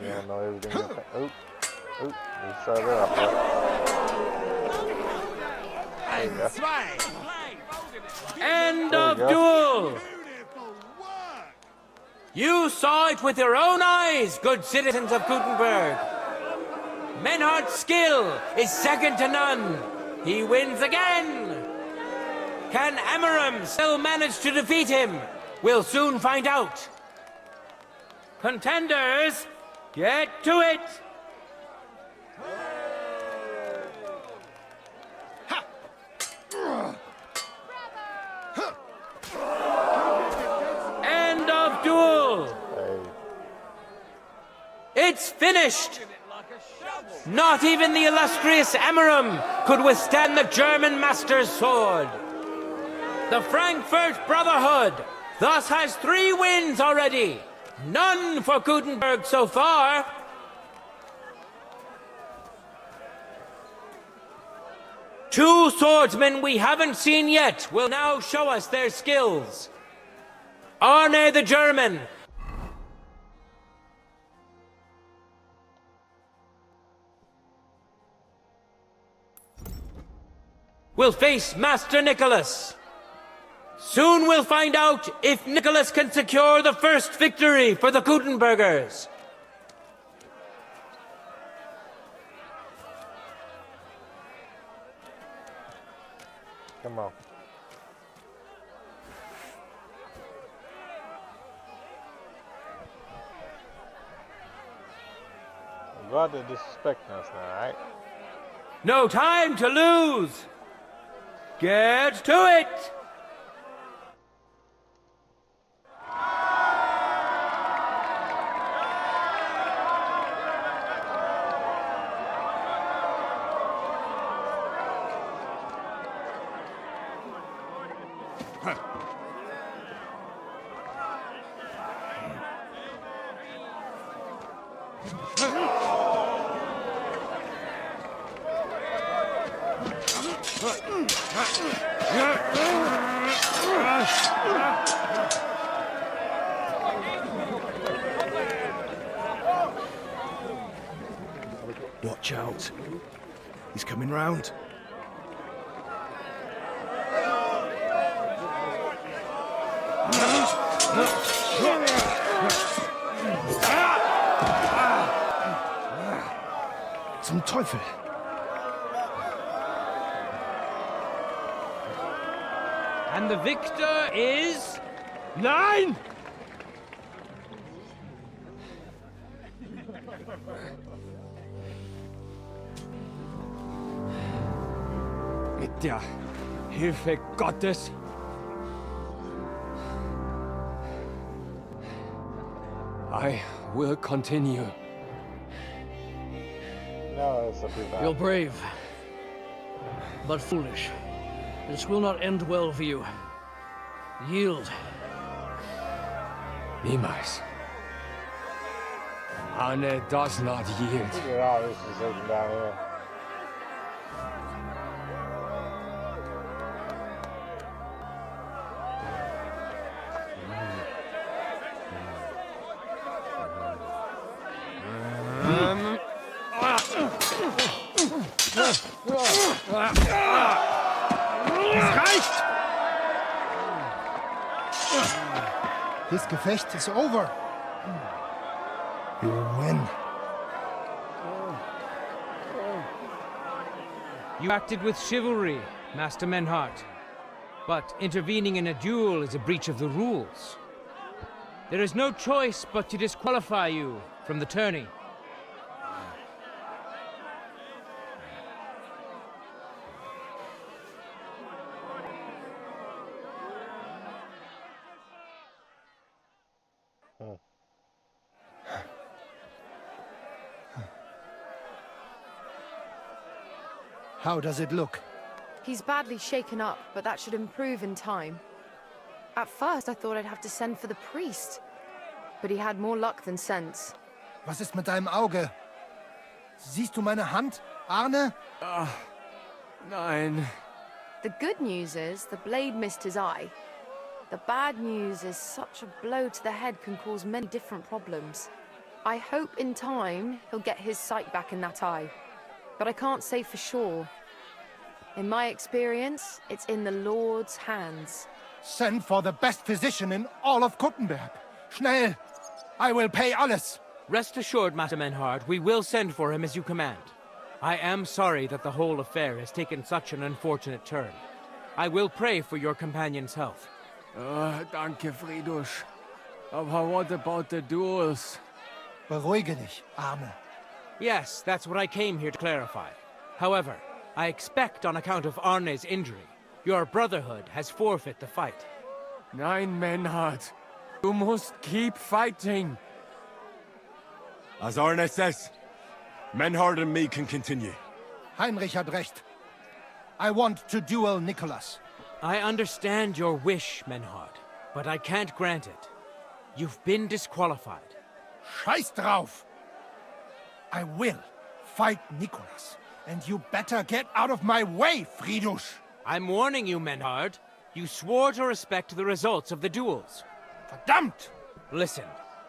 You don't know everything. Oop. Oop. You started it off. There you go. End of duel! You saw it with your own eyes, good citizens of Kuttenberg. Menhardt's skill is second to none. He wins again. Can Emmeram still manage to defeat him? We'll soon find out. Contenders, get to it! End of duel! It's finished! Not even the illustrious Emmeram could withstand the German master's sword. The Frankfurt Brotherhood thus has 3 wins already. None for Kuttenberg so far. Two swordsmen we haven't seen yet will now show us their skills. Arne the German will face Master Nicholas. Soon we'll find out if Nicholas can secure the first victory for the Kuttenbergers. Come on. Go out there disrespecting us now, alright? No time to lose. Get to it. Watch out. He's coming round. Zum Teufel. And the victor is... Nein! Mit der Hilfe Gottes. I will continue. No, that's a pretty bad. You're brave, but foolish. This will not end well for you. Yield. Niemals. Arne does not yield. Look at all this is open down here. Es reicht! This Gefecht is over. You win. You acted with chivalry, Master Menhart. But intervening in a duel is a breach of the rules. There is no choice but to disqualify you from the tourney. How does it look? He's badly shaken up, but that should improve in time. At first, I thought I'd have to send for the priest. But he had more luck than sense. Was ist mit deinem Auge? Siehst du meine Hand, Arne? Nein. The good news is the blade missed his eye. The bad news is such a blow to the head can cause many different problems. I hope in time he'll get his sight back in that eye. But I can't say for sure. In my experience, it's in the Lord's hands. Send for the best physician in all of Kuttenberg. Schnell! I will pay alles. Rest assured, Master Menhard, we will send for him as you command. I am sorry that the whole affair has taken such an unfortunate turn. I will pray for your companion's health. Danke, Friedrich. Aber what about the duels? Beruhige dich, Arne. Yes, that's what I came here to clarify. However, I expect on account of Arne's injury, your brotherhood has forfeit the fight. Nein, Menhard. Du musst keep fighting. As Arne says, Menhard and me can continue. Heinrich had recht. I want to duel Nicholas. I understand your wish, Menhard, but I can't grant it. You've been disqualified. Scheiß drauf! I will fight Nicholas, and you better get out of my way, Friedrich! I'm warning you, Menhard. You swore to respect the results of the duels. Verdammt! Listen,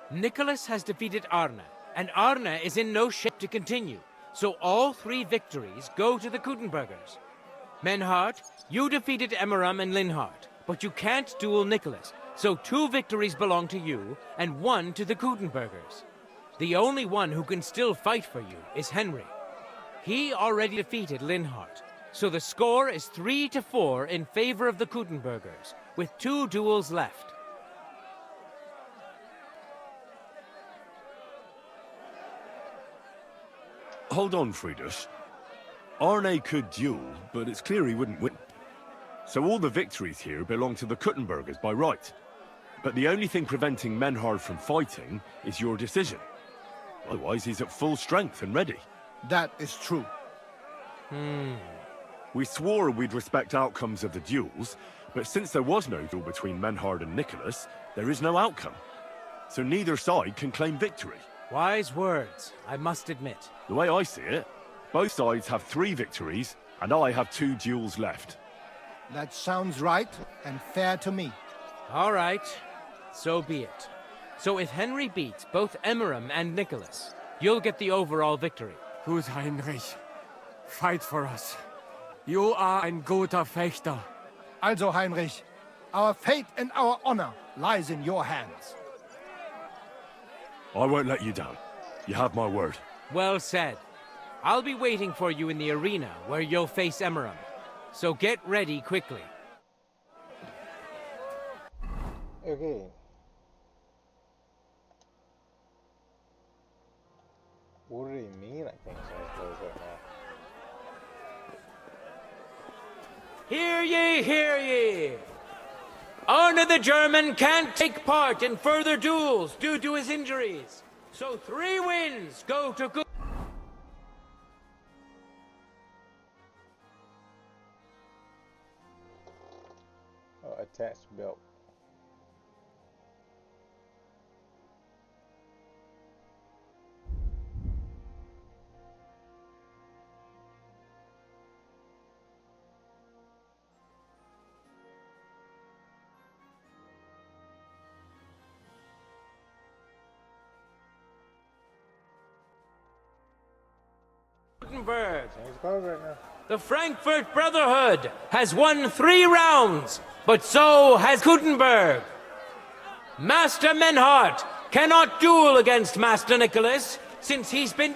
Nicholas has defeated Arne, and Arne is in no shape to continue, so all 3 victories go to the Kuttenbergers. Menhard, you defeated Emmeram and Linhart, but you can't duel Nicholas, so 2 victories belong to you, and 1 to the Kuttenbergers. The only one who can still fight for you is Henry. He already defeated Linhart, so the score is 3-4 in favor of the Kuttenbergers, with 2 duels left. Hold on, Friedrich. Arne could duel, but it's clear he wouldn't win. So all the victories here belong to the Kuttenbergers by right. But the only thing preventing Menhard from fighting is your decision. Otherwise, he's at full strength and ready. That is true. We swore we'd respect outcomes of the duels, but since there was no duel between Menhard and Nicholas, there is no outcome. So neither side can claim victory. Wise words, I must admit. The way I see it, both sides have 3 victories, and I have 2 duels left. That sounds right and fair to me. All right, so be it. So if Henry beats both Emmeram and Nicholas, you'll get the overall victory. Gut, Heinrich. Fight for us. You are ein guter Fechter. Also, Heinrich, our fate and our honor lies in your hands. I won't let you down. You have my word. Well said. I'll be waiting for you in the arena where you'll face Emmeram. So get ready quickly. Okay. What do they mean I can't change clothes right now? Hear ye, hear ye! Arne the German can't take part in further duels due to his injuries. So 3 wins go to good. Oh, attached belt. Gutenberg. Change clothes right now. The Frankfurt Brotherhood has won 3 rounds, but so has Gutenberg. Master Menhart cannot duel against Master Nicholas since he's been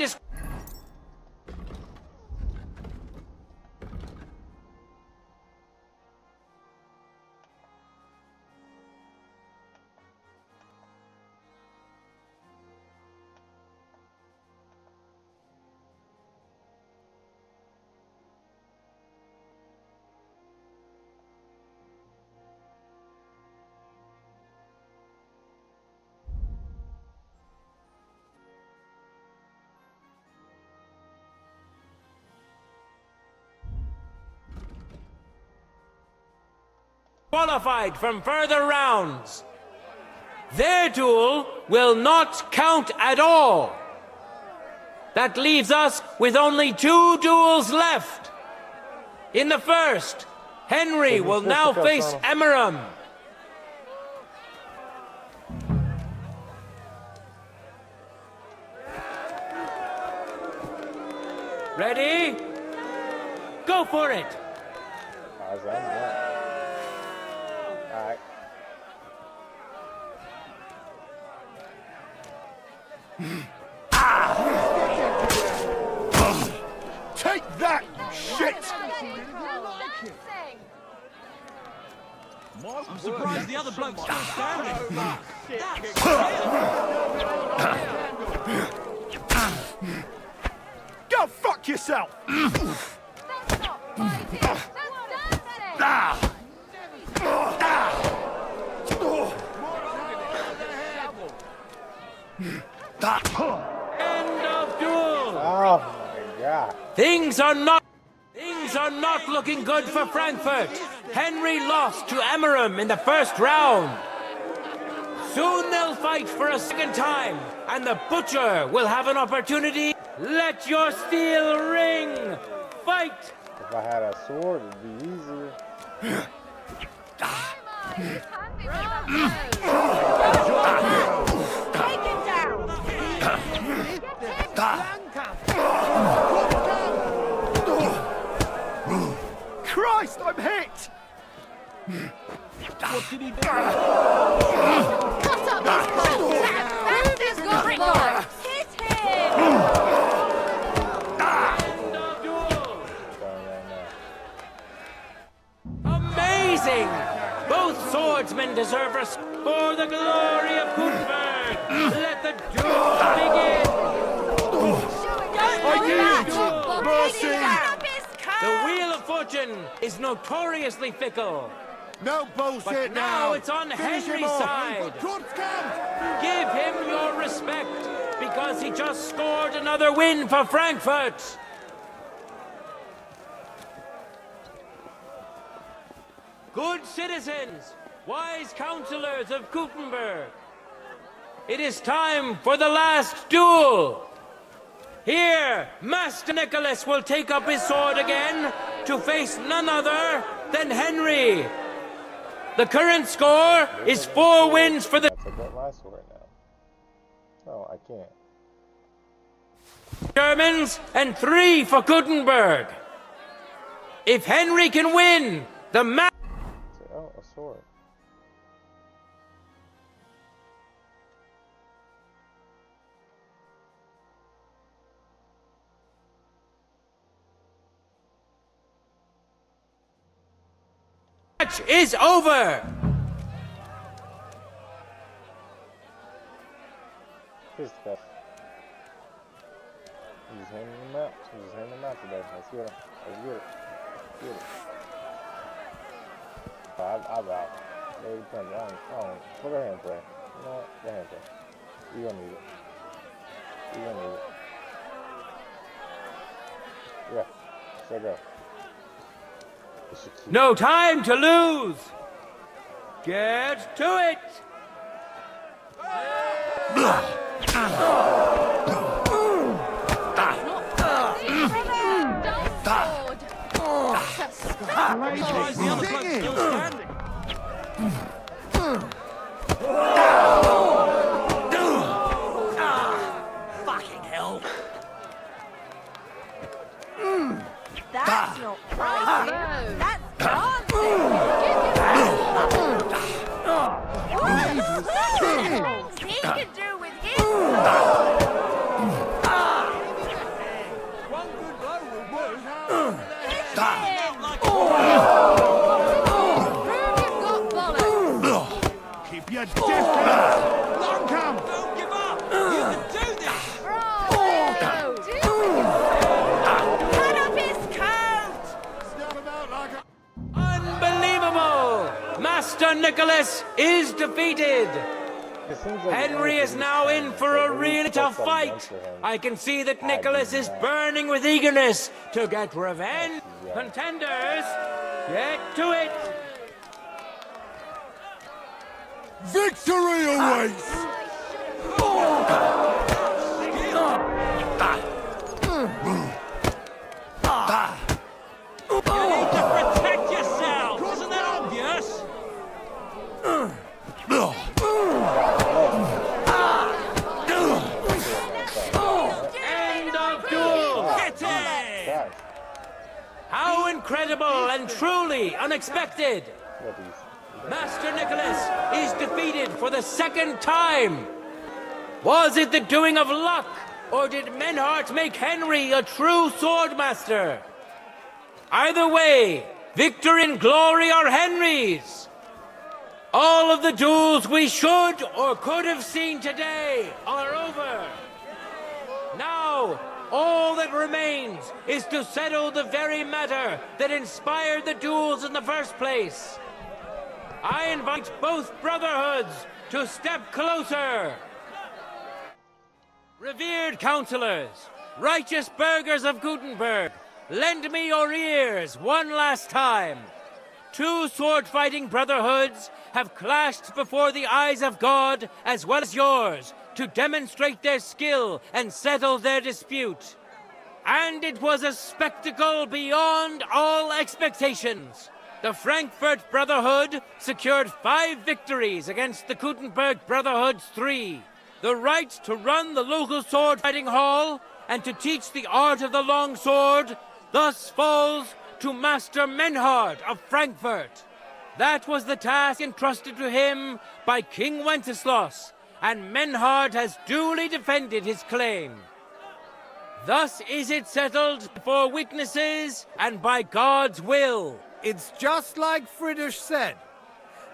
qualified from further rounds. Their duel will not count at all. That leaves us with only 2 duels left. In the first, Henry will now face Emmeram. Ready? Go for it! Alright. Take that, you shit! I'm surprised the other bloke's still standing. Go fuck yourself! End of duel! Oh my god. Things are not looking good for Frankfurt. Henry lost to Emmeram in the first round. Soon they'll fight for a second time, and the Butcher will have an opportunity. Let your steel ring! Fight! If I had a sword, it'd be easier. Take him down! Christ, I'm hit! What did he do? Cut up this cold! That's his good boy! Hit him! Amazing! Both swordsmen deserve respect for the glory of Gutenberg. Let the duel begin! Mercy! The Wheel of Fortune is notoriously fickle. No bullshit But now it's on Finish him Henry's off. side. Give him your respect, because he just scored another win for Frankfurt. Good citizens, wise counselors of Gutenberg, it is time for the last duel. Here, Master Nicholas will take up his sword again to face none other than Henry. The current score is 4 wins for the I took out my sword now. No, I can't. Germans and 3 for Gutenberg. If Henry can win, the match. Oh, a sword. Match is over. Here's the best. He's just handing them out. He's just handing them out today. Let's get him. Let's get it. Get it. I'm out. Maybe punch. I don't. Go ahead and pray. You know what? Go ahead and pray. You're gonna need it. You're gonna need it. Yeah. So go. No time to lose! Get to it! Fucking hell. That's not fighting. That's dancing. He can do with his One good blow will work. Keep your distance. Long come. Don't give up. You can do this. Cut up his coat. Unbelievable! Master Nicholas is defeated! Henry is now in for a really tough fight. I can see that Nicholas is burning with eagerness to get revenge. Contenders, get to it! Victory awaits! You need to protect yourself! Isn't that obvious? End of duel! Get it! How incredible and truly unexpected! Master Nicholas is defeated for the second time! Was it the doing of luck, or did Menhart make Henry a true swordmaster? Either way, victory and glory are Henry's! All of the duels we should or could have seen today are over. Now, all that remains is to settle the very matter that inspired the duels in the first place. I invite both brotherhoods to step closer. Revered counselors, righteous burghers of Gutenberg, lend me your ears one last time. Two sword-fighting brotherhoods have clashed before the eyes of God as well as yours to demonstrate their skill and settle their dispute. And it was a spectacle beyond all expectations. The Frankfurt Brotherhood secured 5 victories against the Gutenberg Brotherhood's 3. The right to run the local sword-fighting hall and to teach the art of the long sword thus falls to Master Menhard of Frankfurt. That was the task entrusted to him by King Wenceslas, and Menhard has duly defended his claim. Thus is it settled before witnesses and by God's will. It's just like Friedrich said.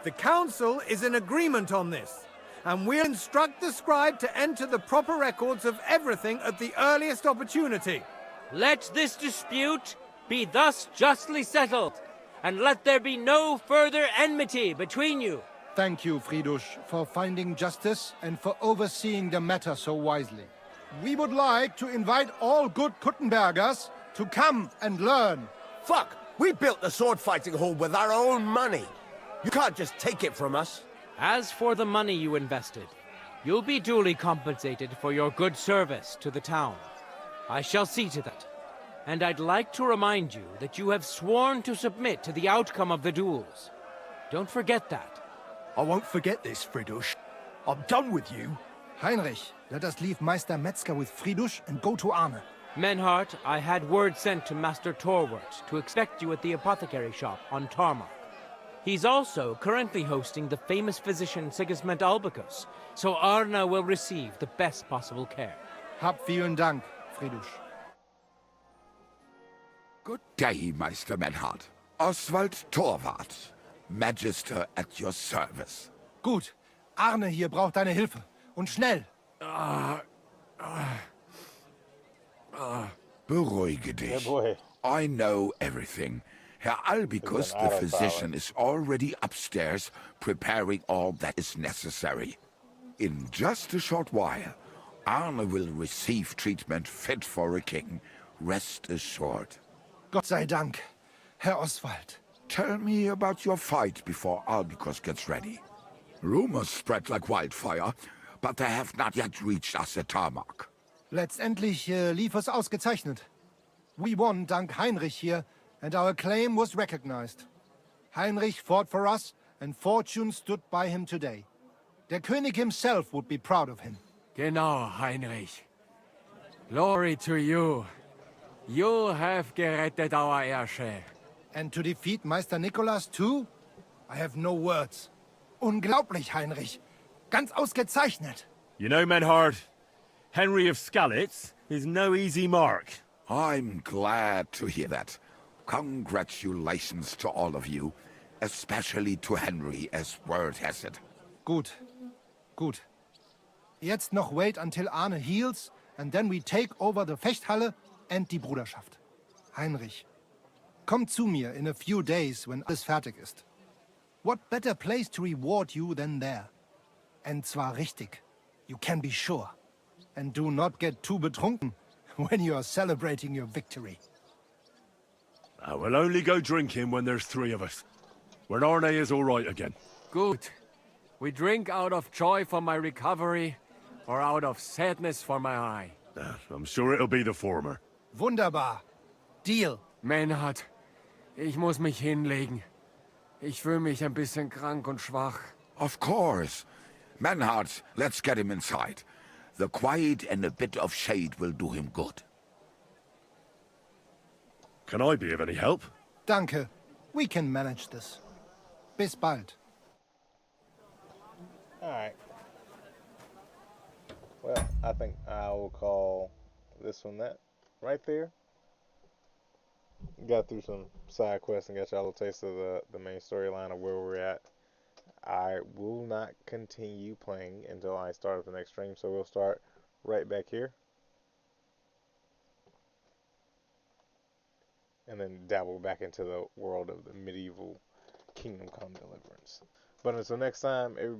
The council is in agreement on this, and we'll instruct the scribe to enter the proper records of everything at the earliest opportunity. Let this dispute be thus justly settled, and let there be no further enmity between you. Thank you, Friedrich, for finding justice and for overseeing the matter so wisely. We would like to invite all good Kuttenbergers to come and learn. Fuck! We built the sword-fighting hall with our own money. You can't just take it from us. As for the money you invested, you'll be duly compensated for your good service to the town. I shall see to that. And I'd like to remind you that you have sworn to submit to the outcome of the duels. Don't forget that. I won't forget this, Friedrich. I'm done with you. Heinrich, let us leave Meister Metzger with Friedrich and go to Arne. Menhart, I had word sent to Master Torwart to expect you at the apothecary shop on Tarmac. He's also currently hosting the famous physician Sigismund Albicus, so Arne will receive the best possible care. Hab vielen Dank, Friedrich. Good day, Meister Menhard. Oswald Torwart, Magister at your service. Gut. Arne hier braucht deine Hilfe. Und schnell. Beruhige dich. I know everything. Herr Albicus, the physician, is already upstairs preparing all that is necessary. In just a short while, Arne will receive treatment fit for a king. Rest assured. Gott sei Dank, Herr Oswald. Tell me about your fight before Albicus gets ready. Rumors spread like wildfire, but they have not yet reached us at Tarmac. Letztendlich lief es ausgezeichnet. We won dank Heinrich here, and our claim was recognized. Heinrich fought for us, and fortune stood by him today. Der König himself would be proud of him. Genau, Heinrich. Glory to you. You have gerettet our heirship. And to defeat Meister Nicholas too? I have no words. Unglaublich, Heinrich. Ganz ausgezeichnet. You know, Menhard, Henry of Skalitz is no easy mark. I'm glad to hear that. Congratulations to all of you, especially to Henry, as word has it. Gut. Gut. Jetzt noch wait until Arne heals, and then we take over the Fechthalle and die Bruderschaft. Heinrich, komm zu mir in a few days when alles fertig ist. What better place to reward you than there? And zwar richtig. You can be sure. And do not get too betrunken when you are celebrating your victory. I will only go drinking when there's three of us. When Arne is all right again. Good. We drink out of joy for my recovery, or out of sadness for my eye. I'm sure it'll be the former. Wunderbar. Deal. Menhard, ich muss mich hinlegen. Ich fühle mich ein bisschen krank und schwach. Of course. Menhard, let's get him inside. The quiet and a bit of shade will do him good. Can I be of any help? Danke. We can manage this. Bis bald. Alright. Well, I think I will call this one that right there. Got through some side quests and got y'all a taste of the main storyline of where we're at. I will not continue playing until I start up the next stream, so we'll start right back here. And then dabble back into the world of the medieval Kingdom Come Deliverance. But until next time, everybody.